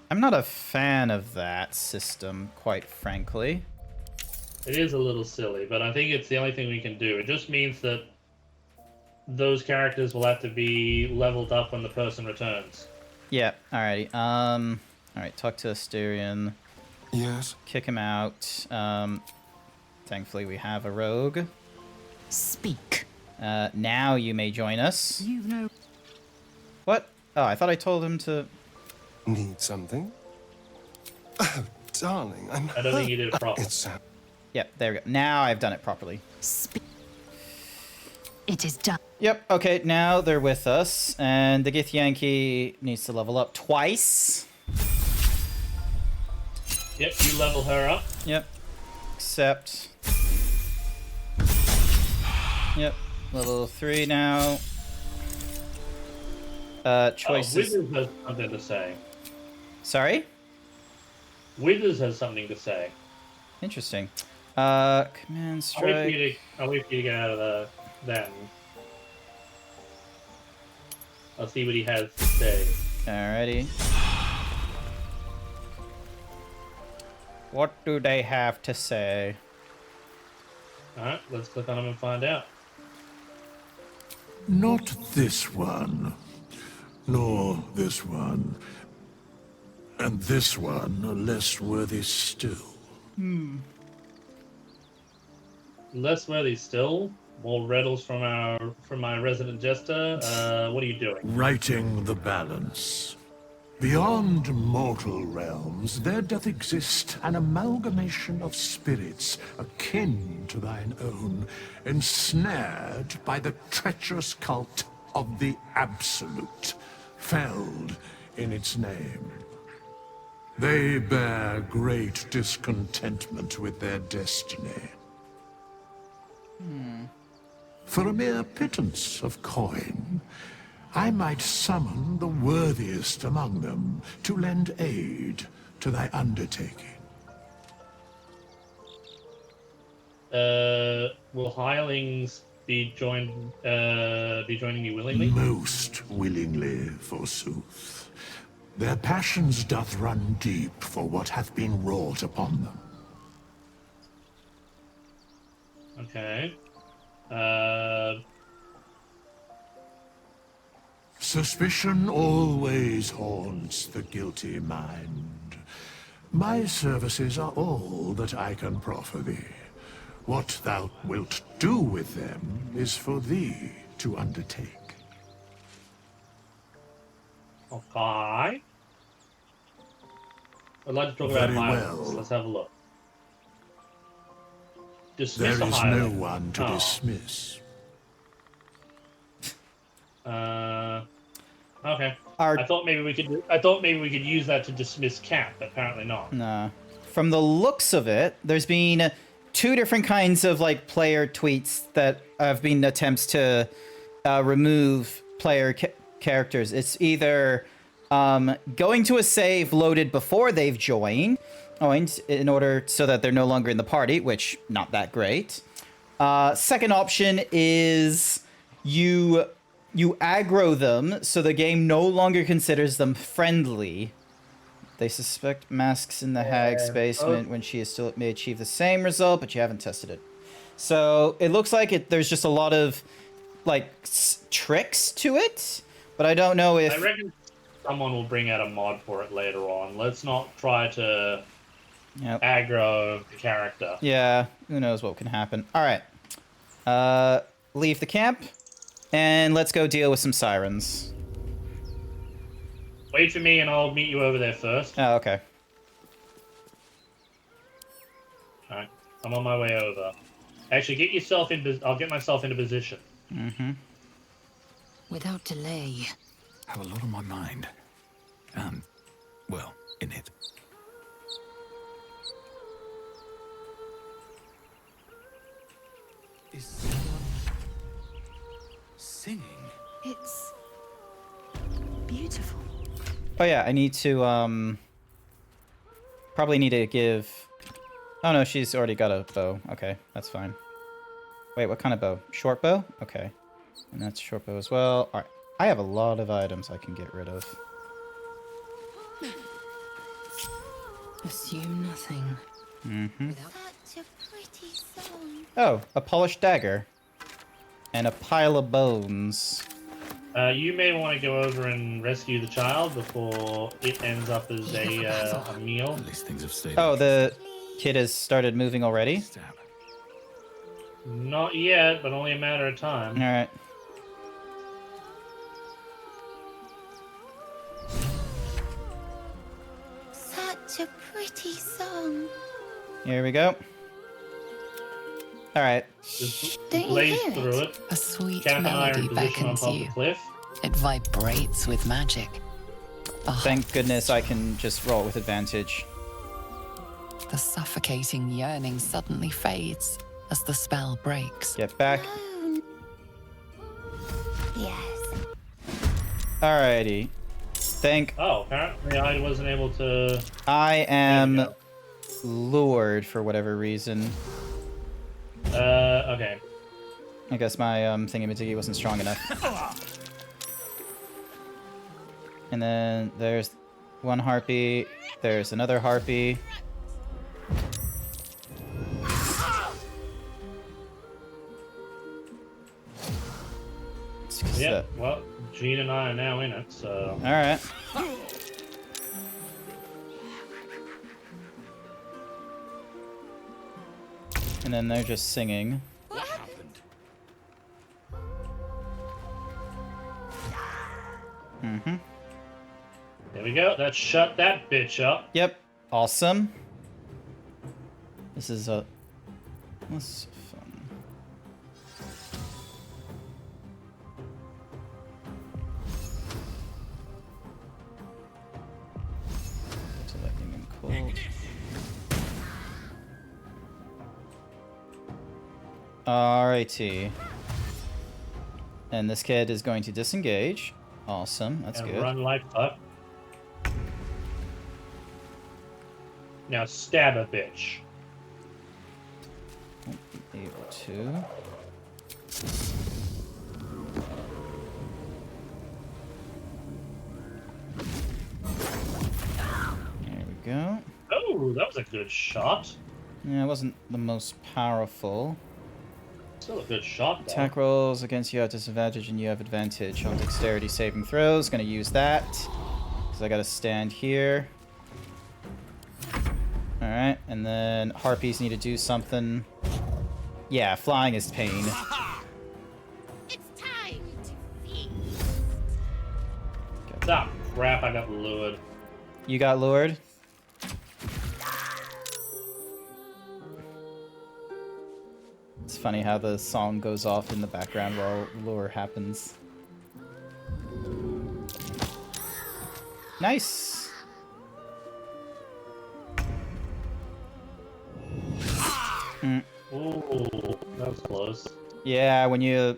I'm not a fan of that system, quite frankly. It is a little silly, but I think it's the only thing we can do. It just means that those characters will have to be leveled up when the person returns. Yeah, alrighty. Alright, talk to Asturian. Yes? Kick him out. Thankfully we have a rogue. Speak. Now you may join us. You know... What? Oh, I thought I told him to... Need something? Oh, darling, I'm... I don't think you did it properly. It's... Yep, there we go. Now I've done it properly. It is done. Yep, okay, now they're with us, and the Githyanki needs to level up twice. Yep, you level her up. Yep. Except... Yep, level 3 now. Choices... Withers has something to say. Sorry? Withers has something to say. Interesting. Command strike... I'll wait for you to get out of that. I'll see what he has to say. Alrighty. What do they have to say? Alright, let's click on him and find out. Not this one, nor this one, and this one are less worthy still. Less worthy still. More riddles from my resident jester. What are you doing? Righting the balance. Beyond mortal realms, there doth exist an amalgamation of spirits akin to thine own, ensnared by the treacherous cult of the Absolute, felled in its name. They bear great discontentment with their destiny. For a mere pittance of coin, I might summon the worthiest among them to lend aid to thy undertaking. Will hirelings be joining you willingly? Most willingly, forsooth. Their passions doth run deep for what hath been wrought upon them. Okay. Suspicion always haunts the guilty mind. My services are all that I can proffer thee. What thou wilt do with them is for thee to undertake. Okay. I'd like to talk about Very hirelings. well. Let's have a look. There Dismiss is a no hireling. one to Oh. dismiss. Okay. I thought maybe we could use that to dismiss Cap, but apparently not. Nah. From the looks of it, there's been 2 different kinds of like player tweets that have been attempts to remove player characters. It's either going to a save loaded before they've joined, Oh, and in order so that they're no longer in the party, which not that great. Second option is you aggro them so the game no longer considers them friendly. They suspect masks in the hag's basement when she is still may achieve the same result, but you haven't tested it. So it looks like there's just a lot of like tricks to it, but I don't know if. I reckon someone will bring out a mod for it later on. Let's not try to aggro the character. Yeah, who knows what can happen. All right, leave the camp, and let's go deal with some sirens. Wait for me, and I'll meet you over there first. Oh, okay. Alright, I'm on my way over. Actually, get yourself in. I'll get myself into position. Mm-hmm. Without delay. Have a lot on my mind. And, well, in it. Is someone singing? It's beautiful. Oh yeah, I need to probably need to give. Oh no, she's already got a bow. Okay, that's fine. Wait, what kind of bow? Short bow? Okay. And that's short bow as well. Alright. I have a lot of items I can get rid of. Assume nothing. Mm-hmm. Such a pretty song. Oh, a polished dagger. And a pile of bones. You may want to go over and rescue the child before it ends up as a meal. At least things have stayed. Oh, the kid has started moving already? Not yet, but only a matter of time. Alright. Such a pretty song. Here we go. Alright. Just Don't you blaze hear it? through it. A sweet Camp and I are melody in position on beckons top of you. the cliff. It vibrates with magic. Thank goodness I can just roll with advantage. The suffocating yearning suddenly fades as the spell breaks. Get back. Yes. Alrighty. Oh, apparently I wasn't able to. I am lured for whatever reason. Okay. I guess my thingy-majiggy wasn't strong enough. And then there's one harpy. There's another harpy. Yeah, well, Gene and I are now in it, so. Alright. And then they're just singing. What happened? Mm-hmm. There we go. That shut that bitch up. Yep. Awesome. This is a... This fun. So lightning and cold. Alrighty. And this kid is going to disengage. Awesome. That's And good. run like fuck. Now stab a bitch. Won't be able to. There we go. Oh, that was a good shot. Yeah, it wasn't the most powerful. Still a good shot, though. Attack rolls against you have disadvantage and you have advantage on dexterity saving throws. Gonna use that. Because I gotta stand here. Alright, and then harpies need to do something. Yeah, flying is pain. It's time to feast. Ah, crap, I got lured. You got lured? It's funny how the song goes off in the background while lure happens. Nice! Ooh, that was close. Yeah, when you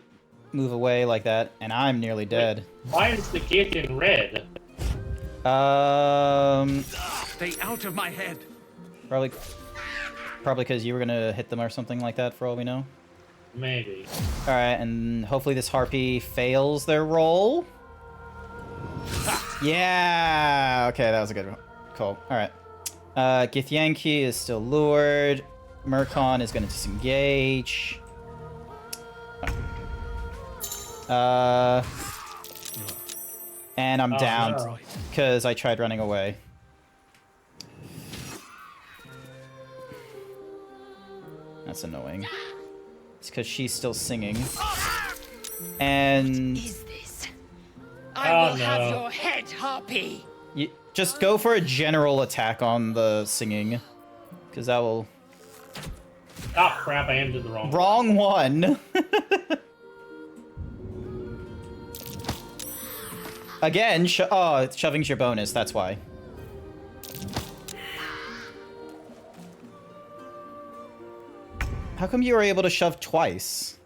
move away like that, and I'm nearly dead. Why is the git in red? Stay out of my head. Probably because you were gonna hit them or something like that, for all we know. Maybe. All right, and hopefully this harpy fails their roll. Yeah. Okay, that was a good call. All right. Githyanki is still lured. Murkon is gonna disengage. And I'm down because I tried running away. That's annoying. It's because she's still singing. And... Is this? I will have your head, Harpy! You, just go for a general attack on the singing. Because that will... Oh crap, I ended the wrong one. Wrong one! Again, shoving's your bonus, that's why. How come you were able to shove twice?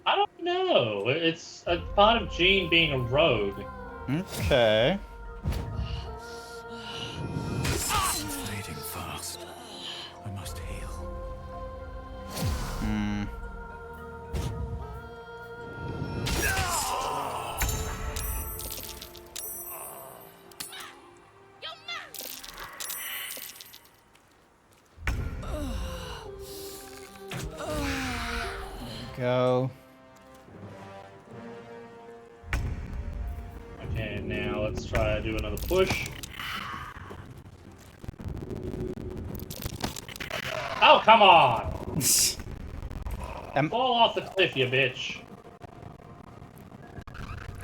I don't know. It's a part of Jean being a rogue. Okay. I'm fading fast. I must heal. Hmm. Go. Okay, now let's try to do another push. Oh, come on! Fall off the cliff, you bitch.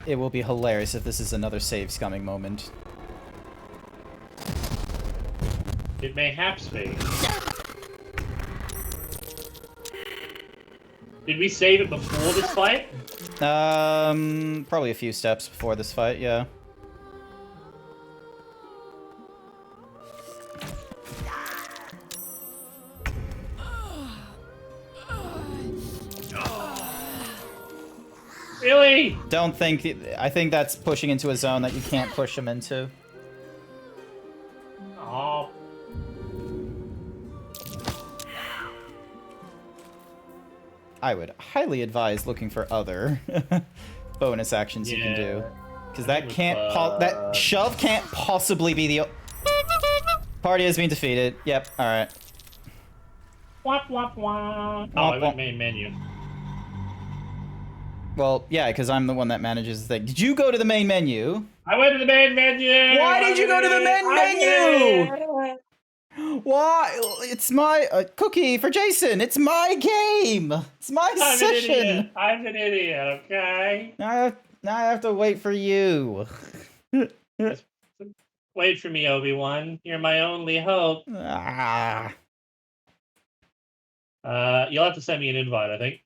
It will be hilarious if this is another save scumming moment. It mayhaps be. Did we save it before this fight? Probably a few steps before this fight, yeah. Really? Don't think... I think that's pushing into a zone that you can't push him into. Oh. I would highly advise looking for other bonus actions you can do. Because that can't... that shove can't possibly be the... Party has been defeated. Yep, alright. Wop, wop, wop. Oh, I went main menu. Well, yeah, because I'm the one that manages the thing. Did you go to the main menu? I went to the main menu! Why did you go to the main menu? Why? It's my cookie for Jason. It's my game. It's my session. I'm an idiot, okay? Now I have to wait for you. Wait for me, Obi-Wan. You're my only hope. Ah. You'll have to send me an invite, I think.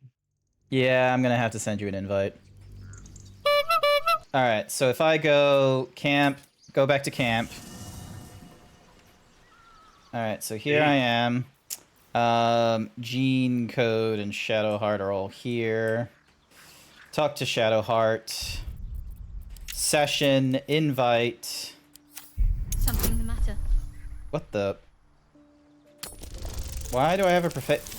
Yeah, I'm gonna have to send you an invite. Alright, so if I go back to camp. Alright, so here I am. Gene Code and Shadowheart are all here. Talk to Shadowheart. Session, invite. Something the matter? What the? Why do I have a perfect...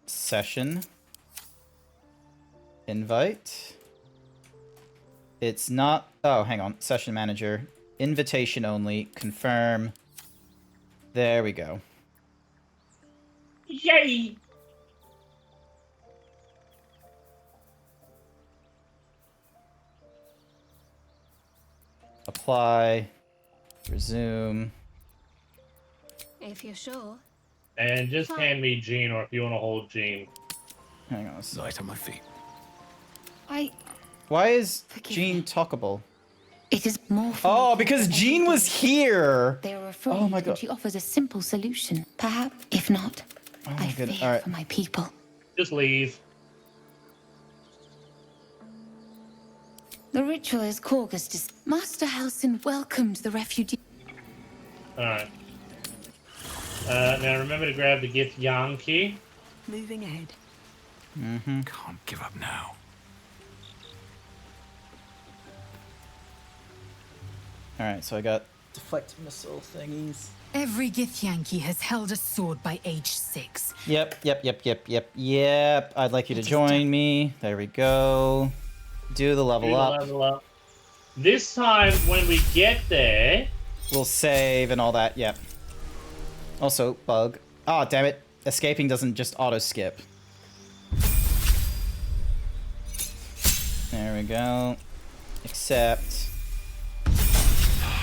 Session. Invite. It's not... Oh, hang on. Session manager. Invitation only. Confirm. There we go. Yay! Apply. Resume. If you're sure. And just hand me Jean, or if you want to hold Jean. Hang on a sec. Light on my feet. Why is Jean talkable? It is more. Oh, because Jean was here. They are afraid, oh my god. and she offers a simple solution. Perhaps, if not, oh I fear right. for my people. Just leave. The ritual is Corgus. Master Halsin welcomed the refugee. Alright. Now remember to grab the gift Yankee. Moving ahead. Mm-hmm. Can't give up now. Alright, so I got deflect missile thingies. Every Githyanki has held a sword by age 6. Yep. I'd like you to join me. There we go. Do the level up. This time, when we get there... We'll save and all that, yep. Also, bug. Oh, damn it. Escaping doesn't just auto-skip. There we go. Accept.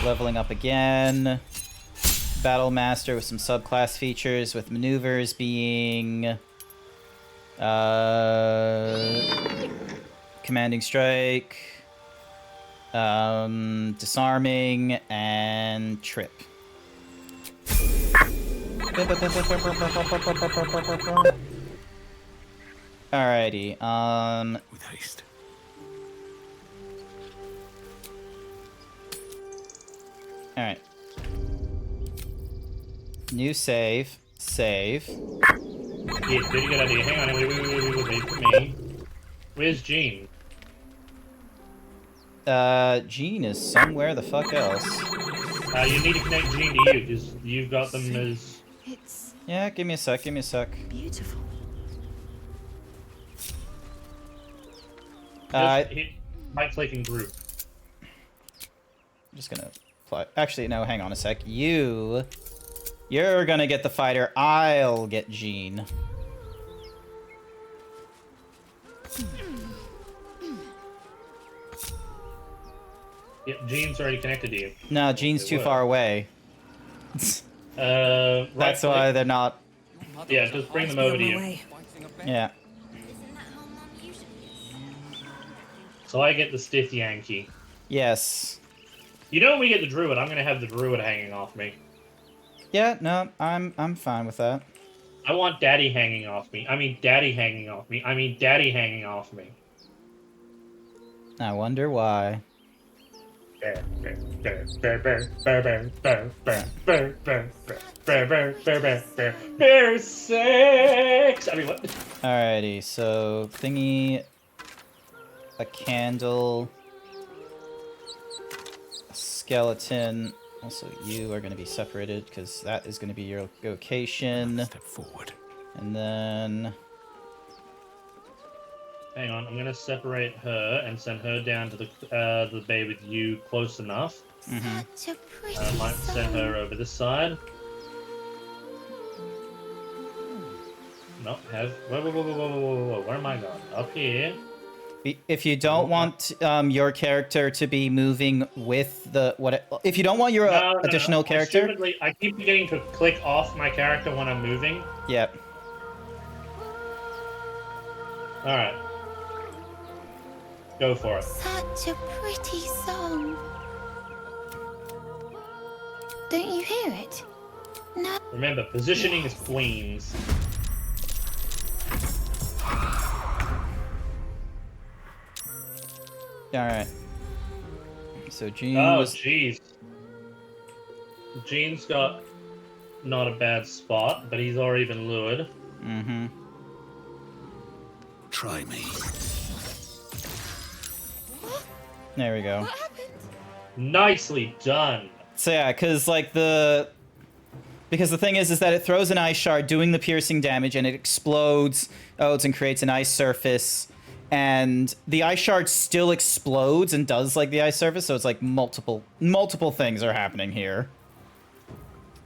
Leveling up again. Battle Master with some subclass features, with maneuvers being... Commanding Strike... disarming, and trip. Alrighty, With haste. Alright. New save. Save. Yeah, pretty good idea. Hang on, wait for me. Where's Jean? Jean is somewhere the fuck else. You need to connect Jean to you, because you've got them as... Yeah, give me a sec, Beautiful. Just hit right-click and group. I'm just gonna apply... Actually, no, hang on a sec. You're gonna get the fighter, I'll get Jean. Yep, Jean's already connected to you. No, Jean's too far away. That's why they're not... Yeah, just bring them over to you. Yeah. So I get the stiff Yankee. Yes. You know when we get the Druid, I'm gonna have the Druid hanging off me. Yeah, no, I'm fine with that. I want Daddy hanging off me. I mean Daddy hanging off me. I mean Daddy hanging off me. I wonder why. Bear sex! I mean, what? Alrighty, so thingy, a candle, a skeleton. Also, you are going to be separated because that is going to be your location. Step forward. And then... Hang on, I'm gonna separate her and send her down to the bay with you close enough. Such a pretty I might send her over this side. No, whoa, where am I going? Up here. If you don't want your character to be moving with the if you don't want your additional character, I keep forgetting to click off my character when I'm moving. Yep. All right. Go for it. Such a pretty song. Don't you hear it? No. Remember, positioning is queens. Alright. So Jean jeez. Jean's got not a bad spot, but he's already been lured. Mm-hmm. Try me. There we go. Nicely done. So yeah, because the thing is that it throws an ice shard doing the piercing damage and it explodes oats and creates an ice surface, and the ice shard still explodes and does like the ice surface, so it's like multiple things are happening here.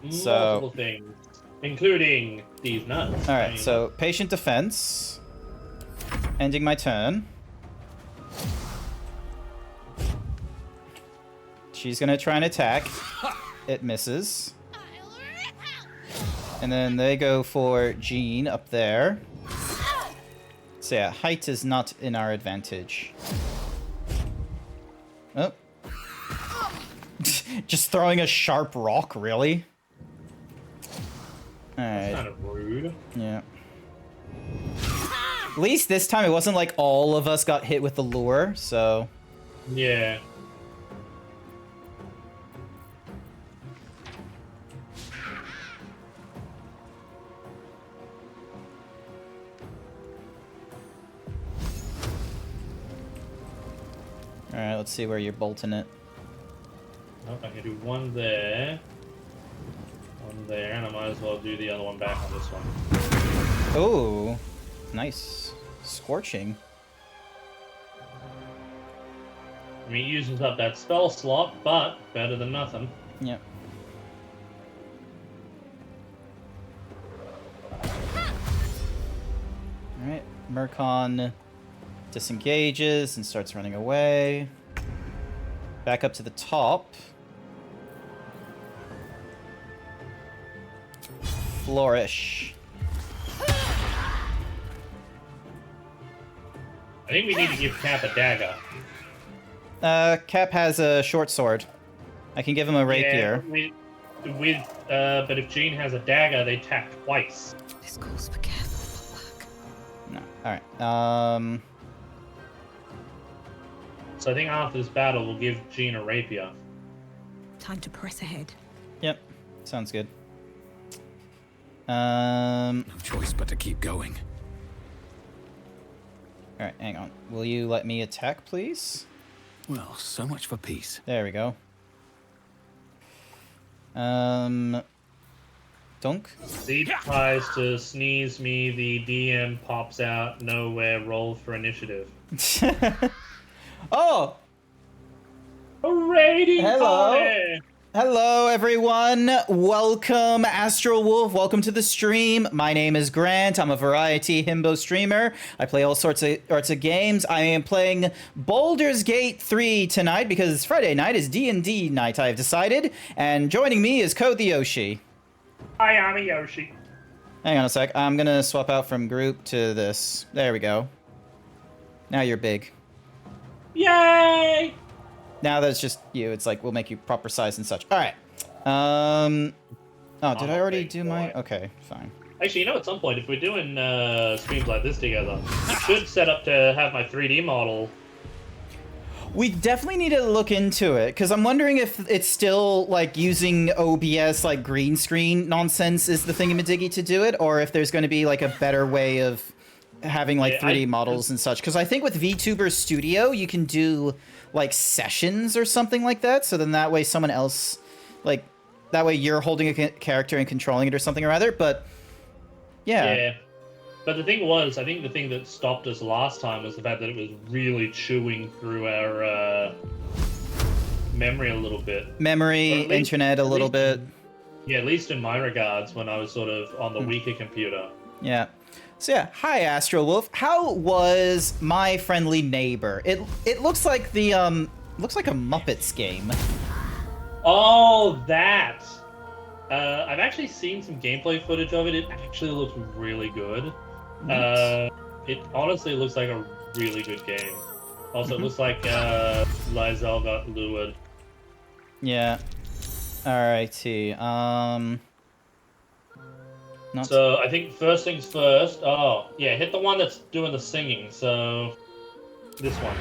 Multiple things, including these nuts. All right, so patient defense, ending my turn. She's gonna try and attack. It misses. And then they go for Jean up there. So yeah, height is not in our advantage. Oh. Just throwing a sharp rock, really? Alright. That's kind of rude. Yeah. At least this time it wasn't like all of us got hit with the lure, so... Yeah. Alright, let's see where you're bolting it. Oh, do one there. One there, and I might as well do the other one back on this one. Oh, nice. Scorching. I mean, it uses up that spell slot, but better than nothing. Yep. Alright, Murkon disengages and starts running away. Back up to the top. Flourish. I think we need to give Cap a dagger. Cap has a short sword. I can give him a rapier. Yeah, but if Jean has a dagger, they tap twice. This calls for careful footwork. No. Alright. So I think after this battle, we'll give Jean a rapier. Time to press ahead. Yep. Sounds good. No choice but to keep going. Alright, hang on. Will you let me attack, please? Well, so much for peace. There we go. Dunk? Zeeb tries to sneeze me, the DM pops out, nowhere, roll for initiative. Oh! A raiding Hello! party! Hello, everyone. Welcome, Astral Wolf. Welcome to the stream. My name is Grant. I'm a variety himbo streamer. I play all sorts of games. I am playing Baldur's Gate 3 tonight because Friday night is D&D night, I've decided. And joining me is Code the Yoshi. Hi, I'm a Yoshi. Hang on a sec. I'm going to swap out from group to this. There we go. Now you're big. Yay! Now that it's just you, it's like, we'll make you proper size and such. All right. Oh, did I already do my... Okay, fine. Actually, you know, at some point, if we're doing streams like this together, we should set up to have my 3D model. We definitely need to look into it, because I'm wondering if it's still, like, using OBS, like, green screen nonsense is the thingamadiggy to do it, or if there's going to be, like, a better way of having, like, 3D models and such. Because I think with VTuber Studio, you can do... like sessions or something like that, so then that way someone else, like, that way you're holding a character and controlling it or something or other, but yeah. But the thing was, I think the thing that stopped us last time was the fact that it was really chewing through our memory a little bit. Memory, internet a little bit. Yeah, at least in my regards, when I was sort of on the weaker computer. Yeah. So yeah, hi Astro Wolf. How was My Friendly Neighbor? It looks like the looks like a Muppets game. Oh, that. I've actually seen some gameplay footage of it. It actually looks really good. It honestly looks like a really good game. Also, it looks like Lizelle got lured. Yeah. Alrighty. So I think first things first. Oh, yeah, hit the one that's doing the singing. So this one.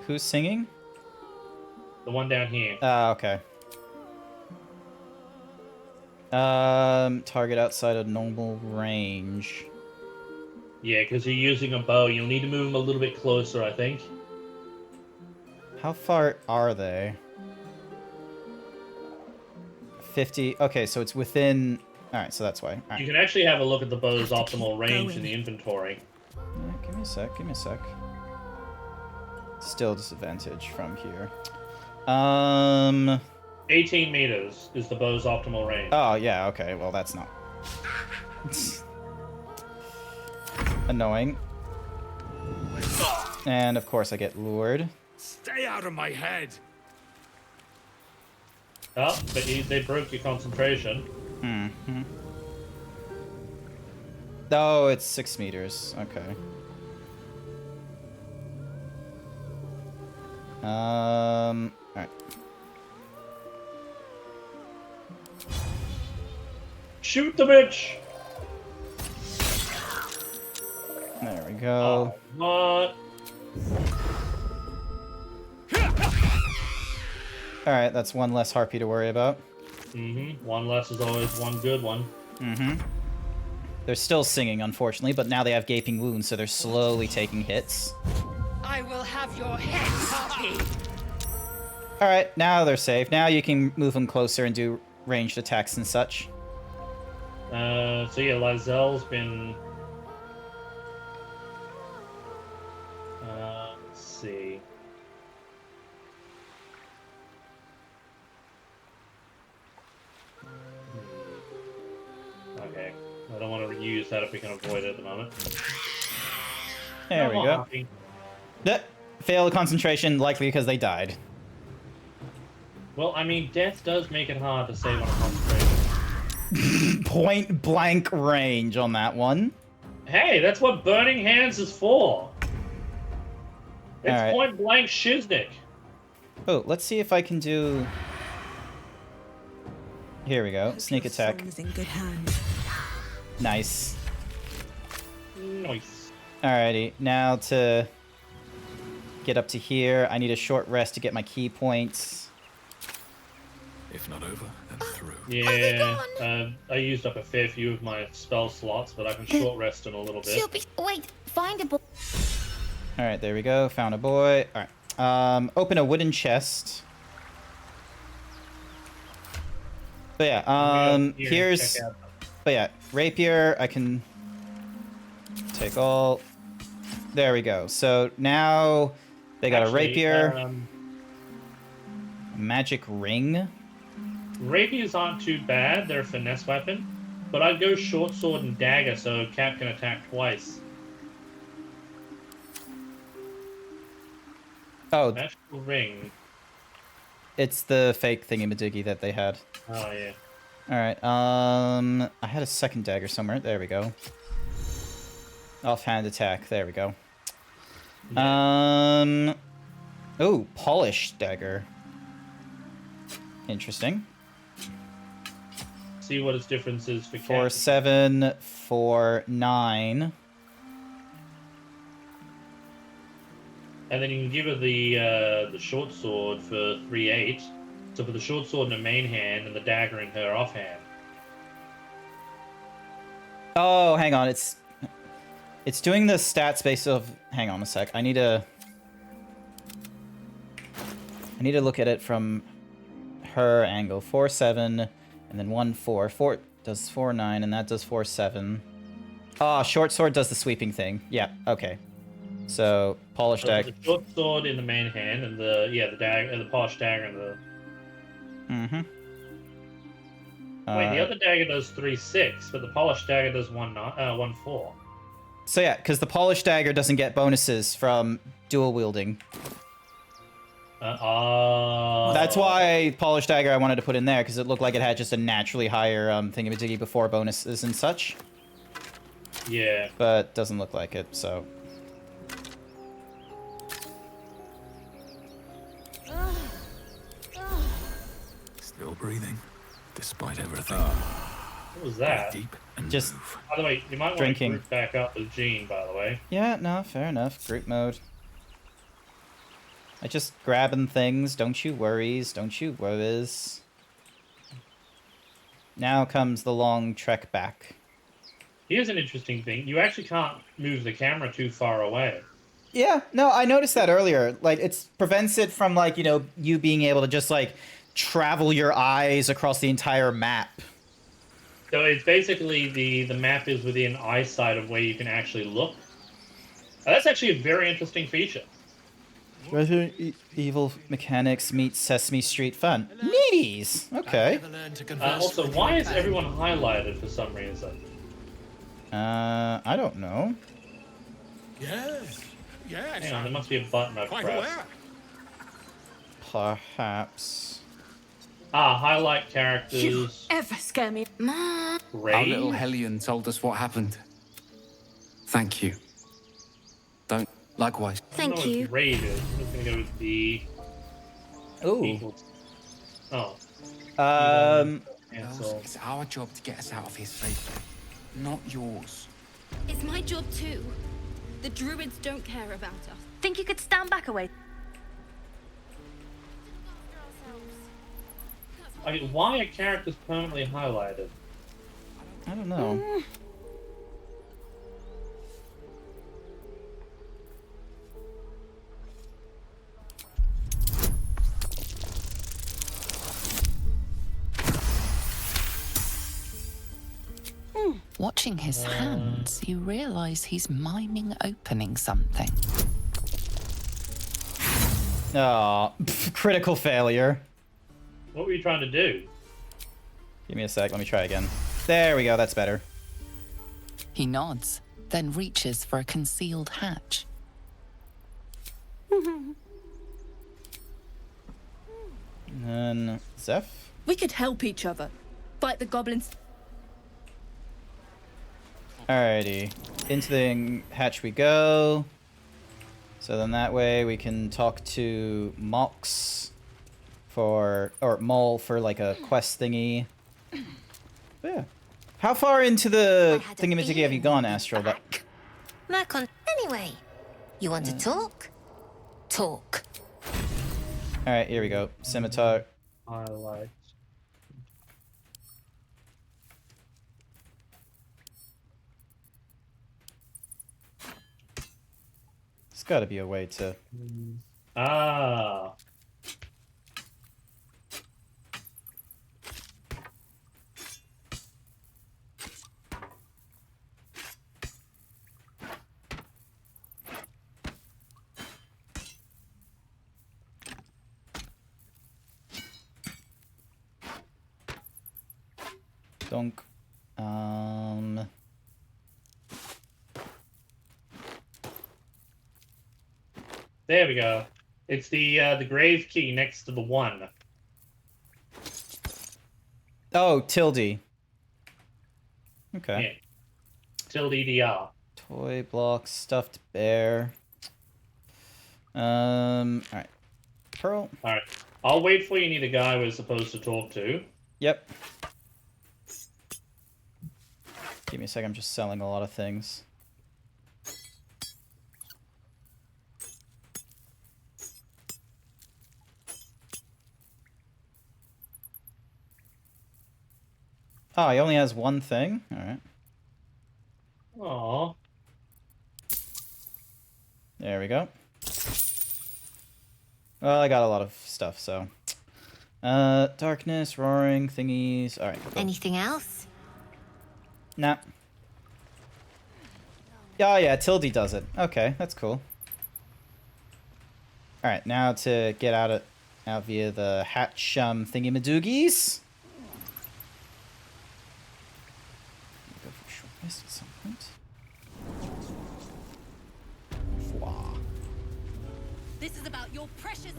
Who's singing? The one down here. Okay. Target outside of normal range. Yeah, because you're using a bow. You'll need to move them a little bit closer, I think. How far are they? 50. Okay, so it's within... Alright, so that's why. Right. You can actually have a look at the bow's optimal range in the inventory. Yeah, give me a sec. Still disadvantage from here. 18 meters is the bow's optimal range. Oh, yeah, okay. Well, that's not... annoying. And, of course, I get lured. Stay out of my head! Oh, but they broke your concentration. Mm-hmm. Oh, it's 6 meters. Okay. Alright. Shoot the bitch! There we go. What? Alright, that's one less harpy to worry about. One less is always one good one. They're still singing, unfortunately, but now they have gaping wounds, so they're slowly taking hits. I will have your head, Harpy. Alright, now they're safe. Now you can move them closer and do ranged attacks and such. So yeah, Lazelle's been... let's see. Okay. I don't want to use that if we can avoid it at the moment. There we go. Failed concentration, likely because they died. Well, I mean, death does make it hard to save on a concentration. Point blank range on that one. Hey, that's what Burning Hands is for. It's All right. point blank shiznick. Oh, let's see if I can do... Here we go. Sneak attack. In good hands. Nice. Nice. Alrighty, now to get up to here, I need a short rest to get my key points. If not over, then through. Yeah, I used up a fair few of my spell slots, but I can short rest in a little bit. Wait, find a book. Alright, there we go. Found a boy. Alright. Open a wooden chest. But yeah, here's... But yeah, rapier, I can take all... There we go. So now they got a rapier. Magic ring. Rapiers aren't too bad, they're a finesse weapon. But I'd go short sword and dagger so Cap can attack twice. Oh. Magical ring. It's the fake thingy-majiggy that they had. Oh, yeah. Alright, I had a second dagger somewhere. There we go. Offhand attack. There we go. Yeah. Oh, polished dagger. Interesting. See what its difference is for 4, Cap. 7, 4, 9. And then you can give her the short sword for 3/8. So for the short sword in her main hand and the dagger in her offhand. Oh, hang on. It's doing the stats based of... Hang on a sec. I need to look at it from her angle. 4, 7, and then 1, 4. 4 does 4, 9, and that does 4, 7. Oh, short sword does the sweeping thing. Yeah, okay. So, polished dagger. The short sword in the main hand and the dagger, the polished dagger in the... Mm-hmm. Wait, the other dagger does 3/6, but the polished dagger does 1/4. So yeah, because the polished dagger doesn't get bonuses from dual wielding. That's why polished dagger I wanted to put in there, because it looked like it had just a naturally higher thingamajiggy before bonuses and such. Yeah. But doesn't look like it, so... Still breathing, despite everything. What was that? Deep and just by the way, you might want drinking. to group back up with Jean, by the way. Yeah, no, fair enough. Group mode. I just grabbing things. Don't you worries. Don't you worries. Now comes the long trek back. Here's an interesting thing. You actually can't move the camera too far away. Yeah, no, I noticed that earlier. Like, it prevents it from, like, you know, you being able to just, like, travel your eyes across the entire map. So it's basically the map is within eyesight of where you can actually look. That's actually a very interesting feature. Resident Evil mechanics meets Sesame Street fun. Neaties! Okay. Also, why is everyone highlighted for some reason? I don't know. Yes. Yes. Hang on, there must be a button I've pressed. Perhaps. Highlight characters. You ever scare me, Mom? Our little Hellion told us what happened. Thank you. Don't. Likewise. Thank you. Raid is. I'm just gonna go with the. Ooh. Oh. It's our job to get us out of here safely, not yours. It's my job too. The druids don't care about us. Think you could stand back away? I mean, why are characters permanently highlighted? I don't know. Watching his hands, you realize he's miming opening something. Oh, critical failure. What were you trying to do? Give me a sec, let me try again. There we go, that's better. He nods, then reaches for a concealed hatch. And then Zeph? We could help each other. Fight the goblins. Alrighty. Into the hatch we go. So then that way we can talk to Mox for, or Mole for like a quest thingy. But yeah. How far into the thingamajiggy have you gone, Astral? Anyway, you want to talk? Talk. Alright, here we go. Scimitar. Highlights. There's gotta be a way to... Ah. Donk. There we go. It's the grave key next to the 1. Oh, tilde. Okay. Yeah. Tilde EDR. Toy block, stuffed bear. Alright. Pearl. Alright. I'll wait for you. Need a guy we're supposed to talk to. Yep. Give me a sec, I'm just selling a lot of things. Oh, he only has one thing? Alright. Aww. There we go. Well, I got a lot of stuff, so... darkness, roaring, thingies... Alright, cool. Anything else? Nah. Oh yeah, tilde does it. Okay, that's cool. Alright, now to get out via the hatch thingy-madoogies. Go for short rest at some point. Fwa. This is about your precious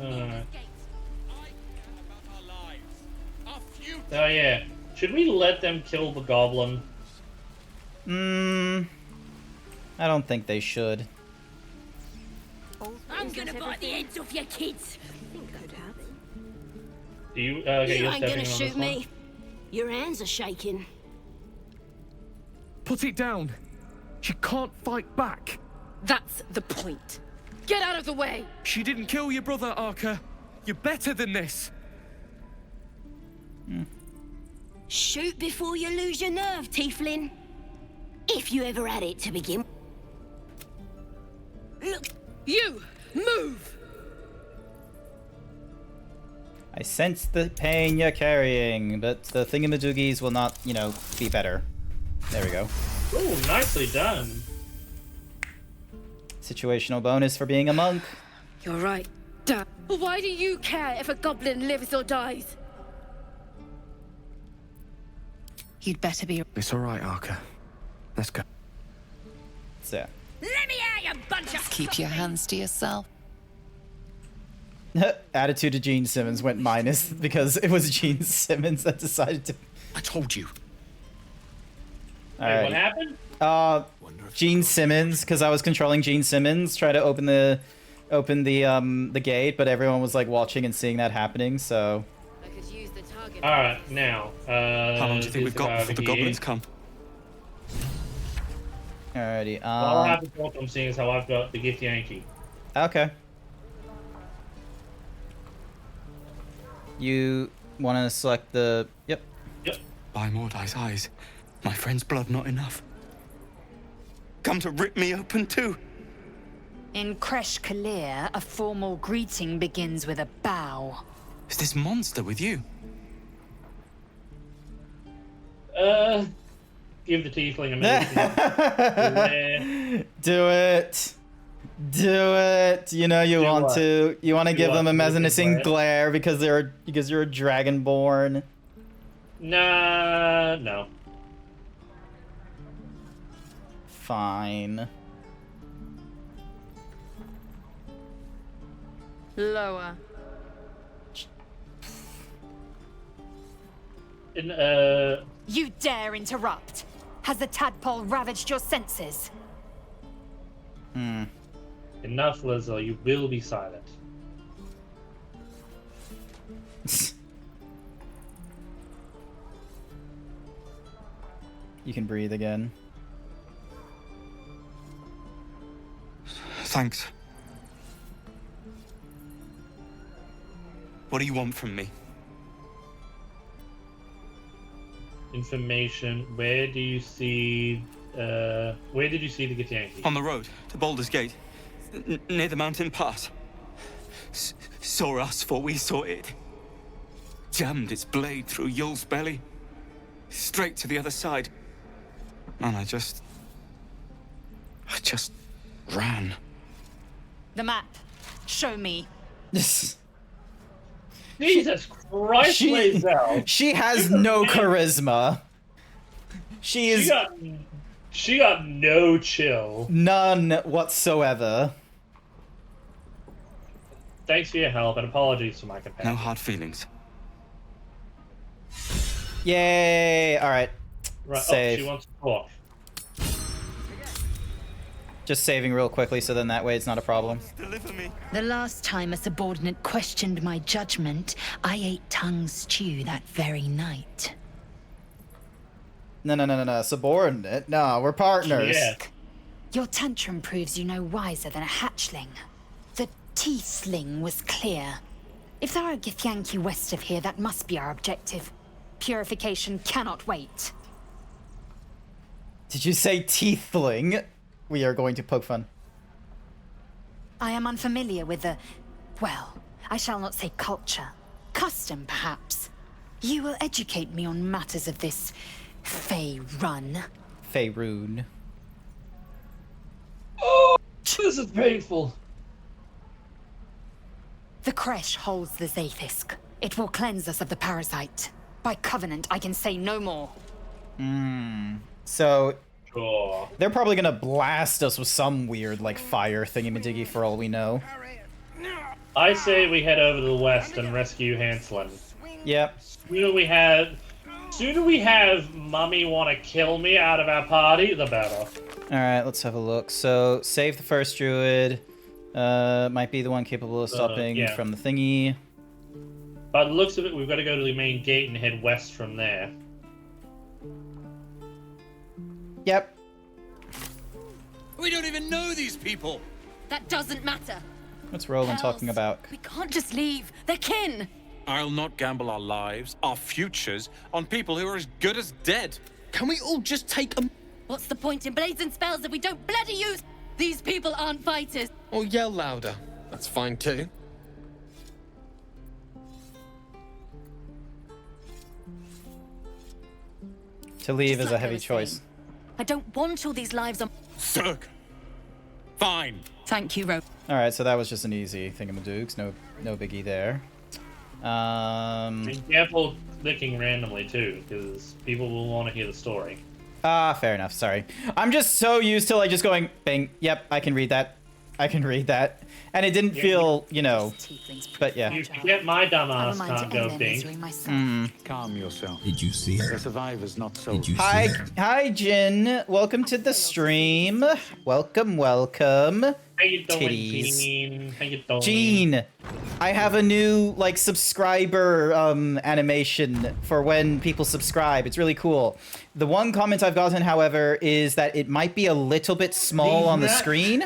Oh yeah. Should we let them kill the goblin? I don't think they should. I'm gonna bite the heads off your kids. Do you? You Okay, you're ain't stepping gonna on this shoot one? me. Your hands are shaking. Put it down. She can't fight back. That's the point. Get out of the way! She didn't kill your brother, Arca. You're better than this. Shoot before you lose your nerve, Tieflin. If you ever had it to begin. Look. You! Move! I sense the pain you're carrying, but the thingamadoogies will not, you know, be better. There we go. Ooh, nicely done. Situational bonus for being a monk. You're right. Damn. Why do you care if a goblin lives or dies? You'd better be... It's all right, Arca. Let's go. So. Let me out, you bunch of... Keep your hands to yourself. Attitude of Gene Simmons went minus because it was Gene Simmons that decided to... I told you. Wait, what happened? Gene Simmons, because I was controlling Gene Simmons, try to open the gate, but everyone was like watching and seeing that happening, so... Alright, now, How long do you think we've got before the goblins come? Alrighty, All I have to talk I'm seeing is how I've got the gift Yankee. Okay. You want to select the... Yep. Yep. By Mordai's eyes, my friend's blood not enough. Come to rip me open too. In Kresh Kalir, a formal greeting begins with a bow. Is this monster with you? give the tiefling a minute. Do it. Do it. You know you want to. You want to give them a menacing glare because you're a dragonborn. Nah, no. Fine. Lower. You dare interrupt? Has the tadpole ravaged your senses? Enough, Lizzo. You will be silent. You can breathe again. Thanks. What do you want from me? Information. Where do you see? Where did you see the Githyanki? On the road to Baldur's Gate, near the mountain pass. Saw us, for we saw it. Jammed its blade through Yul's belly, straight to the other side. And I just ran. The map. Show me. Jesus Christ, Lae'zel. She has no charisma. She got no chill. None whatsoever. Thanks for your help and apologies to my companion. No hard feelings. Yay! All right. Right. Save. Oh, she wants to talk. Just saving real quickly, so then that way it's not a problem. Deliver me. The last time a subordinate questioned my judgment, I ate tongue stew that very night. No. Subordinate? No, we're partners. Yeah. Your tantrum proves you no wiser than a hatchling. The tiefling was clear. If there are a Githyanki west of here, that must be our objective. Purification cannot wait. Did you say tiefling? We are going to poke fun. I am unfamiliar with the... well, I shall not say culture. Custom, perhaps. You will educate me on matters of this... Fey run. Faerun. Oh, this is painful. The creche holds the Zaithisk. It will cleanse us of the parasite. By covenant, I can say no more. So... Sure. They're probably gonna blast us with some weird, like, fire thingy-majiggy for all we know. I say we head over to the west and rescue Hanslin. Yep. Sooner we have Mummy want to kill me out of our party, the better. Alright, let's have a look. So, save the first druid. Might be the one capable of stopping yeah. from the thingy. By the looks of it, we've got to go to the main gate and head west from there. Yep. We don't even know these people. That doesn't matter. What's Roland talking about? We can't just leave. They're kin. I'll not gamble our lives, our futures, on people who are as good as dead. Can we all just take a... What's the point in blazing spells if we don't bloody use... These people aren't fighters. Or yell louder. That's fine too. To leave Just is like a heavy I was choice. saying, I don't want all these lives on... Zerg. Fine. Thank you, Ro. Alright, so that was just an easy thingamadooks. No biggie there. Be careful clicking randomly too, because people will want to hear the story. Fair enough, sorry. I'm just so used to, like, just going, bang, yep, I can read that. I can read that. And it didn't feel, you know, but yeah. You forget my dumbass can't go bing. Calm yourself. Did you see her? The survivors not so. Did you Hi, Jin. Welcome to the stream. Welcome. How you doing, Titties. Gene? How you doing? Gene, I have a new, like, subscriber animation for when people subscribe. It's really cool. The one comment I've gotten, however, is that it might be a little bit small on the screen.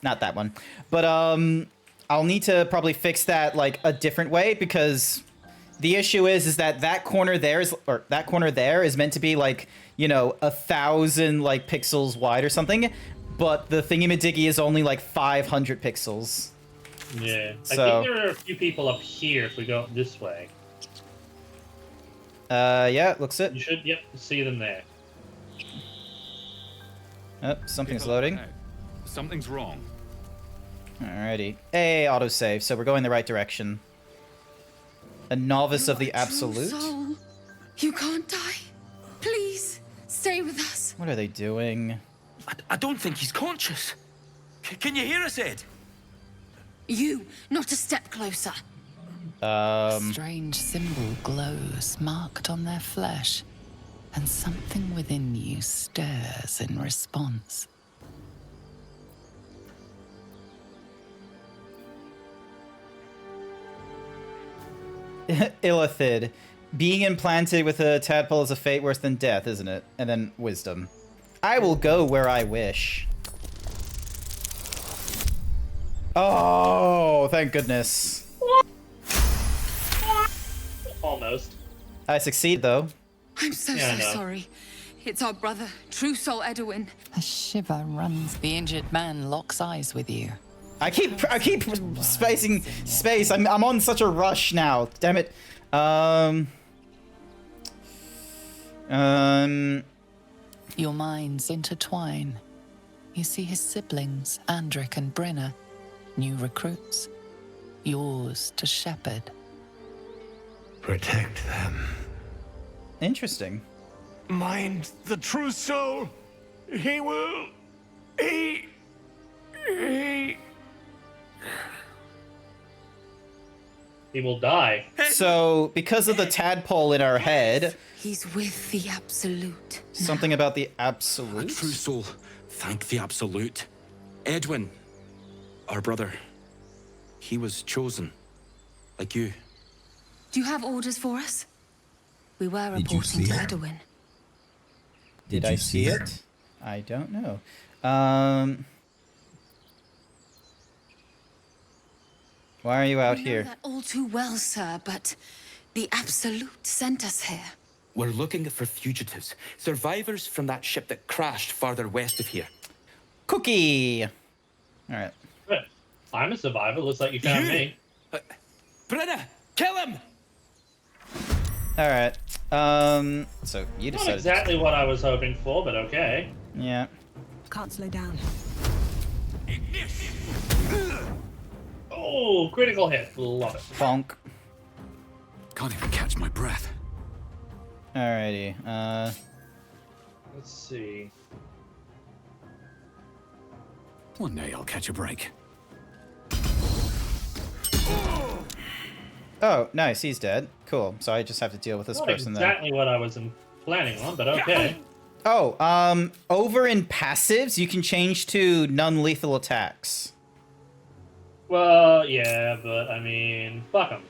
Not that one. But I'll need to probably fix that, like, a different way, because the issue is that corner there is meant to be, like, you know, 1,000 like pixels wide or something, but the thingy-majiggy is only like 500 pixels. Yeah. So, I think there are a few people up here if we go this way. Yeah, looks it. You should, see them there. Oh, something's loading. Something's wrong. Alrighty. Hey, autosave. So we're going the right direction. A novice of the absolute? Soul. You can't die. Please, stay with us. What are they doing? I don't think he's conscious. Can you hear us, Ed? You, not a step closer. A strange symbol glows, marked on their flesh, and something within you stirs in response. Illithid. Being implanted with a tadpole is a fate worse than death, isn't it? And then wisdom. I will go where I wish. Oh, thank goodness. Almost. I succeed, though. I'm so sorry. It's our brother, True Soul Edwin. A shiver runs. The injured man locks eyes with you. I keep spacing space. I'm on such a rush now. Damn it. Your minds intertwine. You see his siblings, Andric and Brenna, new recruits. Yours to shepherd. Protect them. Interesting. Mind the true soul. He will... He... He will die. So, because of the tadpole in our head... He's with the Absolute. Something about the Absolute? A true soul. Thank the Absolute. Edwin, our brother, he was chosen. Like you. Do you have orders for us? We were reporting to Edwin. Did I see it? I don't know. Why are you out here? I know that all too well, sir, but the Absolute sent us here. We're looking for fugitives. Survivors from that ship that crashed farther west of here. Cookie! Alright. Good. I'm a survivor. Looks like you found me. Brenna, kill him! Alright. So you Not decided... exactly what I was hoping for, but okay. Yeah. Can't slow down. Oh, critical hit. Love it. Bonk. Can't even catch my breath. Alrighty. Let's see. One day I'll catch a break. Oh, nice. He's dead. Cool. So I just have to deal with this Not person exactly what I was planning on, but okay. Oh, over in passives, you can change to non-lethal attacks. Well, yeah, but I mean, fuck him.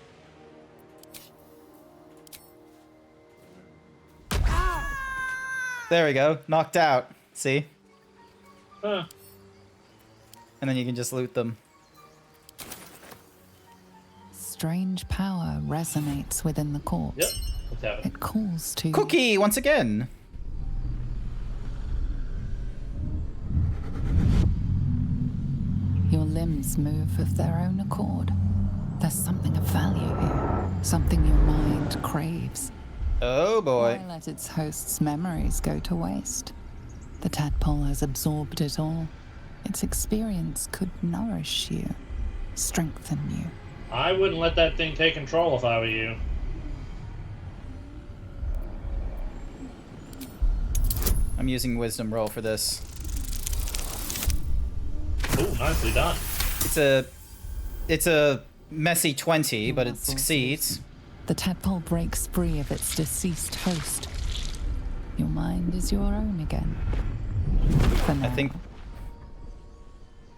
There we go. Knocked out. See? Huh. And then you can just loot them. Strange power resonates within the corpse. Yep. What's happening? It calls to Cookie, once again. Your limbs move of their own accord. There's something of value here. Something your mind craves. Oh boy. Why let its host's memories go to waste? The tadpole has absorbed it all. Its experience could nourish you, strengthen you. I wouldn't let that thing take control if I were you. I'm using wisdom roll for this. Ooh, nicely done. It's a messy 20, but it succeeds. The tadpole breaks free of its deceased host. Your mind is your own again. For now. I think.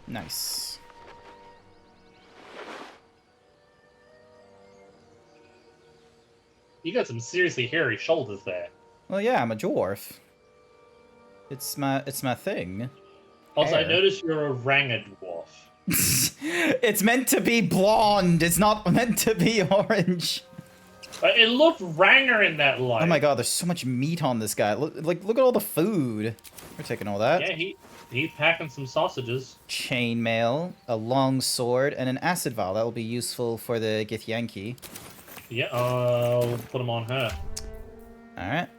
Nice. You got some seriously hairy shoulders there. Well, yeah, I'm a dwarf. It's my thing. Also, Hair. I noticed you're a Ranger dwarf. It's meant to be blonde. It's not meant to be orange. It looked Ranger in that light. Oh my god, there's so much meat on this guy. Look at all the food. We're taking all that. Yeah, he's packing some sausages. Chainmail, a long sword, and an acid vial. That will be useful for the Githyanki. Yeah, I'll put them on her. Alright,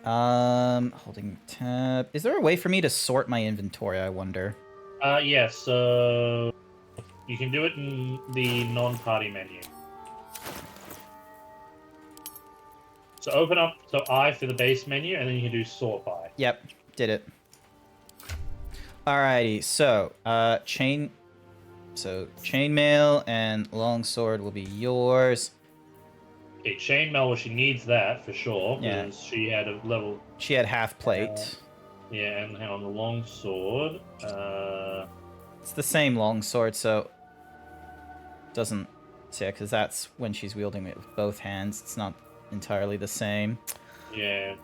holding tab. Is there a way for me to sort my inventory, I wonder? Yes, so you can do it in the non-party menu. So open up I for the base menu, and then you can do sort by. Yep, did it. Alrighty, so, chainmail and longsword will be yours. Okay, chainmail, well, she needs that for sure, Yeah. because she had a level... She had half plate. Yeah, and hang on, the longsword, It's the same longsword, so... Doesn't... Yeah, because that's when she's wielding it with both hands. It's not entirely the same. Yeah.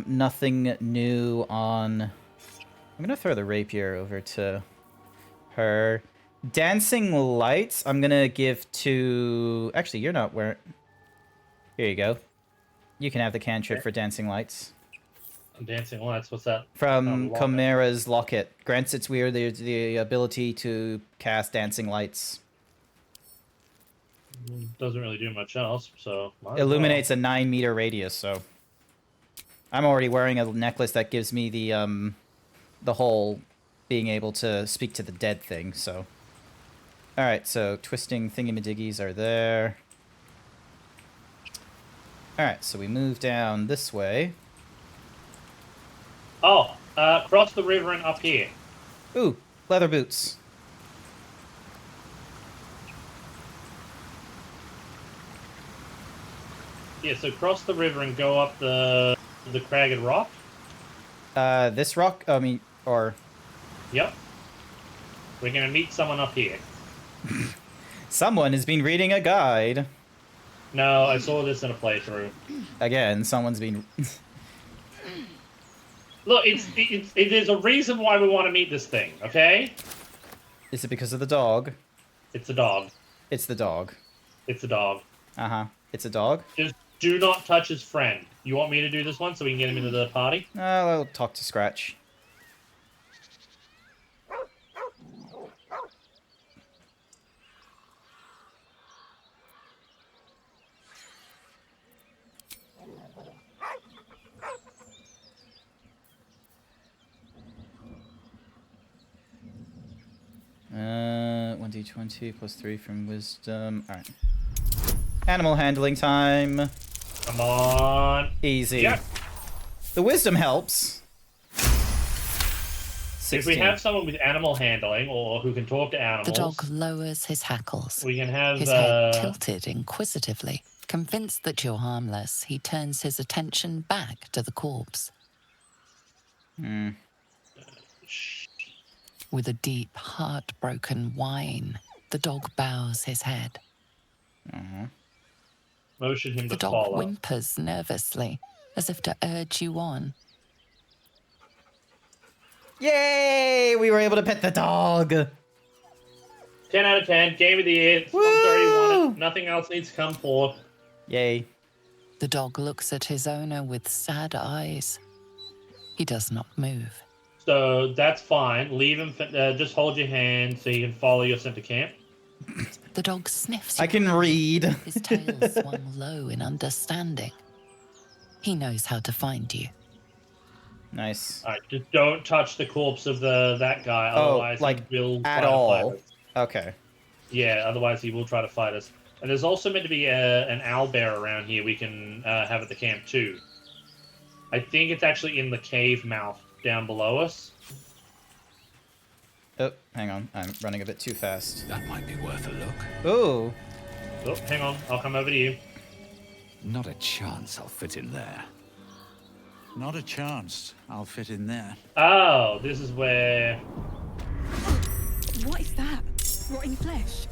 Nothing new on... I'm gonna throw the rapier over to her. Dancing lights, I'm gonna give to... Actually, you're not wearing... Here you go. You can have the cantrip for dancing lights. Dancing lights, what's that? From Locket. Chimera's Locket. Grants its weird the ability to cast dancing lights. Doesn't really do much else, so... Illuminates a 9-meter radius, so... I'm already wearing a necklace that gives me the whole being able to speak to the dead thing, so... Alright, so twisting thingamadiggies are there. Alright, so we move down this way. Oh, cross the river and up here. Ooh, leather boots. Yeah, so cross the river and go up the cragged rock. This rock? I mean, or... Yep. We're gonna meet someone up here. Someone has been reading a guide. No, I saw this in a playthrough. Again, someone's been... Look, there's a reason why we want to meet this thing, okay? Is it because of the dog? It's a dog. It's the dog. It's a dog. Uh-huh. It's a dog? Just do not touch his friend. You want me to do this one so we can get him into the party? I'll talk to Scratch. Uh, 1d20 plus 3 from wisdom. Alright. Animal handling time. Come on. Easy. Yep. The wisdom helps. 16. If we have someone with animal handling or who can talk to animals... The dog lowers his hackles. We can have... His head tilted inquisitively. Convinced that you're harmless, he turns his attention back to the corpse. Hmm. With a deep, heartbroken whine, the dog bows his head. Motion him The to dog follow. whimpers nervously, as if to urge you on. Yay! We were able to pet the dog! 10 out of 10. Game of the year. It's already won it. Nothing else needs to come forth. Yay. The dog looks at his owner with sad eyes. He does not move. So that's fine. Leave him. Just hold your hand so he can follow you sent to camp. The dog sniffs. I can read. His tail swung low in understanding. He knows how to find you. Nice. Alright, just don't touch the corpse of that guy. Otherwise like, he will at try to all? fight us. Okay. Yeah, otherwise he will try to fight us. And there's also meant to be an owlbear around here we can have at the camp too. I think it's actually in the cave mouth down below us. Oh, hang on. I'm running a bit too fast. That might be worth a look. Ooh. Oh, hang on. I'll come over to you. Not a chance I'll fit in there. Not a chance I'll fit in there. Oh, this is where... What is that? Rotting flesh?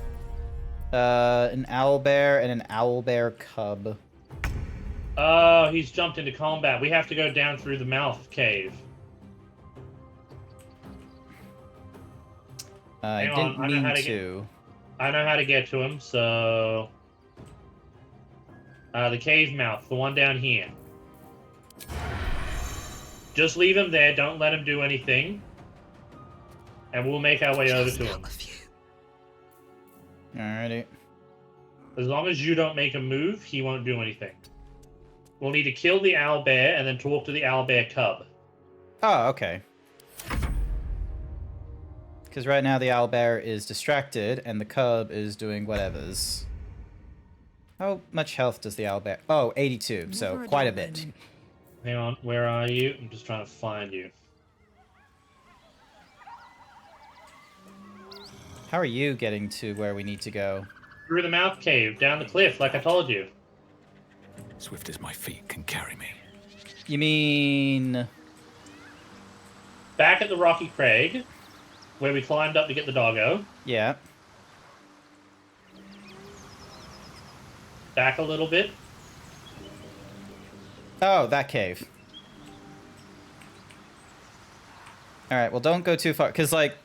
An owlbear and an owlbear cub. Oh, he's jumped into combat. We have to go down through the mouth cave. I didn't mean to. I know how to get to him, so... the cave mouth, the one down here. Just leave him there, don't let him do anything. And we'll make our way over to him. Alrighty. As long as you don't make a move, he won't do anything. We'll need to kill the owlbear and then talk to the owlbear cub. Oh, okay. Because right now the owlbear is distracted and the cub is doing whatevers. How much health does the owlbear? Oh, 82, so quite a bit. Hang on, where are you? I'm just trying to find you. How are you getting to where we need to go? Through the mouth cave, down the cliff, like I told you. Swift as my feet can carry me. You mean... Back at the Rocky Crag, where we climbed up to get the doggo. Yeah. Back a little bit. Oh, that cave. Alright, well don't go too far, because, like,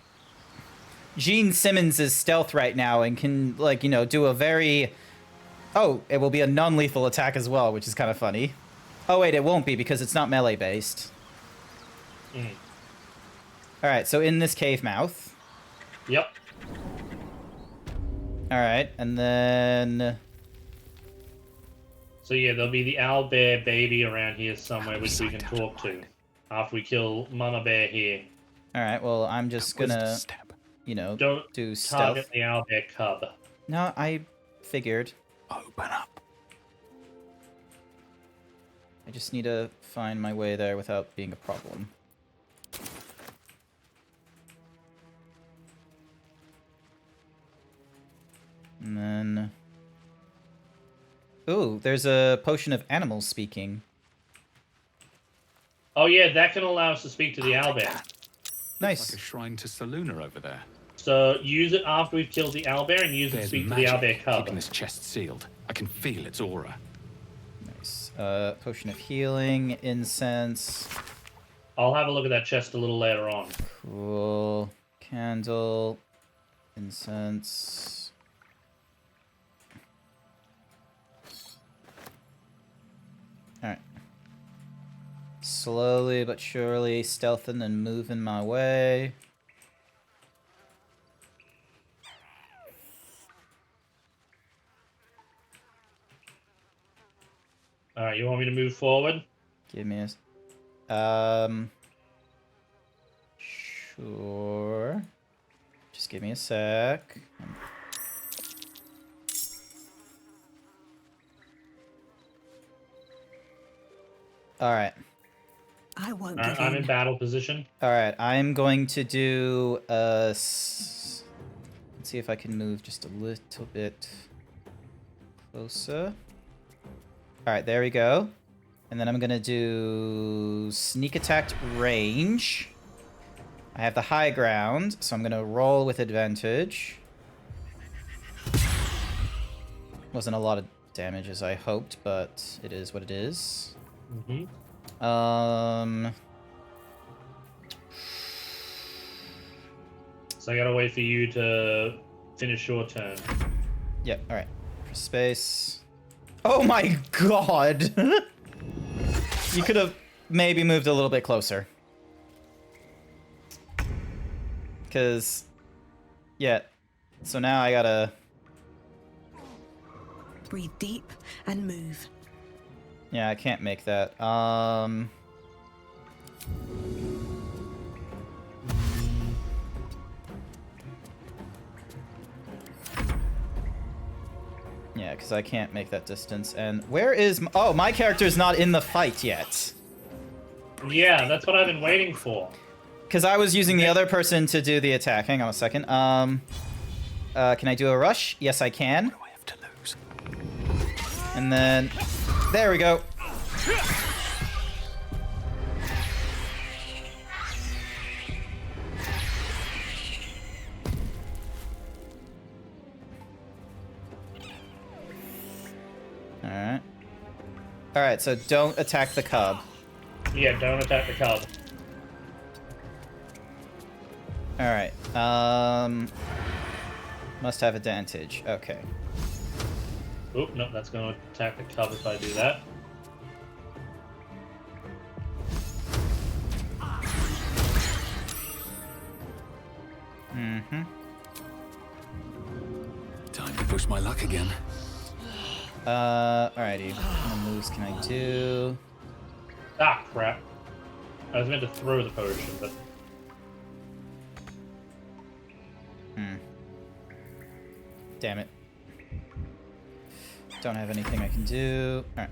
Gene Simmons is stealth right now and can, like, you know, do a very... Oh, it will be a non-lethal attack as well, which is kind of funny. Oh wait, it won't be, because it's not melee-based. Mm. Alright, so in this cave mouth. Yep. Alright, and then... So yeah, there'll be the owlbear baby around here somewhere which we can talk to. After we kill Mama Bear here. Alright, well, I'm just gonna, you know, Don't do stealth. target the owlbear cub. No, I figured. Open up. I just need to find my way there without being a problem. And then... Ooh, there's a potion of animal speaking. Oh yeah, that can allow us to speak to the owlbear. Nice. Like a shrine to Saluna over there. So use it after we've killed the owlbear and use it to speak to the owlbear cub. Keeping this chest sealed. I can feel its aura. Nice. Potion of healing, incense. I'll have a look at that chest a little later on. Cool. Candle, incense. Alright. Slowly but surely stealthing and moving my way. Alright, you want me to move forward? Give me a... Sure. Just give me a sec. Alright. I won't Alright, I'm in battle position. Alright, I'm going to do a... Let's see if I can move just a little bit closer. Alright, there we go. And then I'm gonna do sneak attack range. I have the high ground, so I'm gonna roll with advantage. Wasn't a lot of damage as I hoped, but it is what it is. Mm-hmm. So I gotta wait for you to finish your turn. Yep, alright. Press space. Oh my god! You could have maybe moved a little bit closer. Because... Yeah. So now I gotta... Breathe deep and move. Yeah, I can't make that. Yeah, because I can't make that distance. And where is... Oh, my character's not in the fight yet. Yeah, that's what I've been waiting for. Because I was using the other person to do the attack. Hang on a second. Can I do a rush? Yes, I can. What do I have to lose? And then... There we go. Alright. Alright, so don't attack the cub. Yeah, don't attack the cub. Alright. Must have advantage. Okay. Oop, no, that's gonna attack the cub if I do that. Time to push my luck again. Alrighty. What moves can I do? Ah, crap. I was meant to throw the potion, but... Damn it. Don't have anything I can do. Alright.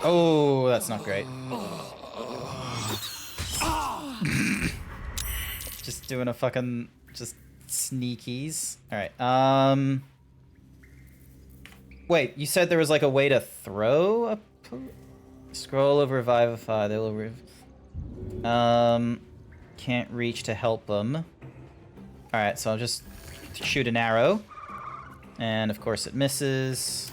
Oh, that's not great. Just doing a fucking... just sneakies. Alright, Wait, you said there was like a way to throw a... Scroll of Revivify, they will can't reach to help them. Alright, so I'll just shoot an arrow. And of course it misses.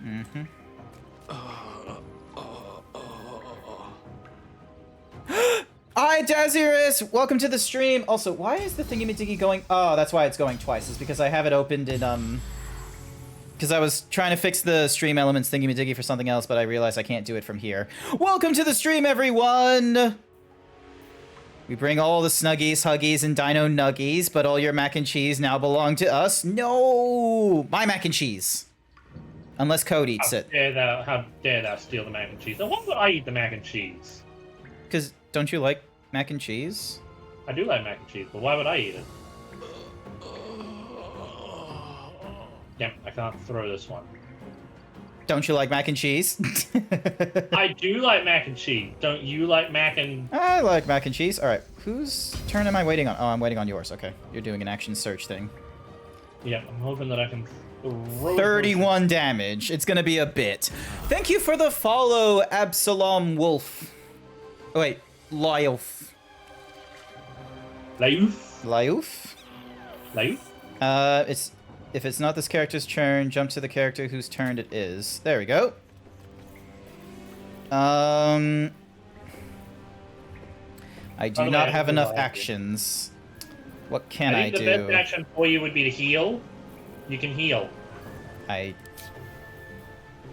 Mm-hmm. Hi, Jaziris! Welcome to the stream! Also, why is the thingy-majiggy going... Oh, that's why it's going twice. It's because I have it opened in, because I was trying to fix the stream elements thingy-majiggy for something else, but I realized I can't do it from here. Welcome to the stream, everyone! We bring all the Snuggies, Huggies, and Dino Nuggies, but all your mac and cheese now belong to us. No! My mac and cheese! Unless Code eats it. How dare thou steal the mac and cheese? Now, why would I eat the mac and cheese? Because don't you like mac and cheese? I do like mac and cheese, but why would I eat it? Damn, I can't throw this one. Don't you like mac and cheese? I do like mac and cheese. Don't you like mac and... I like mac and cheese. Alright, whose turn am I waiting on? Oh, I'm waiting on yours. Okay, you're doing an action search thing. Yeah, I'm hoping that I can... 31 damage. It's gonna be a bit. Thank you for the follow, Absalom Wolf. Oh, wait, Lyulf. Lyulf? It's... If it's not this character's turn, jump to the character whose turn it is. There we go. I do not have enough actions. What can I do? I think the best action for you would be to heal. You can heal.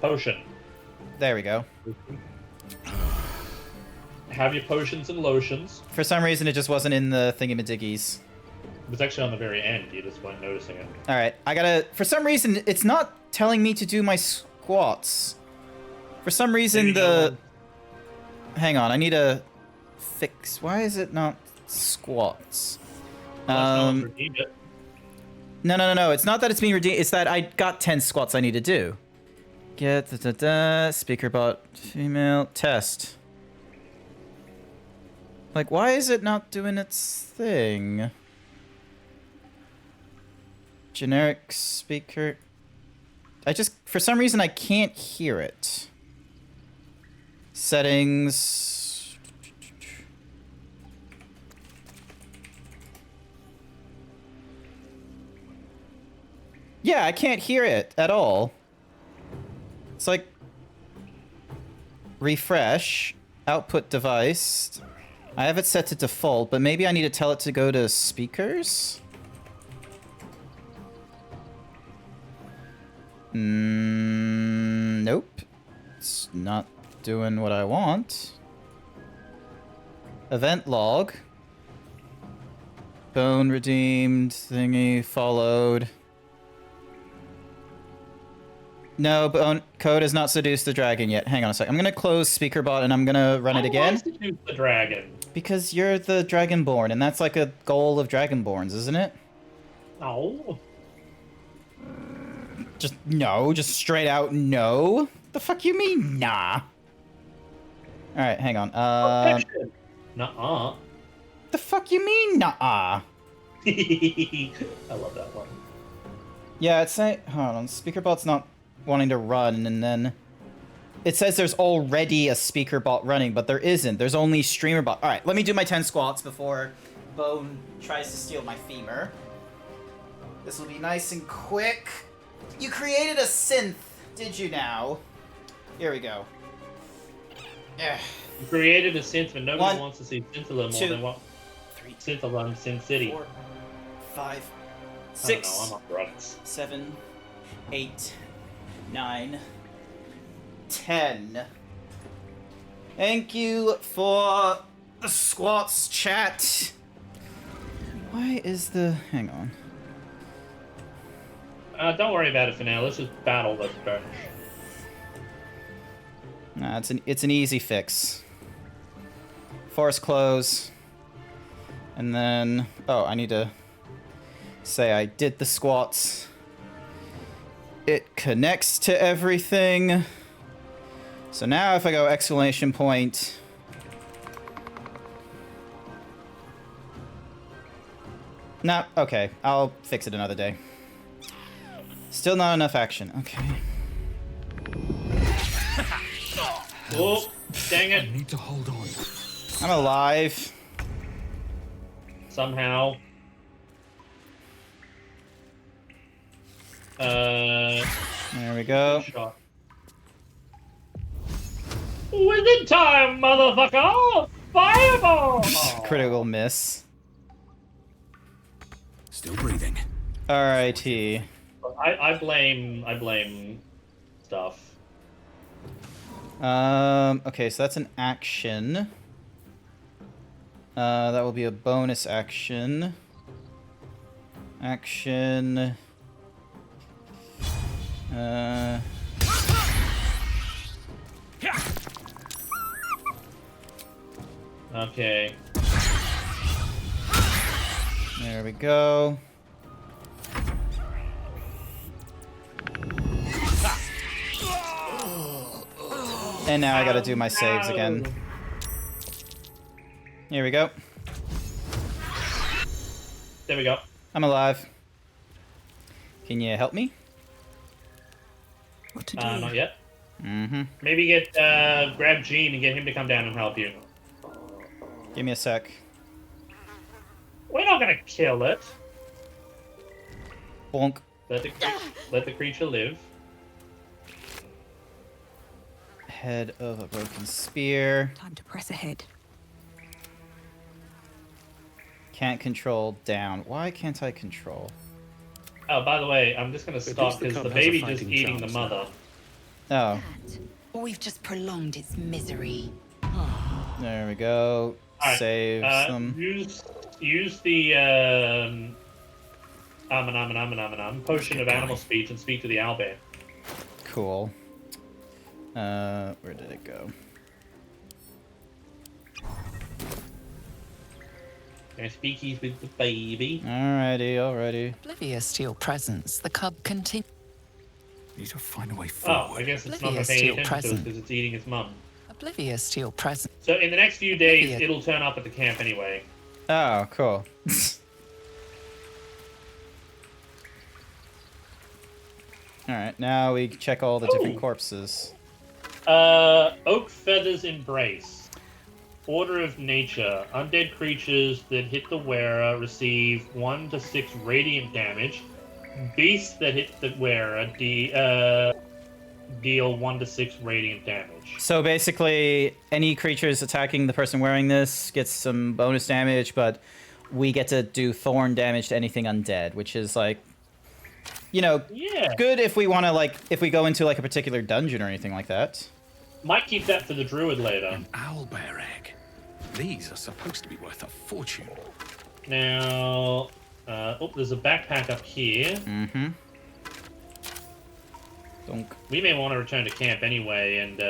Potion. There we go. Have your potions and lotions. For some reason, it just wasn't in the thingy-majiggies. It was actually on the very end. You just weren't noticing it. Alright, I gotta... For some reason, it's not telling me to do my squats. For some reason, the... Hang on, I need to fix... Why is it not squats? No, it's not that it's being redeemed. It's that I got 10 squats I need to do. Get speaker bot female test. Like, why is it not doing its thing? Generic speaker. I just, for some reason, I can't hear it. Settings. Yeah, I can't hear it at all. It's like... Refresh. Output device. I have it set to default, but maybe I need to tell it to go to speakers? Nope. It's not doing what I want. Event log. Bone redeemed, thingy, followed. No, Bone Code has not seduced the dragon yet. Hang on a sec. I'm gonna close SpeakerBot and I'm gonna run it again. Why seduce the dragon? Because you're the Dragonborn, and that's like a goal of Dragonborns, isn't it? No. Just no, just straight out no. The fuck you mean, nah? Alright, hang on. Nuh-uh. The fuck you mean, nuh-uh? I love that one. Yeah, it's saying... Hold on, SpeakerBot's not wanting to run, and then... It says there's already a SpeakerBot running, but there isn't. There's only StreamerBot. Alright, let me do my 10 squats before Bone tries to steal my femur. This will be nice and quick. You created a synth, did you now? Here we go. You created a synth, but nobody wants to see synth a little more than what synth alone Synth City. 4, 5, 6, I'm off runs. 7, 8, 9, 10. Thank you for the squats, chat. Why is the... Hang on. Don't worry about it for now. Let's just battle this bitch. Nah, it's an easy fix. Force close. And then... Oh, I need to say I did the squats. It connects to everything. So now if I go exclamation point... No, okay. I'll fix it another day. Still not enough action. Okay. Oh, dang it. I need to hold on. I'm alive. Somehow. There we go. Shot. Within time, motherfucker! Fireball! Critical miss. Still breathing. Alrighty. I blame stuff. Okay, so that's an action. That will be a bonus action. Action. Okay. There we go. And now I gotta do my saves again. Here we go. There we go. I'm alive. Can you help me? What to do? Not yet. Mm-hmm. Maybe grab Gene and get him to come down and help you. Give me a sec. We're not gonna kill it. Bonk. Let the creature live. Head of a broken spear. Time to press ahead. Can't control down. Why can't I control? Oh, by the way, I'm just gonna stop the because cub the has a baby's just fighting eating the chance mother. Oh, Or we've just prolonged its misery. there we go. Alright, Save some. Use the potion of animal speech and speak to the owlbear. Cool. Where did it go? Gonna speakies with the baby. Alrighty. Oblivious to your presence, the cub continues. Need to find a way Oh, forward. I guess it's not Oblivious to paying your attention to us presence. because it's eating its mum. Oblivious to your presence. So in the next few days, Oblivious. it'll turn up at the camp anyway. Oh, cool. Alright, now we check all the different corpses. Oak Feather's Embrace. Order of Nature. Undead creatures that hit the wearer receive 1 to 6 radiant damage. Beasts that hit the wearer deal 1 to 6 radiant damage. So basically, any creatures attacking the person wearing this gets some bonus damage, but we get to do thorn damage to anything undead, which is like, you know, good if we want to, like, if we go into like a particular dungeon or anything like that. Might keep that for the druid later. An owlbear egg. These are supposed to be worth a fortune. Now, there's a backpack up here. Mm-hmm. Donk. We may want to return to camp anyway and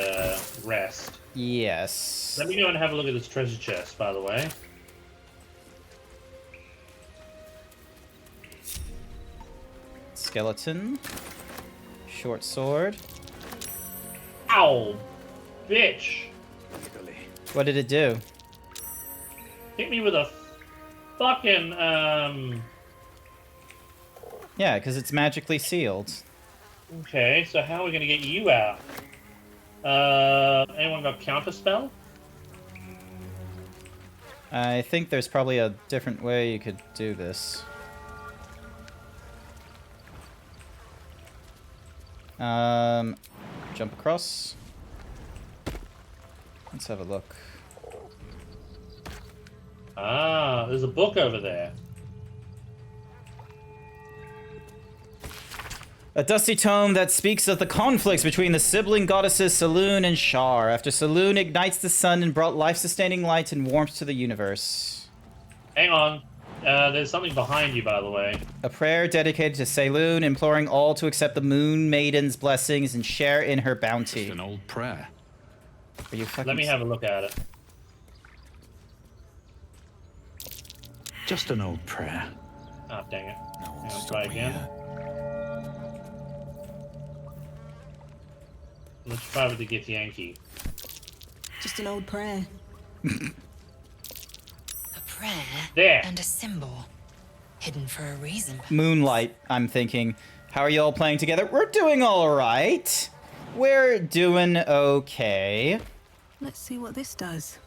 rest. Yes. Let me go and have a look at this treasure chest, by the way. Skeleton. Short sword. Ow! Bitch! What did it do? Hit me with a fucking, Yeah, because it's magically sealed. Okay, so how are we gonna get you out? Anyone got counterspell? I think there's probably a different way you could do this. Jump across. Let's have a look. Ah, there's a book over there. A dusty tome that speaks of the conflicts between the sibling goddesses Saloon and Shar, after Saloon ignites the sun and brought life-sustaining light and warmth to the universe. Hang on. There's something behind you, by the way. A prayer dedicated to Saloon, imploring all to accept the Moon Maiden's blessings and share in her bounty. Just an old prayer. Are you fucking... Let me have a look at it. Just an old prayer. Oh, dang it. No one's I'll try stopping again. here. Let's try with the Gith Yankee. Just an old prayer. A prayer There. and a symbol. Hidden for a reason. Moonlight, I'm thinking. How are you all playing together? We're doing all right. We're doing okay. Let's see what this does.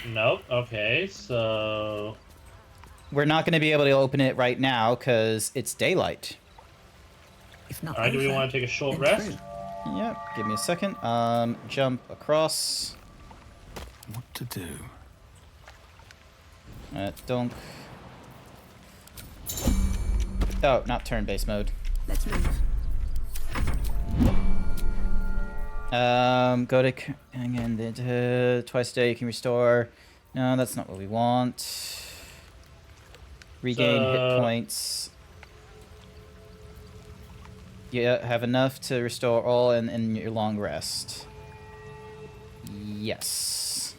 Nope. Okay, so... We're not going to be able to open it right now because it's daylight. If not Alright, do we want to take a short rest? Yep, give me a second. Jump across. What to do? Don't... Oh, not turn-based mode. Let's move. Go to... Again, twice a day you can restore. No, that's not what we want. Regain hit points. You have enough to restore all in your long rest. Yes.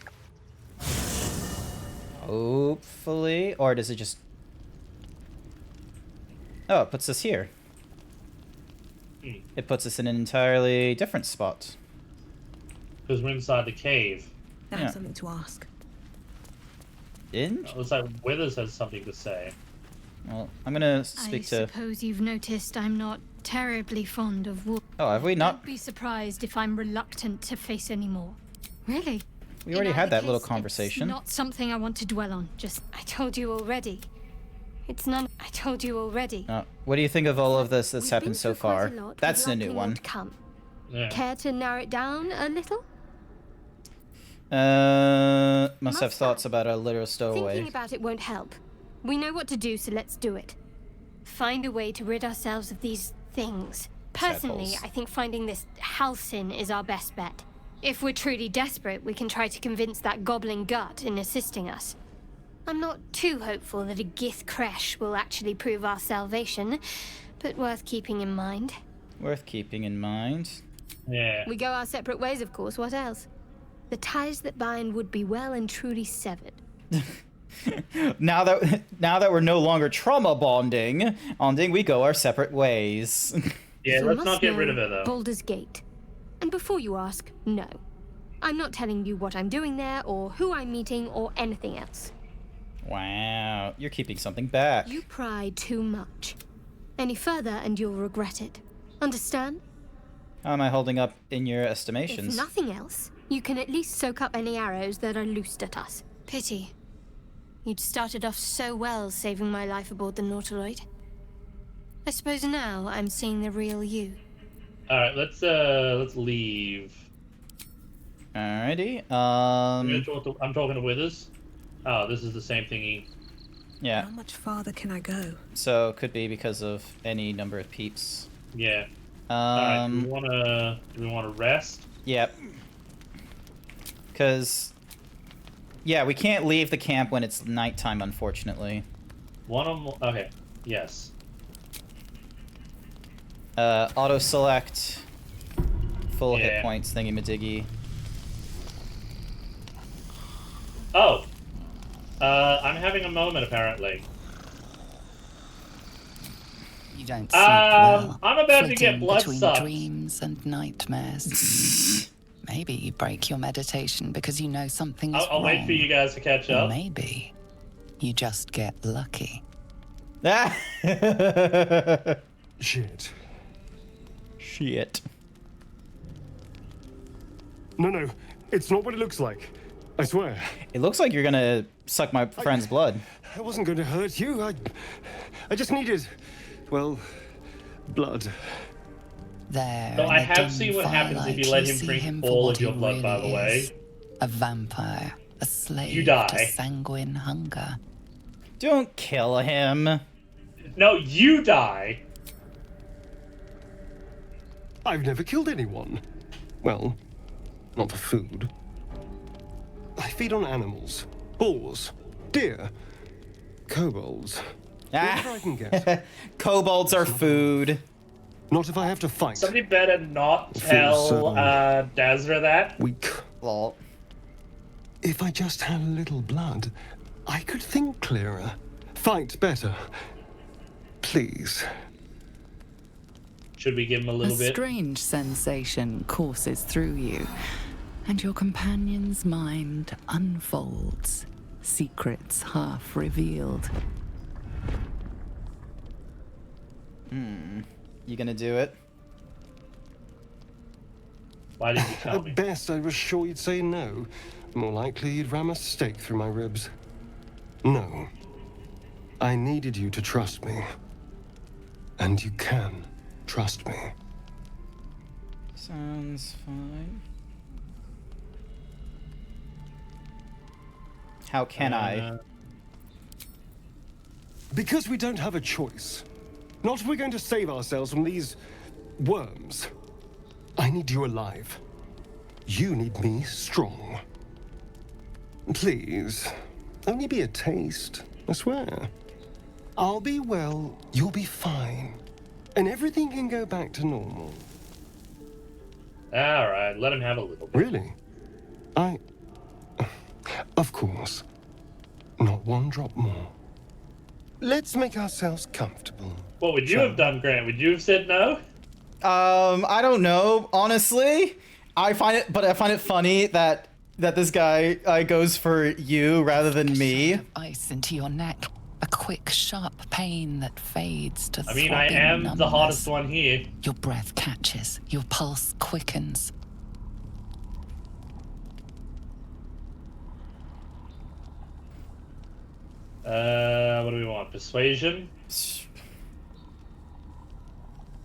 Hopefully. Or does it just... Oh, it puts us here. It puts us in an entirely different spot. Because we're inside the cave. I have something to ask. It looks like Withers has something to say. Well, I'm gonna speak to... I suppose you've noticed I'm not terribly fond of wolves. Oh, have we not? Don't be surprised if I'm reluctant to face any more. Really? We already had that little conversation. It's not something I want to dwell on. Just, I told you already. It's none. I told you already. What do you think of all of this that's We've happened been so through quite far? a lot. That's We'd a new likely one. want to come. Yeah. Care to narrow it down a little? Must have thoughts about a literal stowaway. Thinking about it won't help. We know what to do, so let's do it. Find a way to rid ourselves of these things. Personally, Tadpoles. I think finding this Halcyon is our best bet. If we're truly desperate, we can try to convince that goblin gut in assisting us. I'm not too hopeful that a Gith Kresh will actually prove our salvation, but worth keeping in mind. Worth keeping in mind. Yeah. We go our separate ways, of course. What else? The ties that bind would be well and truly severed. Now that we're no longer trauma bonding, we go our separate ways. Yeah, You let's must not get know rid of her, though. Baldur's Gate. And before you ask, no. I'm not telling you what I'm doing there, or who I'm meeting, or anything else. Wow, you're keeping something back. You pry too much. Any further and you'll regret it. Understand? How am I holding up in your If estimations? nothing else, you can at least soak up any arrows that are loosed at us. Pity. You'd started off so well saving my life aboard the Nautiloid. I suppose now I'm seeing the real you. Alright, let's leave. Alrighty. I'm talking to Withers. Oh, this is the same thingy. Yeah. How much farther can I go? So could be because of any number of peeps. Yeah. Alright, do we wanna rest? Yep. Because, yeah, we can't leave the camp when it's nighttime, unfortunately. Okay, yes. Auto select, full hit Yeah. points, thingy-majiggy. Oh! I'm having a moment, apparently. You don't sleep well. I'm about to get flitting blood between sucked. dreams and nightmares. Maybe you break your meditation because you know something's wrong. I'll wait for you guys to catch Or up. maybe you just get lucky. Shit. Shit. No, it's not what it looks like. I swear. It looks like you're gonna suck my friend's blood. I wasn't going to hurt you. I just needed, well, blood. There. So in I the have dim seen what happens if you firelight, let him see drink him for all what of your he blood, by the really way. is. A vampire, a slave You die. to sanguine hunger. Don't kill him. No, you die. I've never killed anyone. Well, not for food. I feed on animals. Boars. Deer. Kobolds. Whatever I can get. Kobolds are food. Not if I have to fight. Somebody better not Feels tell so Dazra that. weak. Lol. If I just had a little blood, I could think clearer. Fight better. Please. Should we give him a little bit? Strange sensation courses through you, and your companion's mind unfolds, secrets half revealed. You gonna do it? Why did you tell me? At best, I was sure you'd say no. More likely, you'd ram a stake through my ribs. No. I needed you to trust me. And you can trust me. Sounds fine. How can I? Because we don't have a choice. Not if we're going to save ourselves from these worms. I need you alive. You need me strong. Please, only be a taste, I swear. I'll be well, you'll be fine. And everything can go back to normal. Alright, let him have a little bit. Really? Of course. Not one drop more. Let's make ourselves comfortable. What would you have done, Grant? Would you have said no? I don't know. Honestly, I find it funny that this guy goes for you rather than me. Ice into your neck, a quick, sharp pain that fades to I mean, I throbbing am numbness. the hottest one here. Your breath catches, your pulse quickens. What do we want? Persuasion?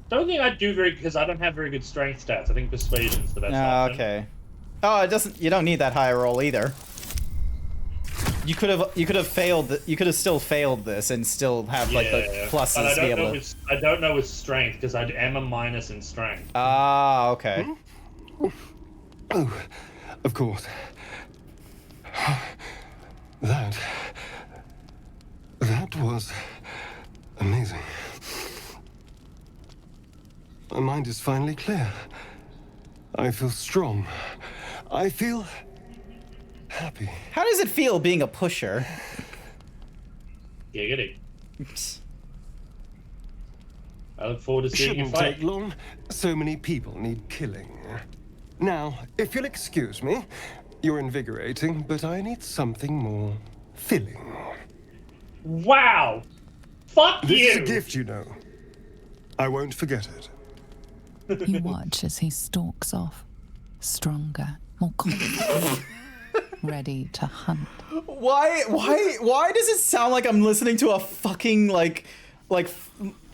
Don't think I'd do very because I don't have very good strength stats. I think persuasion's the best option. Okay. Oh, it doesn't. You don't need that high roll either. You could have failed. You could have still failed this and still have like the pluses But to be able to. I don't know with strength because I am a minus in strength. Ah, okay. Oh, of course. That was amazing. My mind is finally clear. I feel strong. I feel happy. How does it feel being a pusher? Giggity. I look forward to seeing you Shouldn't fight. take long. So many people need killing. Now, if you'll excuse me, you're invigorating, but I need something more filling. Wow! Fuck This you! is a gift, you know. I won't forget it. You watch as he stalks off, stronger, more confident, ready to hunt. Why does it sound like I'm listening to a fucking like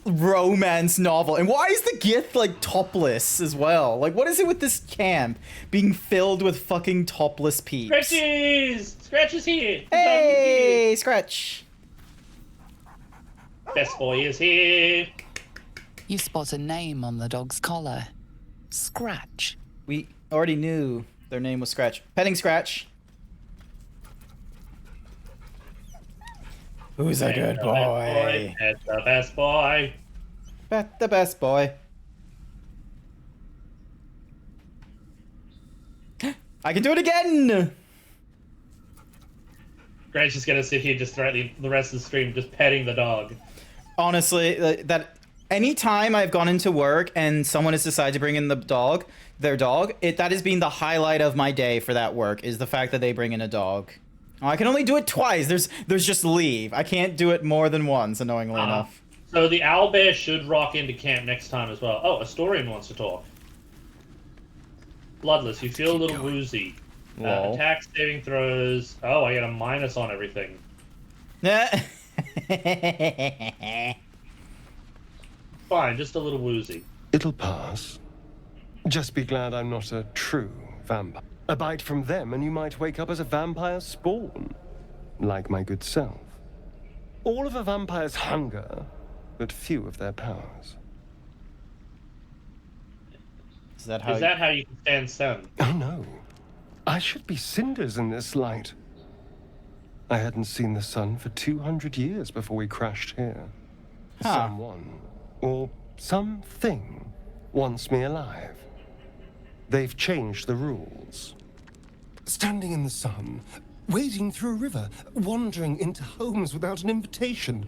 romance novel? And why is the Gith like topless as well? Like, what is it with this camp being filled with fucking topless peeps? Scratches! Scratch is here! Hey, Scratch! Best boy is here! You spot a name on the dog's collar. Scratch. We already knew their name was Scratch. Petting Scratch. Who's a good boy? Pet the best boy. Pet the best boy. I can do it again! Grant's just gonna sit here just throughout the rest of the stream just petting the dog. Honestly, that anytime I've gone into work and someone has decided to bring in their dog, that has been the highlight of my day for that work, is the fact that they bring in a dog. Oh, I can only do it twice. There's just leave. I can't do it more than once, annoyingly enough. So the owlbear should rock into camp next time as well. Oh, Astorian wants to talk. Bloodless, you feel a little woozy. Attack saving throws. Oh, I get a minus on everything. Fine, just a little woozy. It'll pass. Just be glad I'm not a true vampire. A bite from them and you might wake up as a vampire spawn. Like my good self. All of a vampire's hunger, but few of their powers. Is that how? Is that how you can stand sun? Oh no. I should be cinders in this light. I hadn't seen the sun for 200 years before we crashed here. Huh. Someone, or something, wants me alive. They've changed the rules. Standing in the sun, wading through a river, wandering into homes without an invitation.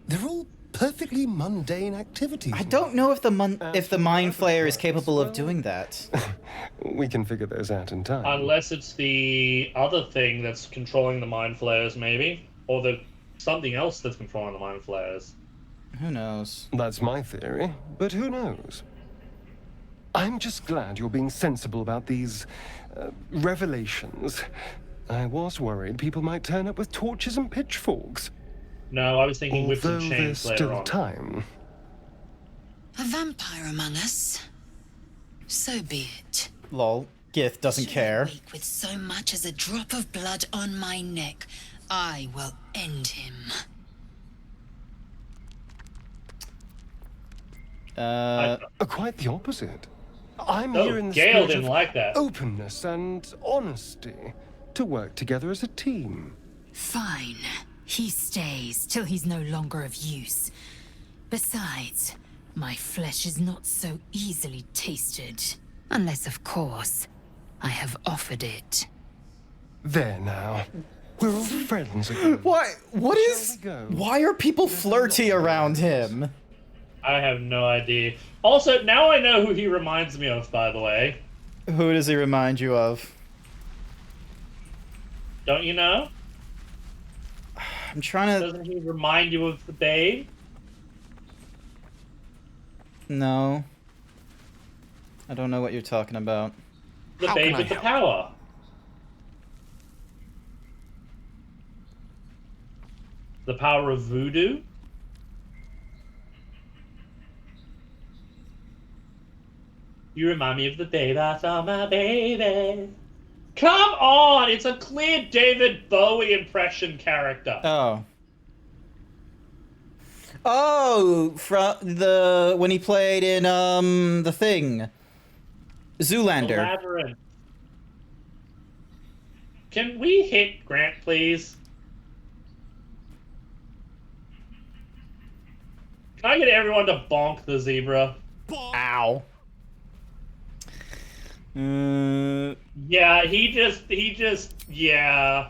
They're all perfectly mundane activities. I don't know if the Mind Flayer is capable of doing that. We can figure those out in time. Unless it's the other thing that's controlling the mind flayers, maybe, or the something else that's controlling the mind flayers. Who knows? That's my theory, but who knows? I'm just glad you're being sensible about these revelations. I was worried people might turn up with torches and pitchforks. No, I was thinking whips and Although chains there's later still on. time. A vampire among us? So be it. Lol. Gith doesn't care. Wake with so much as a drop of blood on my neck, I will end him. Quite the opposite. I'm Oh, here in the Gale spirit didn't of like that. openness and honesty to work together as a team. Fine. He stays till he's no longer of use. Besides, my flesh is not so easily tasted. Unless, of course, I have offered it. There now. We're all friends again. Why? What is? Why are people flirty around him? I have no idea. Also, now I know who he reminds me of, by the way. Who does he remind you of? Don't you know? I'm trying to... Doesn't he remind you of the babe? No. I don't know what you're talking about. The babe with the power. The power of voodoo? You remind me of the babe, I saw my baby. Come on! It's a clear David Bowie impression character. Oh. Oh, from when he played in the thing, Zoolander. The Labyrinth. Can we hit Grant, please? Can I get everyone to bonk the zebra? Ow. Yeah, he just, yeah.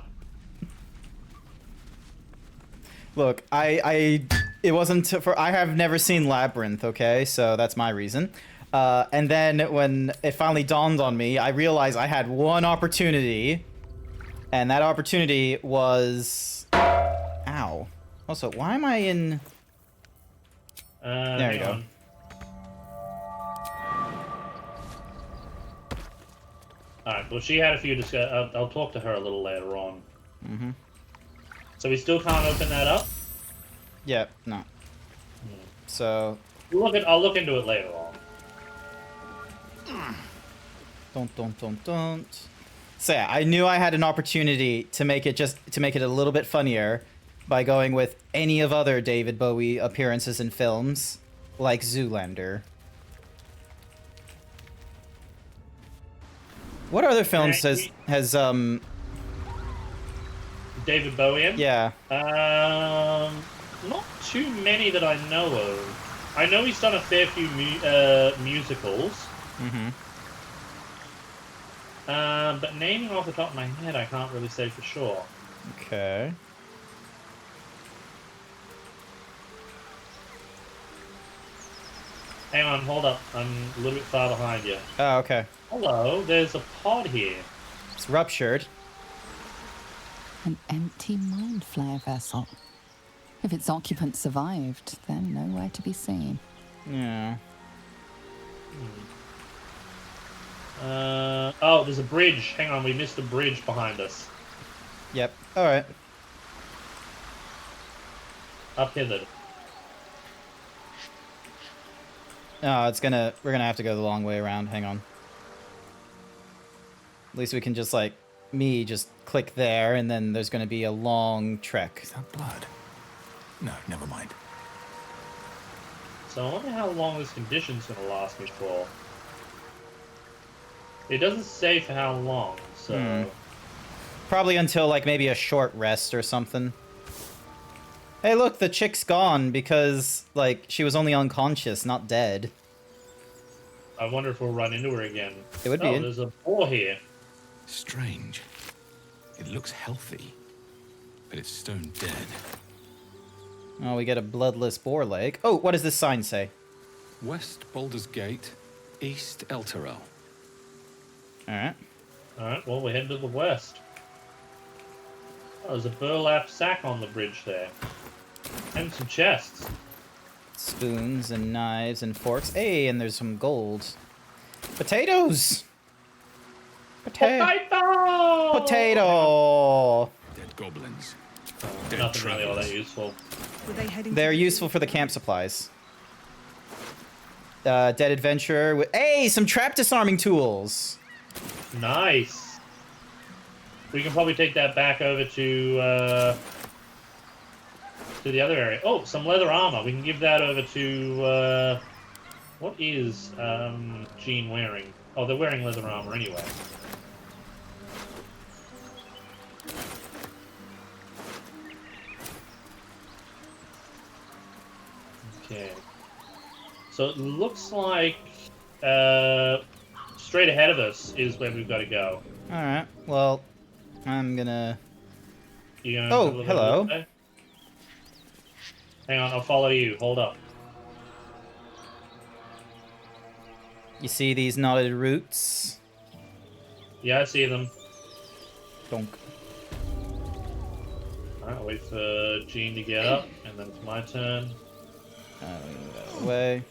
Look, it wasn't for, I have never seen Labyrinth, okay? So that's my reason. And then when it finally dawned on me, I realized I had one opportunity, and that opportunity was, ow. Also, why am I in, there we go. Alright, well, she had a few discuss. I'll talk to her a little later on. Mm-hmm. So we still can't open that up? Yeah, no. So... I'll look into it later on. Don't. So yeah, I knew I had an opportunity to make it a little bit funnier by going with any of other David Bowie appearances in films, like Zoolander. What other films has David Bowie in? Yeah. Not too many that I know of. I know he's done a fair few musicals. Mm-hmm. But naming off the top of my head, I can't really say for sure. Okay. Hang on, hold up. I'm a little bit far behind you. Oh, okay. Hello, there's a pod here. It's ruptured. An empty mind flare vessel. If its occupant survived, then nowhere to be seen. Yeah. Oh, there's a bridge. Hang on, we missed a bridge behind us. Yep. All right. Up hither. Oh, we're gonna have to go the long way around. Hang on. At least we can just just click there, and then there's gonna be a long trek. Is that blood? No, never mind. So I wonder how long this condition's gonna last me for. It doesn't say for how long, so... Probably until, like, maybe a short rest or something. Hey, look, the chick's gone because, like, she was only unconscious, not dead. I wonder if we'll run into her again. It would be. Oh, there's a boar here. Strange. It looks healthy, but it's stone dead. Oh, we get a bloodless boar leg. Oh, what does this sign say? West Baldur's Gate, East Elturel. Alright. Alright, well, we're heading to the west. Oh, there's a burlap sack on the bridge there. And some chests. Spoons and knives and forks. Hey, and there's some gold. Potatoes! Potato! Potato! Dead goblins. Nothing really all that useful. They're useful for the camp supplies. Dead adventurer with... Hey, some trap disarming tools! Nice. We can probably take that back over to the other area. Oh, some leather armor. We can give that over to, what is, Jean wearing? Oh, they're wearing leather armor anyway. Okay. So it looks like, straight ahead of us is where we've got to go. Alright, well, I'm gonna... You gonna Oh, hello. Hang on, I'll follow you. Hold up. You see these knotted roots? Yeah, I see them. Donk. Alright, I'll wait for Jean to get up, and then it's my turn. Away.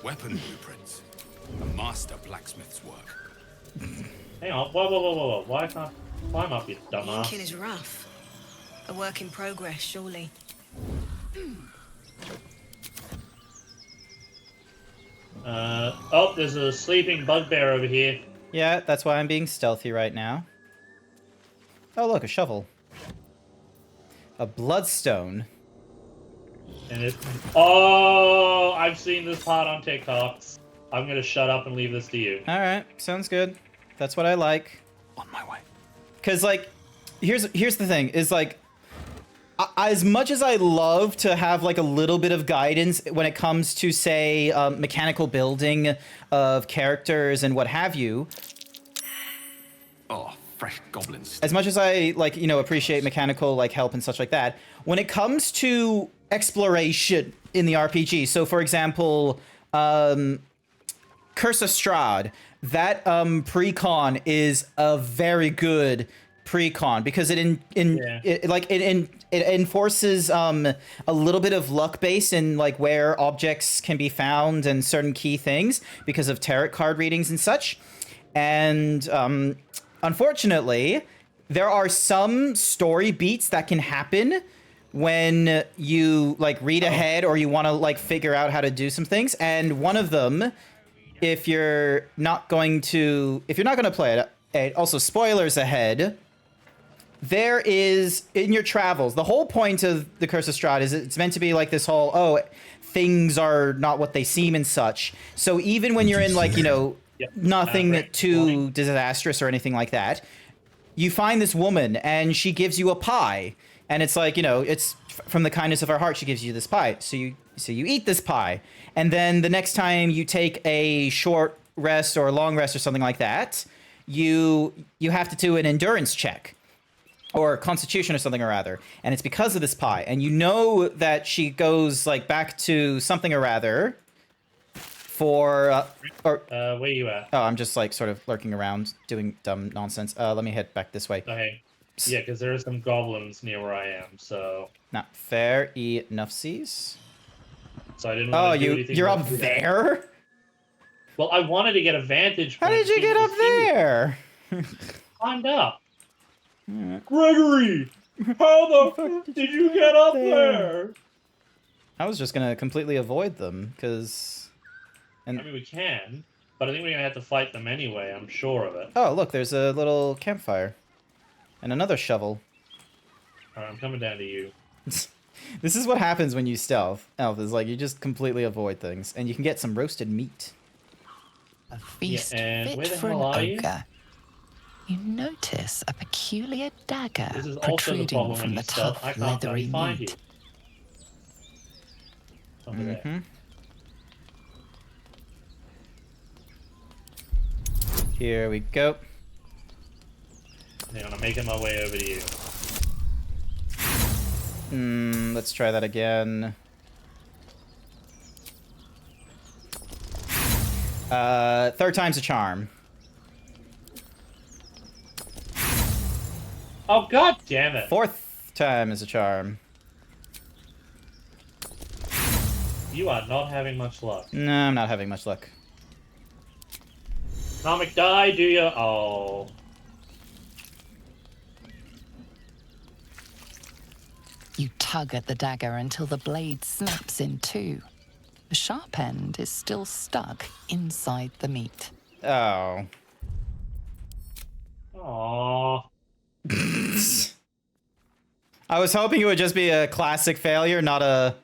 Weapon blueprints. A master blacksmith's work. Hang on. Whoa. Why can't I climb up, you dumbass? Inking is rough. A work in progress, surely. Oh, there's a sleeping bugbear over here. Yeah, that's why I'm being stealthy right now. Oh, look, a shovel. A bloodstone. And it's... Oh, I've seen this part on TikTok. I'm gonna shut up and leave this to you. Alright, sounds good. That's what I like. On my way. Because, like, here's the thing, is, like, as much as I love to have, like, a little bit of guidance when it comes to, say, mechanical building of characters and what have you... Oh, fresh goblins. As much as I, like, you know, appreciate mechanical, like, help and such like that, when it comes to exploration in the RPG, so, for example, Curse of Strahd, that precon is a very good precon because it enforces a little bit of luck base in like where objects can be found and certain key things because of tarot card readings and such. And unfortunately, there are some story beats that can happen when you like read ahead or you want to like figure out how to do some things. And one of them, if you're not going to play it, also spoilers ahead, there is, in your travels, the whole point of the Curse of Strahd is it's meant to be like this whole, oh, things are not what they seem and such. So even when you're in like, you know, nothing too disastrous or anything like that, you find this woman and she gives you a pie. And it's like, you know, it's from the kindness of her heart, she gives you this pie. So you eat this pie. And then the next time you take a short rest or a long rest or something like that, you have to do an endurance check. Or constitution or something or other. And it's because of this pie. And you know that she goes like back to something or other for... where you at? Oh, I'm just like sort of lurking around doing dumb nonsense. Let me head back this way. Okay. Yeah, because there are some goblins near where I am, so... Not fair enoughsies. So I didn't want to do anything. You're up there? Well, I wanted to get a vantage point. How did you get up there? Climbed up. Gregory! How the fuck did you get up there? I was just gonna completely avoid them, because... I mean, we can, but I think we're gonna have to fight them anyway, I'm sure of it. Oh, look, there's a little campfire. And another shovel. Alright, I'm coming down to you. This is what happens when you stealth. Elf is like, you just completely avoid things. And you can get some roasted meat. A feast and where fit the for an hell are you? ogre. You notice a peculiar dagger This is also the protruding problem when from you the stealth. tough, I can't bloody leathery find meat. you. Over there. Here we go. Hang on, I'm making my way over to you. Let's try that again. Third time's a charm. Oh, god damn it. Fourth time is a charm. You are not having much luck. No, I'm not having much luck. Comic die, do you? Oh. You tug at the dagger until the blade snaps in two. The sharp end is still stuck inside the meat. Oh. Aww. I was hoping it would just be a classic failure, not a...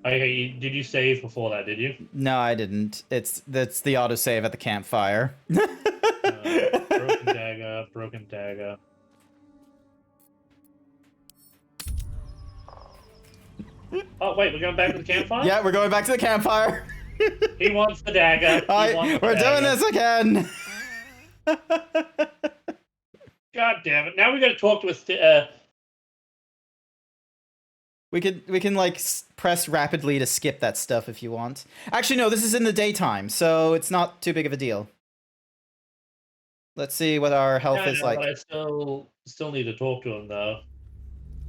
Okay, did you save before that, did you? No, I didn't. That's the autosave at the campfire. Broken dagger, broken dagger. Oh, wait, we're going back to the campfire? Yeah, we're going back to the campfire. He wants the dagger. We're doing this again. God damn it. Now we gotta talk to a... We can like press rapidly to skip that stuff if you want. Actually, no, this is in the daytime, so it's not too big of a deal. Let's see what our health is like. But I still need to talk to him, though.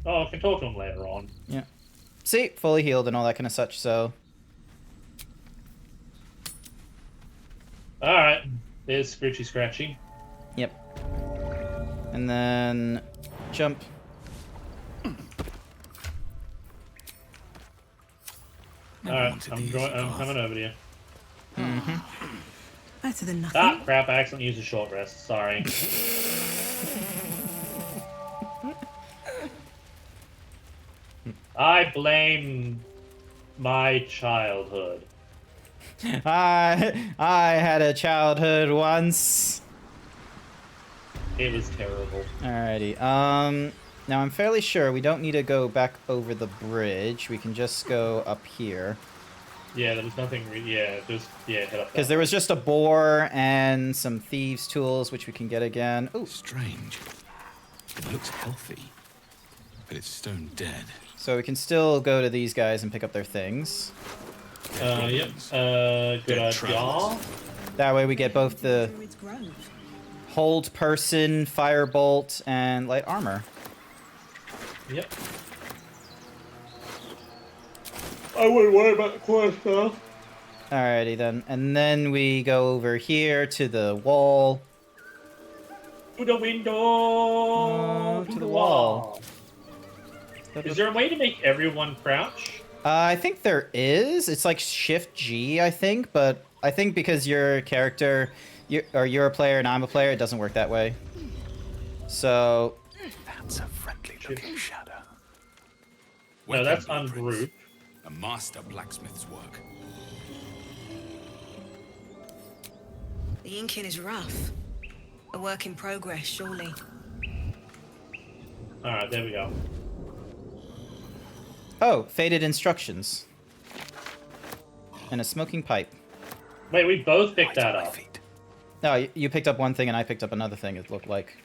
Oh, I can talk to him later on. Yeah. See, fully healed and all that kind of such, so... Alright. There's Scroochy Scratchy. Yep. And then... jump. Alright, I'm coming over to you. Better than nothing. Ah, crap, I accidentally used a short rest. Sorry. I blame my childhood. I had a childhood once. It was terrible. Alrighty. Now I'm fairly sure we don't need to go back over the bridge. We can just go up here. Yeah, there was nothing. Head up. Because there was just a boar and some thieves' tools, which we can get again. Ooh. Strange. It looks healthy, but it's stone dead. So we can still go to these guys and pick up their things. Yep. Good idea. That way we get both the hold person, firebolt, and light armor. Yep. I wouldn't worry about the quest, though. Alrighty then. And then we go over here to the wall. To the window. To the wall. Is there a way to make everyone crouch? I think there is. It's like Shift G, I think, but I think because your character, you're a player and I'm a player, it doesn't work that way. So... That's a friendly-looking shadow. No, that's ungroup. A master blacksmith's work. The inking is rough. A work in progress, surely. Alright, there we go. Oh, faded instructions. And a smoking pipe. Wait, we both picked that up. No, you picked up one thing and I picked up another thing, it looked like.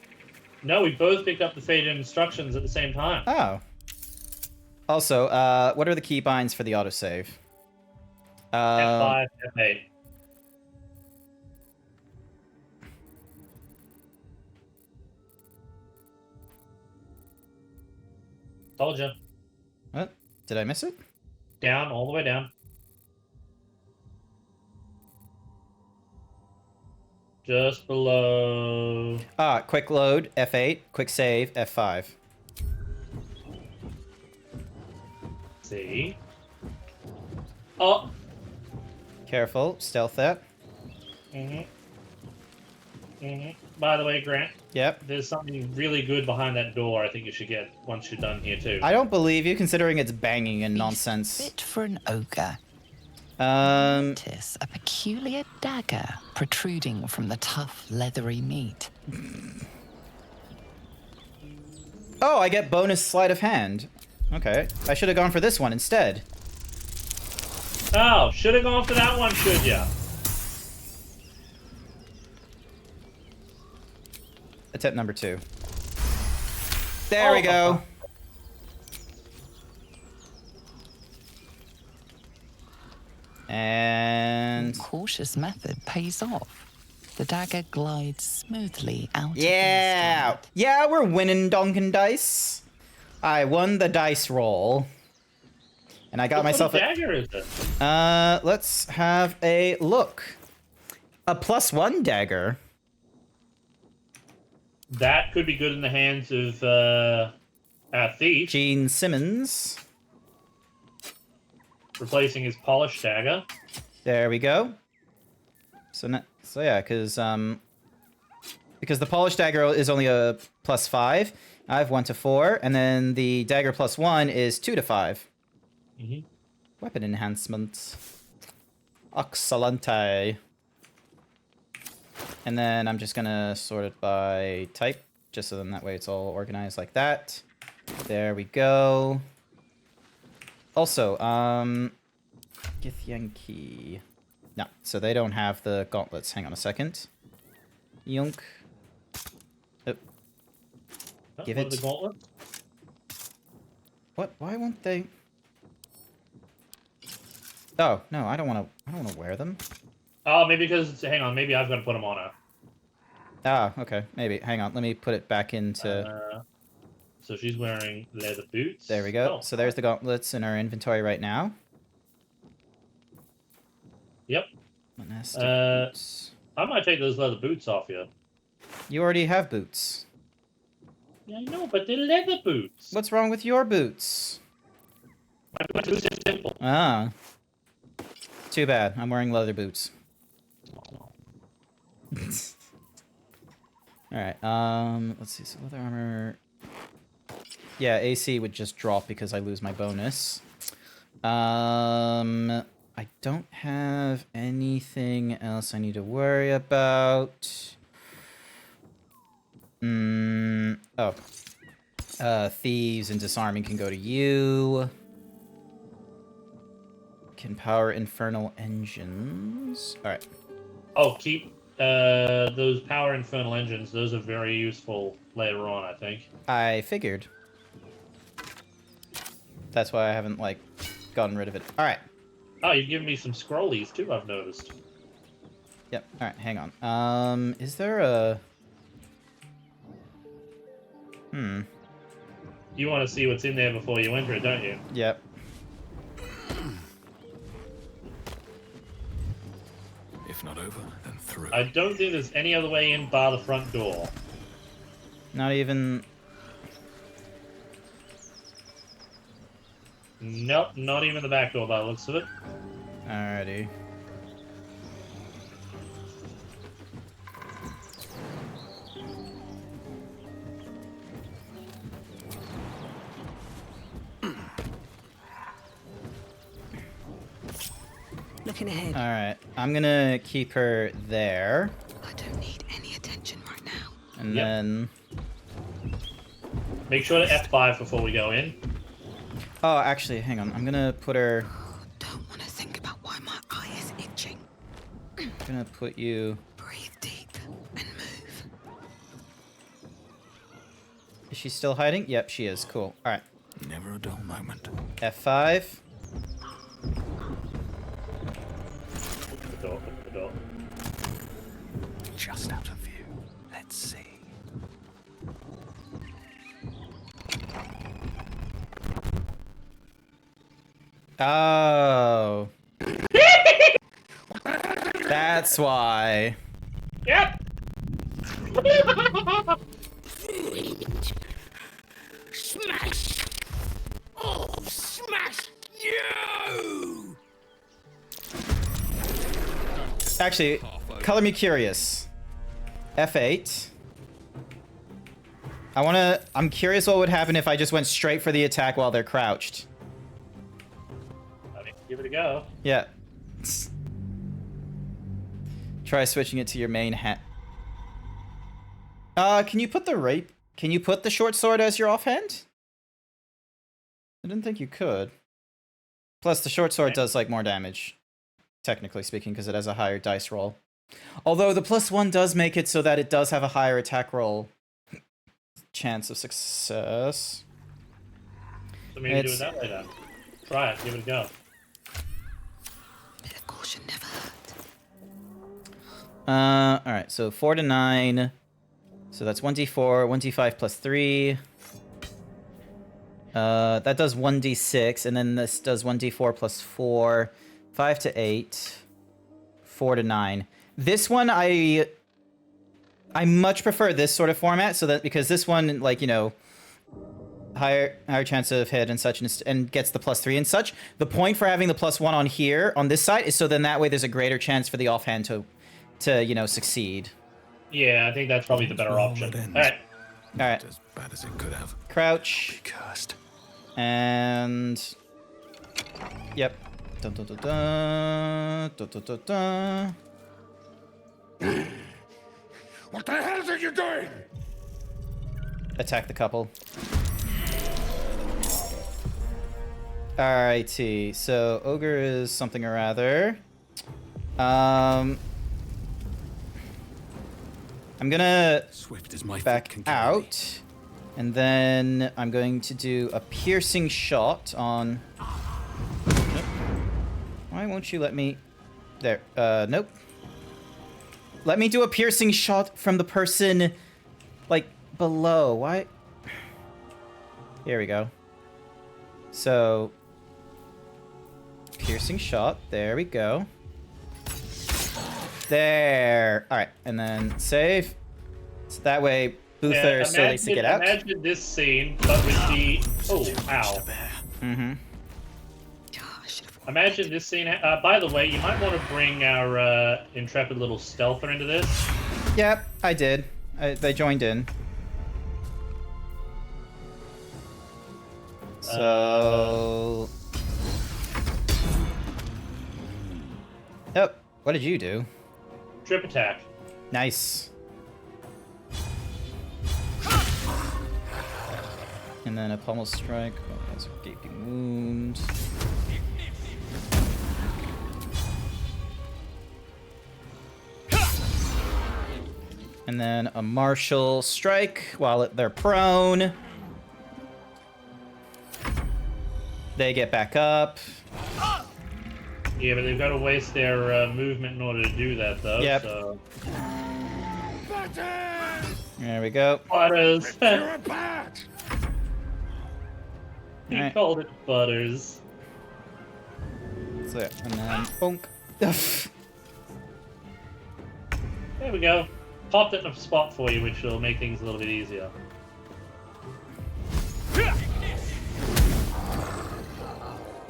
No, we both picked up the faded instructions at the same time. Oh. Also, what are the keybinds for the autosave? F5, F8. Told you. What? Did I miss it? Down, all the way down. Just below. Ah, quick load, F8. Quick save, F5. See? Oh! Careful, stealth that. By the way, Grant. Yep. There's something really good behind that door I think you should get once you're done here, too. I don't believe you, considering it's banging and nonsense. Fit for an ogre. Notice a peculiar dagger protruding from the tough, leathery meat. Oh, I get bonus sleight of hand. Okay, I should have gone for this one instead. Oh, should have gone for that one, should ya? Attempt number 2. There we go. And Cautious method pays off. The dagger glides smoothly out. yeah, yeah, we're winning Donkin Dice. I won the dice roll, and I got myself a dagger. Is it? Let's have a look. A +1 dagger. That could be good in the hands of our thief. Gene Simmons. Replacing his polished dagger. There we go. So yeah, because the polished dagger is only a +5. I have 1 to 4, and then the dagger +1 is 2 to 5. Mm-hmm. Weapon enhancement. Excellente. And then I'm just gonna sort it by type, just so then that way it's all organized like that. There we go. Also, Githyanki. No, so they don't have the gauntlets. Hang on a second. Yunk. Oh. Give it. The gauntlet? What? Why won't they? Oh no, I don't want to wear them. Oh, maybe because hang on, maybe I've got to put them on her. Ah, okay, maybe. Hang on, let me put it back into. So she's wearing leather boots. There we go. Oh. So there's the gauntlets in our inventory right now. Yep. Monastic boots. I might take those leather boots off you. You already have boots. Yeah, I know, but they're leather boots. What's wrong with your boots? My boots are simple. Ah. Too bad. I'm wearing leather boots. Alright, let's see. So leather armor. Yeah, AC would just drop because I lose my bonus. I don't have anything else I need to worry about. Thieves and disarming can go to you. Can power infernal engines. Alright. Oh, keep those power infernal engines. Those are very useful later on, I think. I figured. That's why I haven't, like, gotten rid of it. Alright. Oh, you've given me some scrollies, too, I've noticed. Yep. Alright, hang on. Is there a... You want to see what's in there before you enter it, don't you? Yep. If not over, then through. I don't think there's any other way in bar the front door. Not even... Nope, not even the back door by the looks of it. Alrighty. Looking ahead. Alright, I'm gonna keep her there. I don't need any attention right now. And then... Make sure to F5 before we go in. Oh, actually, hang on. I'm gonna put her... Don't want to think about why my eye is itching. I'm gonna put you... Breathe deep and move. Is she still hiding? Yep, she is. Cool. Alright. Never a dull moment. F5. Open the door. Just out of view. Let's see. Oh. That's why. Yep. Smash! Oh, smash! You! Actually, color me curious. F8. I'm curious what would happen if I just went straight for the attack while they're crouched. I mean, give it a go. Yeah. Try switching it to your main hat. Can you put the rape? Can you put the short sword as your offhand? I didn't think you could. Plus, the short sword does like more damage, technically speaking, because it has a higher dice roll. Although the +1 does make it so that it does have a higher attack roll chance of success. So maybe do it that way then. Try it. Give it a go. Bit of caution never hurt. All right. So 4 to 9. So that's 1d4, 1d5 plus 3. That does 1d6, and then this does 1d4 plus 4, 5 to 8, 4 to 9. This one, I much prefer this sort of format, so that because this one, like, you know, higher chance of hit and such, and gets the +3 and such. The point for having the +1 on here on this side is so then that way there's a greater chance for the offhand to you know, succeed. Yeah, I think that's probably the better option. All right. All right. As bad as it could have. Crouch. Be cursed. And yep. Dun, dun, dun, dun. Dun, dun, dun, dun. What the hell are you doing? Attack the couple. Alrighty, so ogre is something or other. I'm gonna Swift as my back out, and then I'm going to do a piercing shot on. Nope. Why won't you let me? There. Nope. Let me do a piercing shot from the person, like, below. Why? Here we go. So, piercing shot. There we go. There. All right, and then save. So that way, Buther still needs to get out. Imagine this scene, but with the... Oh, ow. Mm-hmm. Imagine this scene... by the way, you might want to bring our intrepid little stealther into this. Yep, I did. They joined in. So... Oh, what did you do? Trip attack. Nice. And then a pommel strike. Oh, that's a gaping wound. And then a martial strike while they're prone. They get back up. Yeah, but they've got to waste their movement in order to do that, though. Yep. So. There we go. Butters. He Alright. called it Butters. So, and then bonk. There we go. Popped it in a spot for you, which will make things a little bit easier.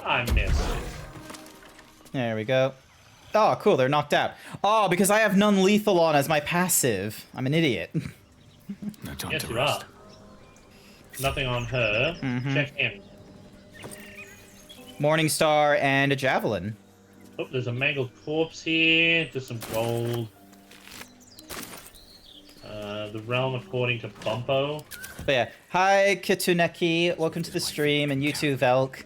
I missed it. There we go. Oh, cool, they're knocked out. Oh, because I have non-lethal on as my passive. I'm an idiot. No time Yes, to you rest. are. Nothing on her. Mhm. Check in. Morning Star and a javelin. Oh, there's a mangled corpse here. Just some gold. The realm according to Bumpo. But yeah, hi Kituneki, welcome to the stream, and you too, Velk.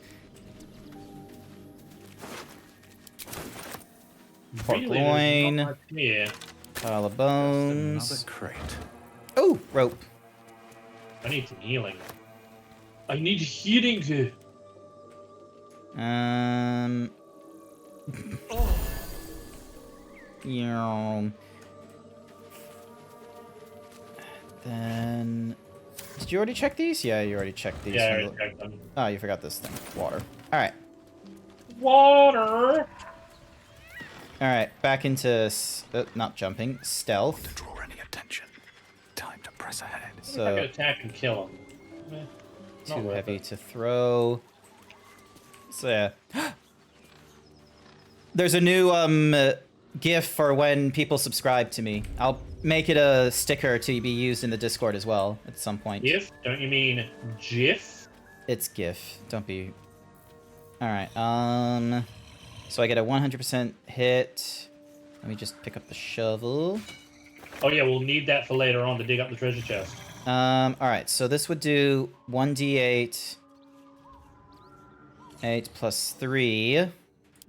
Pork Really, there's not loin, much here. pile of bones. Another crate. Oh, rope. I need some healing. I need healing here. Yeah. Then, did you already check these? Yeah, you already checked these. Yeah, I already checked them. Oh, you forgot this thing. Water. All right. Water. All right. Back into not jumping. Stealth. To draw any attention. Time to press ahead. I So could attack and kill him. Not too worth heavy it. to throw. So yeah. There's a new GIF for when people subscribe to me. I'll make it a sticker to be used in the Discord as well at some point. GIF? Don't you mean GIF? It's GIF. Don't be. All right. So I get a 100% hit. Let me just pick up the shovel. Oh yeah, we'll need that for later on to dig up the treasure chest. Alright, so this would do 1d8. 8 plus 3.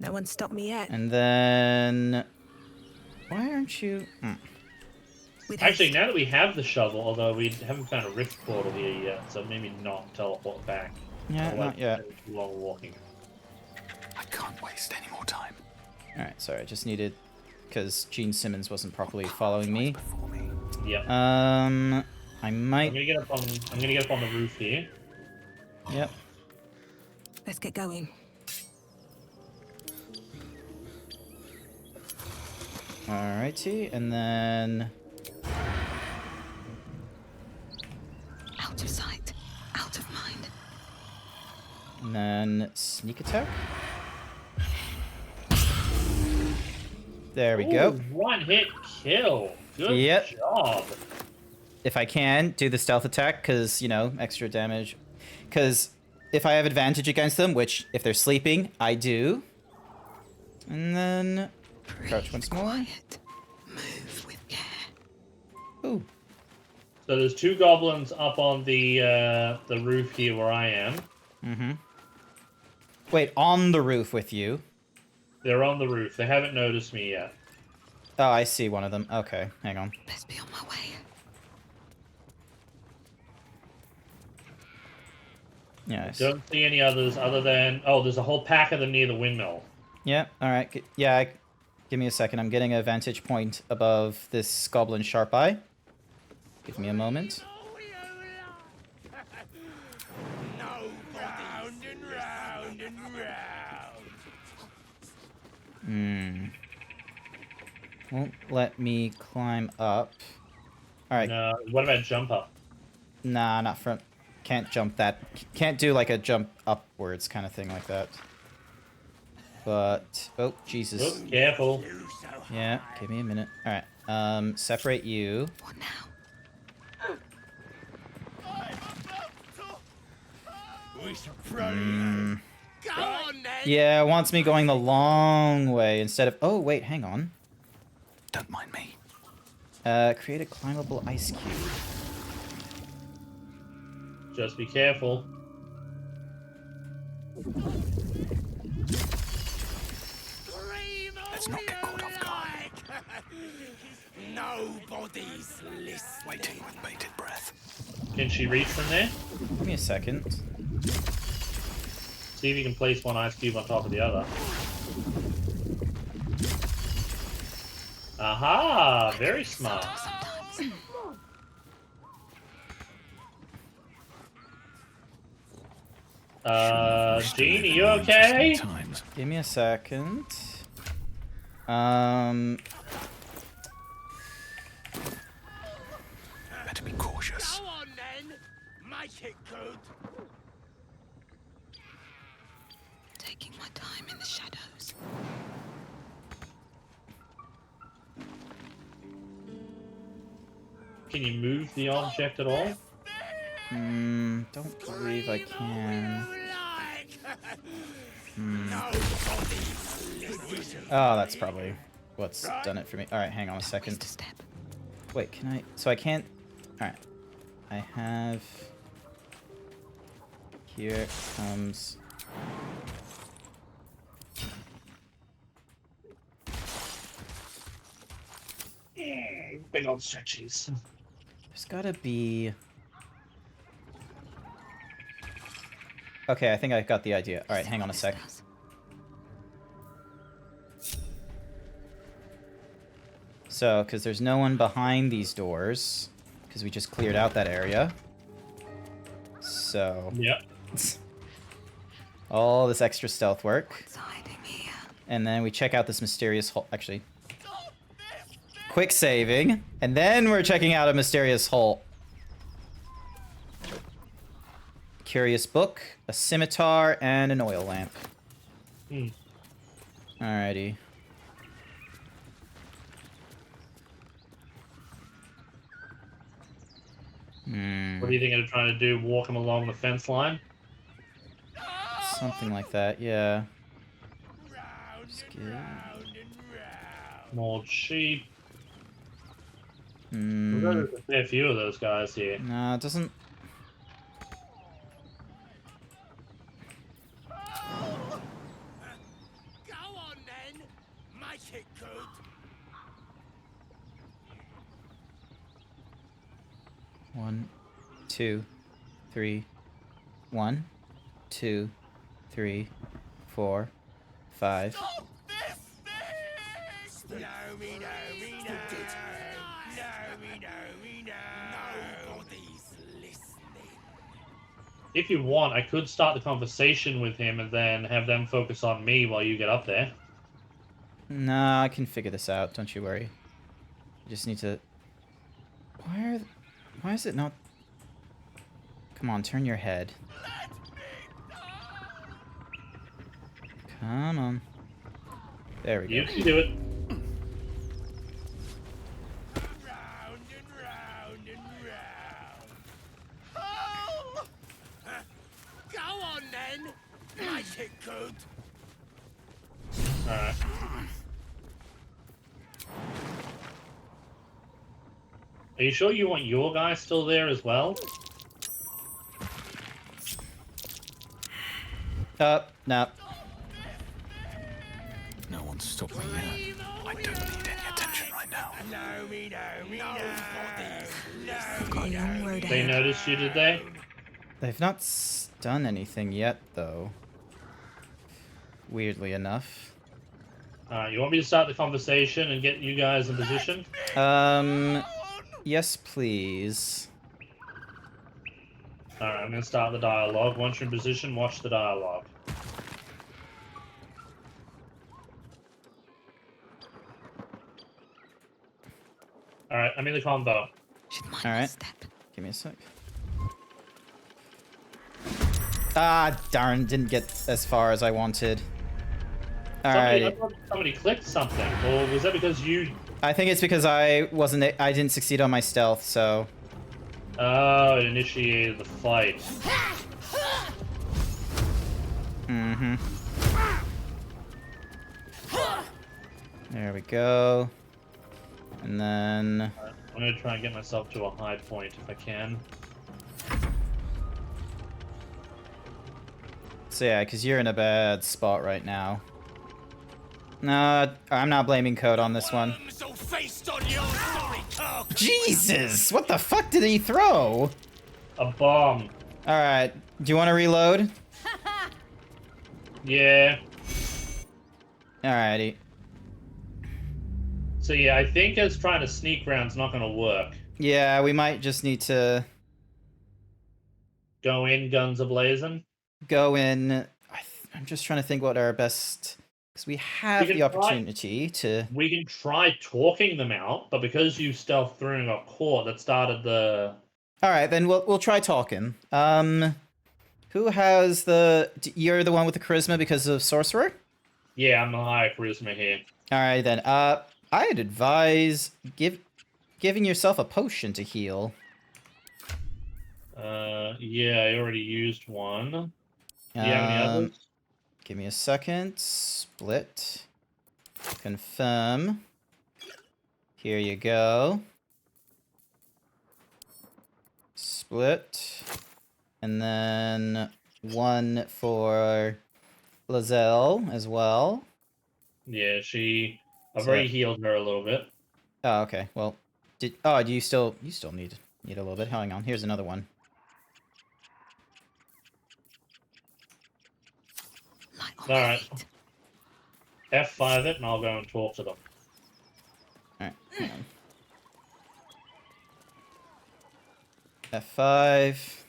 No one stopped me yet. And then... Why aren't you... Actually, now that we have the shovel, although we haven't found a rift portal here yet, so maybe not teleport back. Yeah, Otherwise not yet. it's too long walking. I can't waste any more time. Alright, sorry, I just needed... Because Gene Simmons wasn't properly following me. Yep. I might... I'm gonna get up on the roof here. Yep. Let's get going. Alrighty, and then... Out of sight, out of mind. And then sneak attack. There we go. One hit kill. Good Yep. job. If I can, do the stealth attack, because, you know, extra damage. Because if I have advantage against them, which, if they're sleeping, I do. And then crouch once more. Move with care. Ooh. So there's 2 goblins up on the roof here where I am. Mm-hmm. Wait, on the roof with you? They're on the roof. They haven't noticed me yet. Oh, I see one of them. Okay, hang on. Let's be on my way. Yes. Don't see any others other than... Oh, there's a whole pack of them near the windmill. Yeah, alright. Yeah, give me a second. I'm getting a vantage point above this goblin sharp eye. Give me a moment. Won't let me climb up. Alright. No, what about jump up? Nah, not from... Can't jump that. Can't do like a jump upwards kind of thing like that. But... Oh, Jesus. Oh, careful. Yeah, give me a minute. Alright, separate you. What now? Go on, then. Yeah, it wants me going the long way instead of... Oh, wait, hang on. Don't mind me. Create a climbable ice cube. Just be careful. Let's not get caught off guard. Nobody's listening. Waiting with bated breath. Can she reach from there? Give me a second. See if you can place one ice cube on top of the other. Aha! Very smart. Gene, are you okay? Give me a second. Better be cautious. Go on, then. Make it good. Taking my time in the shadows. Can you move the object at all? Don't believe I can. Oh, that's probably what's done it for me. Alright, hang on a second. Wait, can I... So I can't... Alright. I have... Here comes... Big old stretchies. There's gotta be... Okay, I think I got the idea. Alright, hang on a sec. So, because there's no one behind these doors, because we just cleared out that area. So... Yep. All this extra stealth work. And then we check out this mysterious hole. Actually... Quick saving. And then we're checking out a mysterious hole. Curious book, a scimitar, and an oil lamp. Alrighty. What do you think they're trying to do? Walk him along the fence line? Something like that, yeah. More sheep. Hmm. There's a fair few of those guys here. No, it doesn't. Go on then! Make it good! One, two, three. 1, 2, 3, 4, 5. Stop this thing! No, me, no, me, no. No, me, no, me, no. Nobody's listening. If you want, I could start the conversation with him and then have them focus on me while you get up there. Nah, I can figure this out. Don't you worry. I just need to. Why is it not? Come on, turn your head. Come on. There we go. You can do it. Round and round and round. Oh! Go on then. Make it good. Alright. Are you sure you want your guy still there as well? No. No one's stopping me. I don't need any attention right now. No, me, no, me, no. I've got a long road They ahead. noticed you, did they? They've not done anything yet, though. Weirdly enough. Alright, you want me to start the conversation and get you guys in position? Yes, please. Alright, I'm gonna start the dialogue. Once you're in position, watch the dialogue. Alright, I'm in the combo. Alright. Give me a sec. Ah, darn, didn't get as far as I wanted. I Alright. thought somebody clicked something, or was that because you... I think it's because I didn't succeed on my stealth, so... Oh, it initiated the fight. Mm-hmm. There we go. And then... I'm gonna try and get myself to a high point if I can. So yeah, because you're in a bad spot right now. No, I'm not blaming Code on this one. Jesus! What the fuck did he throw? A bomb. Alright, do you want to reload? Yeah. Alrighty. So yeah, I think as trying to sneak round's not gonna work. Yeah, we might just need to... Go in, guns a-blazing? Go in... I'm just trying to think what our best... Because we have the opportunity to... We can try talking them out, but because you stealth through and got caught, that started the... Alright, then we'll try talking. Who has the... You're the one with the charisma because of Sorcerer? Yeah, I'm the higher charisma here. Alright then, I'd advise giving yourself a potion to heal. Yeah, I already used one. Do you have any others? Give me a second. Split. Confirm. Here you go. Split. And then one for Lizelle as well. Yeah, I've already healed her a little bit. Oh, okay. Well, do you still need a little bit? Hang on. Here's another one. Alright. F5 it and I'll go and talk to them. Alright. F5.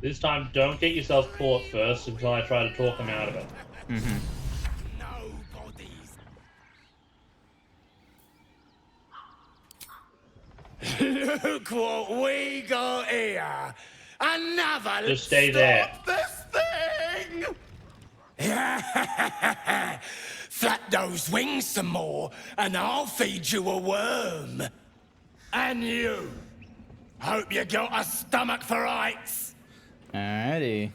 This time, don't get yourself caught first until I try to talk them out of it. Mm-hmm. Look what we got here! Another... Just stay there. This thing! Flap those wings some more, and I'll feed you a worm. And you. Hope you got a stomach for rights. Alrighty.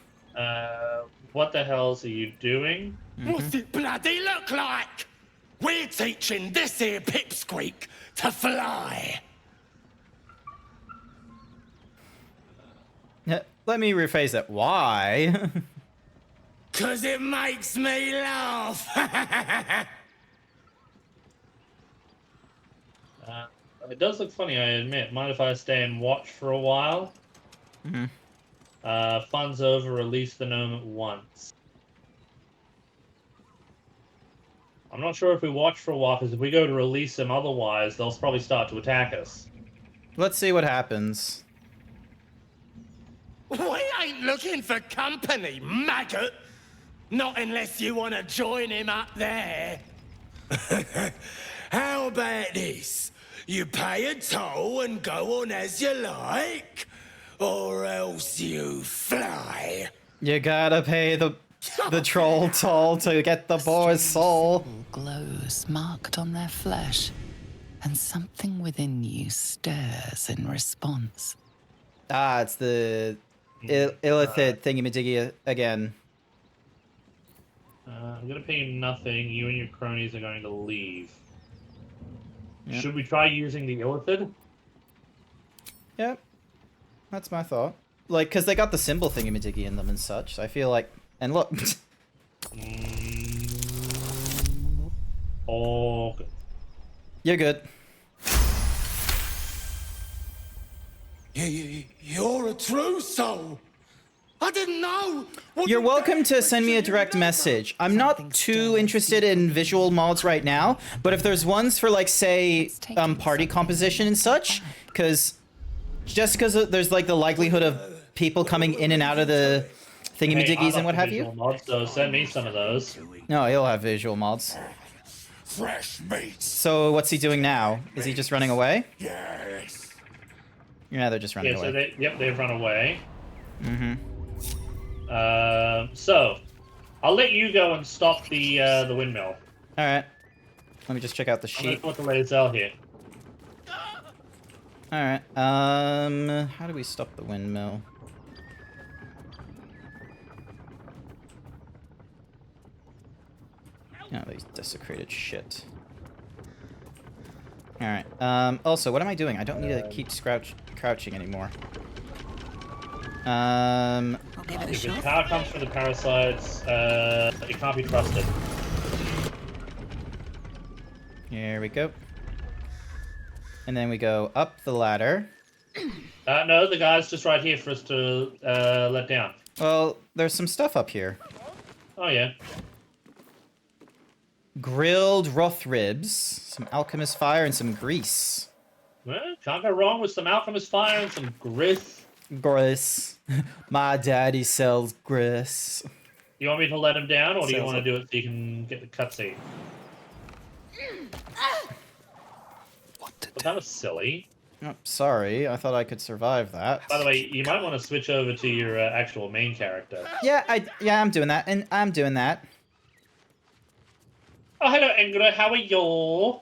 What the hells are you doing? What's it bloody look like? We're teaching this here pipsqueak to fly. Let me rephrase that. Why? 'Cause it makes me laugh. It does look funny, I admit. Mind if I stay and watch for a while? Mm-hmm. Fun's over, release the gnome at once. I'm not sure if we watch for a while, because if we go to release them otherwise, they'll probably start to attack us. Let's see what happens. We ain't looking for company, maggot. Not unless you want to join him up there. How about this? You pay a toll and go on as you like, or else you fly. You gotta pay the troll toll to get the boy's soul. Glows marked on their flesh, and something within you stirs in response. Ah, it's the illithid thingy-majiggy again. I'm gonna pay you nothing. You and your cronies are going to leave. Yep. Should we try using the illithid? Yep. That's my thought. Like, because they got the symbol thingy-majiggy in them and such, so I feel like... And look... Oh... You're good. You're a true soul. I didn't know. You're welcome to send me a direct message. I'm not too interested in visual mods right now, but if there's ones for, like, say, party composition and such, because just because there's, like, the likelihood of people coming in and out of the thingy-majiggies and what have you. Mods, so send me some of those. No, he'll have visual mods. Fresh meat. So what's he doing now? Is he just running away? Yes. Yeah, they're just running away. So they've run away. Mm-hmm. So, I'll let you go and stop the windmill. Alright. Let me just check out the sheet. I'm gonna put the laser here. Alright, how do we stop the windmill? Oh, these desecrated shit. Alright, also, what am I doing? I don't need to keep crouching anymore. If the power comes from the parasites, it can't be trusted. Here we go. And then we go up the ladder. No, the guy's just right here for us to let down. Well, there's some stuff up here. Oh, yeah. Grilled roth ribs, some alchemist fire, and some grease. Well, can't go wrong with some alchemist fire and some grist. Grist. My daddy sells grist. You want me to let him down, or do you want to do it so you can get the cutscene? Well, that was silly. Oh, sorry, I thought I could survive that. By the way, you might want to switch over to your actual main character. Yeah, I'm doing that, and I'm doing that. Oh, hello, Ingrid. How are you?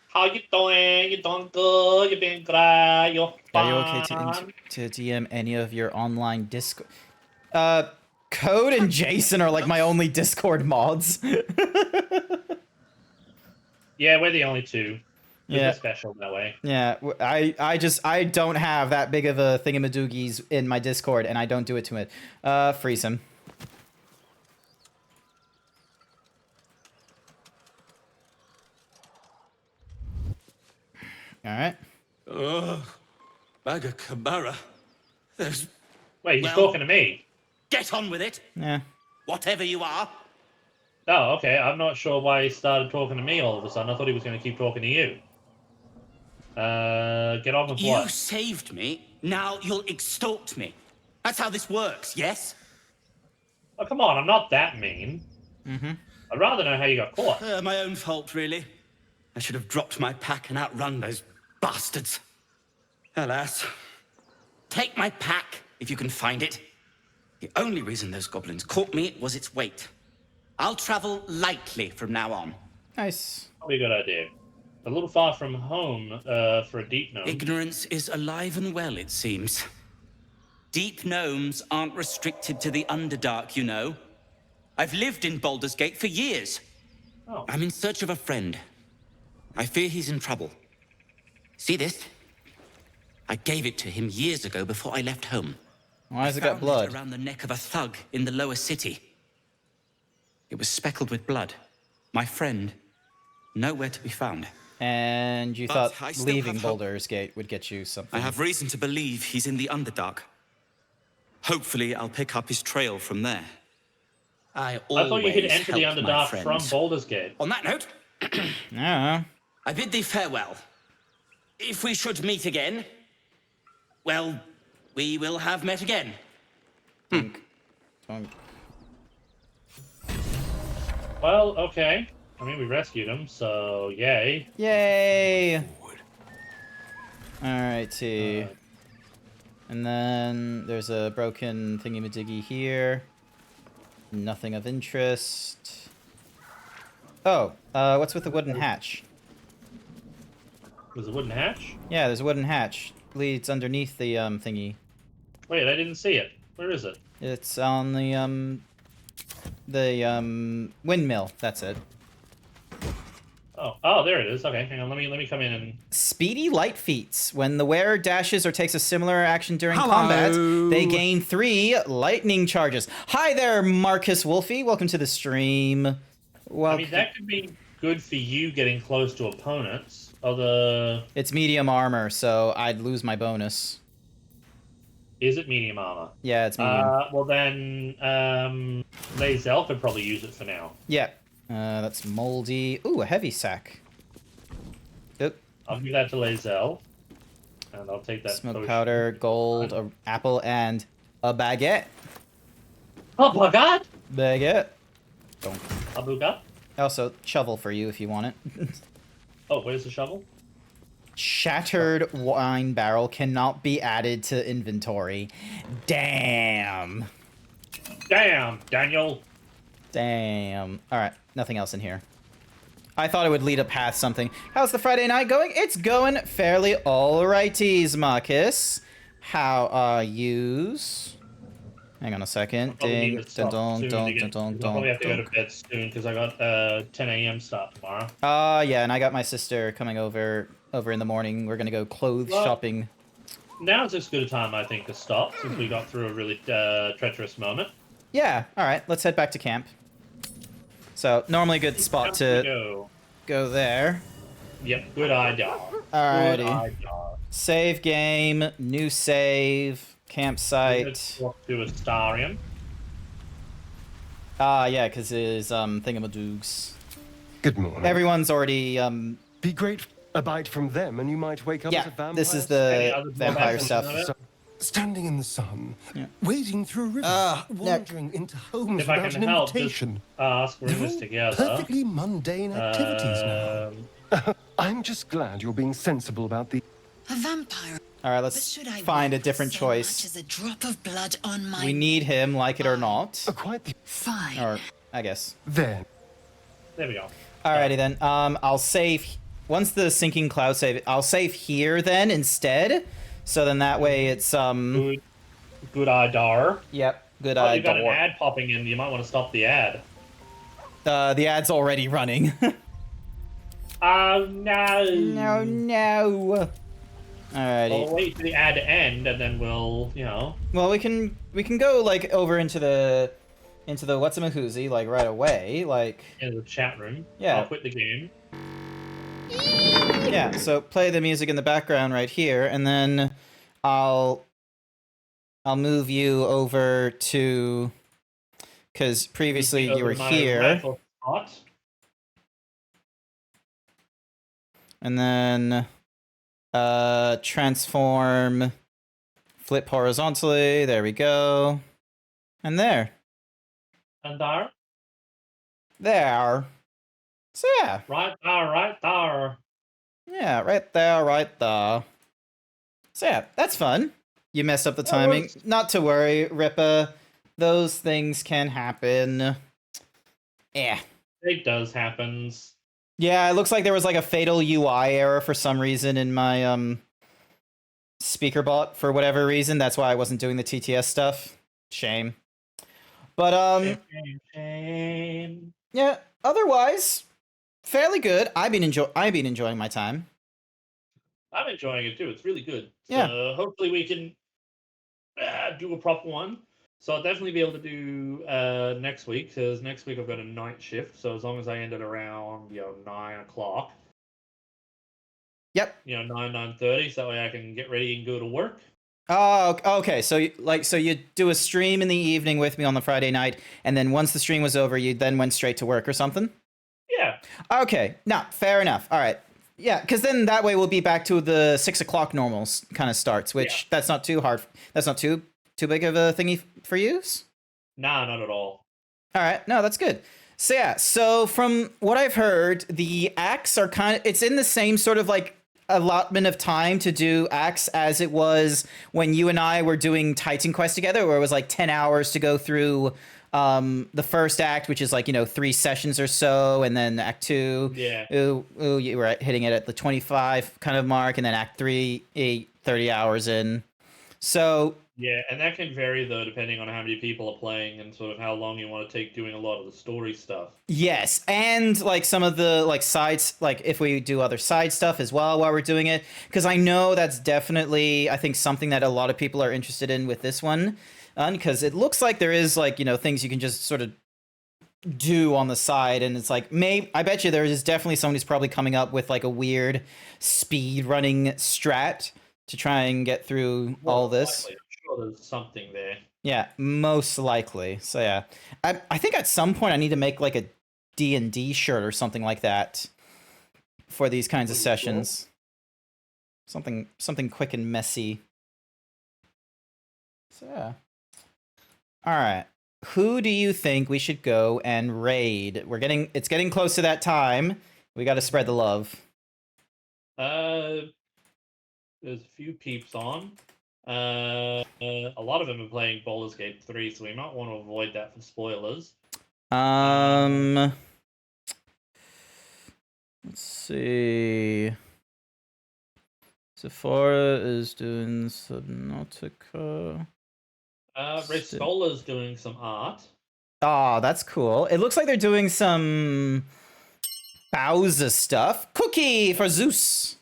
How you doing? You doing good? You being great? You're fine. Are you okay to DM any of your online Discord? Code and Jason are like my only Discord mods. Yeah, we're the only two. Yeah. We're special that way. Yeah, I don't have that big of a thingamadoogies in my Discord, and I don't do it to it. Freeze him. Alright. Baga Kamara. There's... Wait, he's talking to me. Get on with it. Yeah. Whatever you are. Oh, okay. I'm not sure why he started talking to me all of a sudden. I thought he was going to keep talking to you. Get on with You what? saved me. Now you'll extort me. That's how this works, yes? Oh, come on. I'm not that mean. Mm-hmm. I'd rather know how you got caught. My own fault, really. I should have dropped my pack and outrun those bastards. Alas. Take my pack, if you can find it. The only reason those goblins caught me was its weight. I'll travel lightly from now on. Nice. Probably a good idea. A little far from home for a deep gnome. Ignorance is alive and well, it seems. Deep gnomes aren't restricted to the Underdark, you know. I've lived in Baldur's Gate for years. Oh. I'm in search of a friend. I fear he's in trouble. See this? I gave it to him years ago before I left home. Why has I it got found blood? around the neck of a thug in the lower city. It was speckled with blood. My friend, nowhere to be found. And you But I thought still leaving have hope. Baldur's Gate would get you something. I have reason to believe he's in the Underdark. Hopefully, I'll pick up his trail from there. I thought you could always enter the help my Underdark from friends. Baldur's Gate. On that note, Yeah. I bid thee farewell. If we should meet again, well, we will have met again. Well, okay. I mean, we rescued him, so yay. Yay! Alrighty. And then there's a broken thingy-majiggy here. Nothing of interest. Oh, what's with the wooden hatch? There's a wooden hatch? Yeah, there's a wooden hatch. Leads underneath the, thingy. Wait, I didn't see it. Where is it? It's on the windmill. That's it. Oh, there it is. Okay, hang on. Let me come in and. Speedy light feats. When the wearer dashes or takes a similar action during combat, they gain 3 lightning charges. Hi there, Marcus Wolfie. Welcome to the stream. I mean, that could be good for you getting close to opponents. It's medium armor, so I'd lose my bonus. Is it medium armor? Yeah, it's medium. Well then, Lae'zel could probably use it for now. Yeah. That's moldy. Ooh, a heavy sack. Oop. I'll give that to Lae'zel. And I'll take that Smoke potion. powder, gold, a apple, and a baguette. Oh, baguette? Baguette. Don't. A baguette? Also, shovel for you if you want it. Oh, where's the shovel? Shattered wine barrel cannot be added to inventory. Damn. Damn, Daniel. Damn. Alright, nothing else in here. I thought it would lead up past something. How's the Friday night going? It's going fairly alrighties, Marcus. How are yous? Hang on a second. Ding, dong, dong, dong, dong, I'll probably have to go dong. to bed soon because I got 10 a.m. start tomorrow. Yeah, and I got my sister coming over in the morning. We're gonna go clothes shopping. Now's as good a time, I think, to stop since we got through a really treacherous moment. Yeah, alright, let's head back to camp. So, normally a good spot to go there. Yep, good idea. Alrighty. Save game, new save, campsite. Walk to Astarion. Yeah, because his thingamadoogs. Good morning. Everyone's already Be great a bite from them, and you might wake up as a vampire. this is the vampire stuff. So, standing in the sun, wading through a river, wandering into homes If I without can an help, invitation. just ask, we're in They're this all together. perfectly mundane activities now. I'm just glad you're being sensible about the... A vampire. Alright, let's find a different choice. Much as a drop of blood on my... We need him, like it or not. Fine. Or, I guess. There we go. Alrighty then. I'll save... Once the sinking cloud save, I'll save here then instead. So then that way it's, Good idea. Yep, good Oh, you got an idea. ad popping in. You might want to stop the ad. The ad's already running. Oh, no. No. Alrighty. We'll wait for the ad to end, and then we'll, Well, we can go like over into the whatsamahoozy like right away, like in the chat room. Yeah. I'll quit the game. Yeah, so play the music in the background right here, and then I'll move you over to, because previously you were here, and then transform, flip horizontally. There we go, and there. And there. There. So yeah. Right there, right there. Yeah, right there. So yeah, that's fun. You messed up the timing. Not to worry, Rippa. Those things can happen. Yeah. It does happens. Yeah, it looks like there was like a fatal UI error for some reason in my speaker bot for whatever reason. That's why I wasn't doing the TTS stuff. Shame. But Shame. yeah, otherwise, Fairly good. I've been enjoying my time. I'm enjoying it too. It's really good. Yeah. So hopefully we can do a proper one. So I'll definitely be able to do next week, because next week I've got a night shift. So as long as I end at around 9 o'clock. Yep. 9:30, so that way I can get ready and go to work. Oh, okay. So you do a stream in the evening with me on the Friday night, and then once the stream was over, you then went straight to work or something? Yeah. Okay. No, fair enough. All right. Yeah, because then that way we'll be back to the 6 o'clock normals kind of starts, which that's not too hard. That's not too big of a thingy for use? Nah, not at all. All right. No, that's good. So yeah, so from what I've heard, the acts are it's in the same sort of like allotment of time to do acts as it was when you and I were doing Titan Quest together, where it was like 10 hours to go through the first act, which is like 3 sessions or so, and then act 2, you were hitting it at the 25 kind of mark, and then act 3 30 hours in. So yeah, and that can vary though depending on how many people are playing and sort of how long you want to take doing a lot of the story stuff. Yes, and like some of the like sides, like if we do other side stuff as well while we're doing it, because I know that's definitely, I think, something that a lot of people are interested in with this one, because it looks like there is like things you can just sort of do on the side, and it's like I bet you there is definitely someone who's probably coming up with like a weird speed running strat to try and get through all this. Likely. I'm sure there's something there. Yeah, most likely. So yeah, I think at some point I need to make like a D&D shirt or something like that for these kinds of sessions. Cool. Something quick and messy. So yeah. All right. Who do you think we should go and raid? It's getting close to that time. We got to spread the love. There's a few peeps on. A lot of them are playing Baldur's Gate 3, so we might want to avoid that for spoilers. Let's see. Sephora is doing Subnautica. Rescola's doing some art. Oh, that's cool. It looks like they're doing some Bowser stuff. Cookie for Zeus.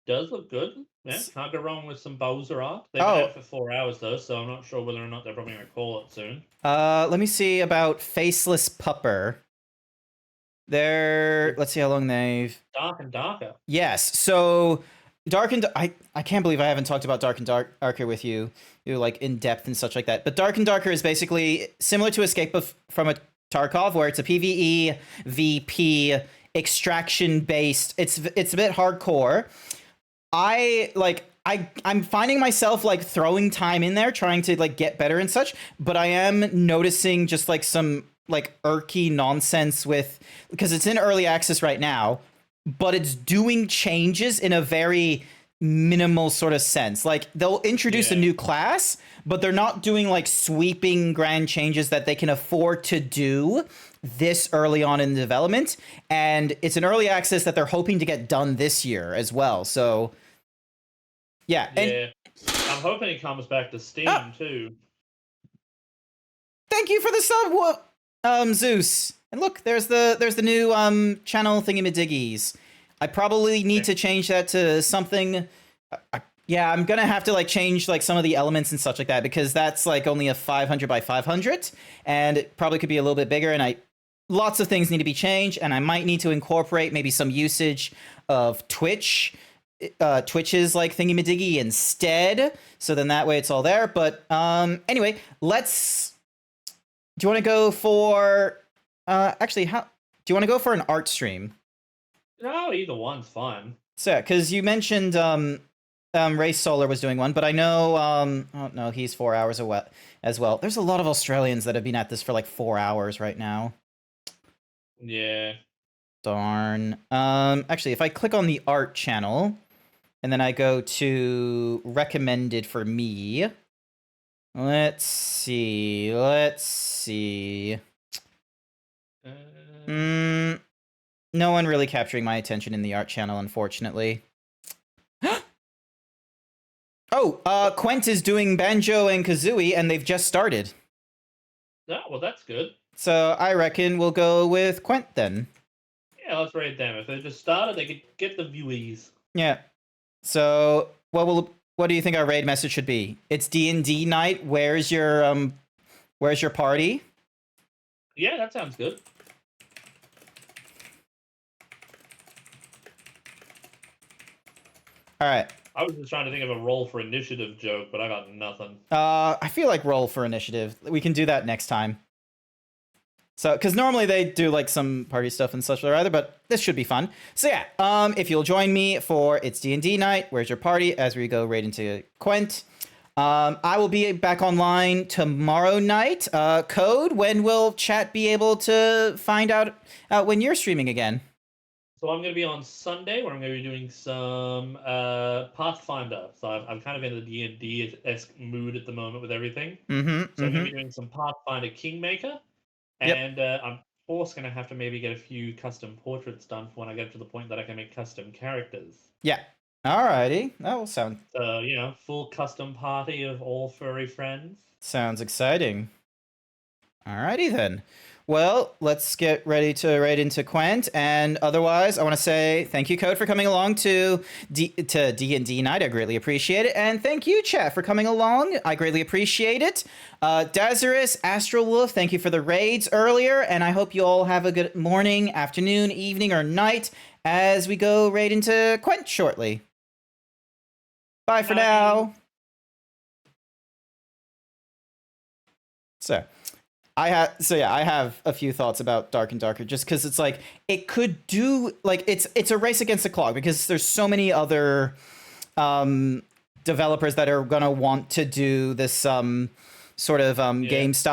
Does look good. Yeah, can't go wrong with some Bowser art. They've been out for 4 hours though, so I'm not sure whether or not they're probably going to call it soon. Let me see about Faceless Pupper. Let's see how long they've... Dark and Darker. Yes, so Dark and... I can't believe I haven't talked about Dark and Darker with you, like in depth and such like that. But Dark and Darker is basically similar to Escape from a Tarkov, where it's a PvE, VP, extraction-based. It's a bit hardcore. I'm finding myself like throwing time in there, trying to like get better and such, but I am noticing just like some like irky nonsense because it's in early access right now, but it's doing changes in a very minimal sort of sense. Like they'll introduce a new class, but they're not doing like sweeping grand changes that they can afford to do this early on in the development. And it's an early access that they're hoping to get done this year as well. So yeah. And I'm hoping it comes back to Steam too. Thank you for the sub, Zeus. And look, there's the new channel thingy-madiggies. I probably need to change that to something. Yeah, I'm gonna have to like change like some of the elements and such like that, because that's like only a 500 by 500, and it probably could be a little bit bigger. And lots of things need to be changed, and I might need to incorporate maybe some usage of Twitch's like thingy-madiggy instead, so then that way it's all there. But anyway, do you want to go for actually, do you want to go for an art stream? No, either one's fine. So yeah, because you mentioned Ray Solar was doing one, but I know oh no, he's 4 hours away as well. There's a lot of Australians that have been at this for like 4 hours right now. Yeah. Darn. Actually, if I click on the art channel and then I go to recommended for me, let's see. No one really capturing my attention in the art channel, unfortunately. Oh, Quent is doing Banjo and Kazooie, and they've just started. Oh, well, that's good. So I reckon we'll go with Quent then. Yeah, let's raid them. If they just started, they could get the viewies. Yeah. So what do you think our raid message should be? It's D&D night. Where's your party? Yeah, that sounds good. All right. I was just trying to think of a roll for initiative joke, but I got nothing. I feel like roll for initiative. We can do that next time. So, because normally they do like some party stuff and such or other, but this should be fun. So yeah, if you'll join me for It's D&D night, Where's Your Party, as we go right into Quent. I will be back online tomorrow night. Code, when will chat be able to find out when you're streaming again? So I'm going to be on Sunday, where I'm going to be doing some Pathfinder. So I'm kind of in the D&D-esque mood at the moment with everything. Mm-hmm. So I'm going to be doing some Pathfinder Kingmaker. And I'm of course going to have to maybe get a few custom portraits done for when I get to the point that I can make custom characters. Yeah. Alrighty. That will sound... So, full custom party of all furry friends. Sounds exciting. Alrighty then. Well, let's get ready to raid into Quent, and otherwise, I want to say thank you, Code, for coming along to D&D night. I greatly appreciate it, and thank you, chat, for coming along. I greatly appreciate it. Dazarus, Astral Wolf, thank you for the raids earlier, and I hope you all have a good morning, afternoon, evening, or night as we go raid into Quent shortly. Bye for now. So... I have a few thoughts about Dark and Darker, just because it's like it could do like it's a race against the clock, because there's so many other developers that are gonna want to do this sort of game style.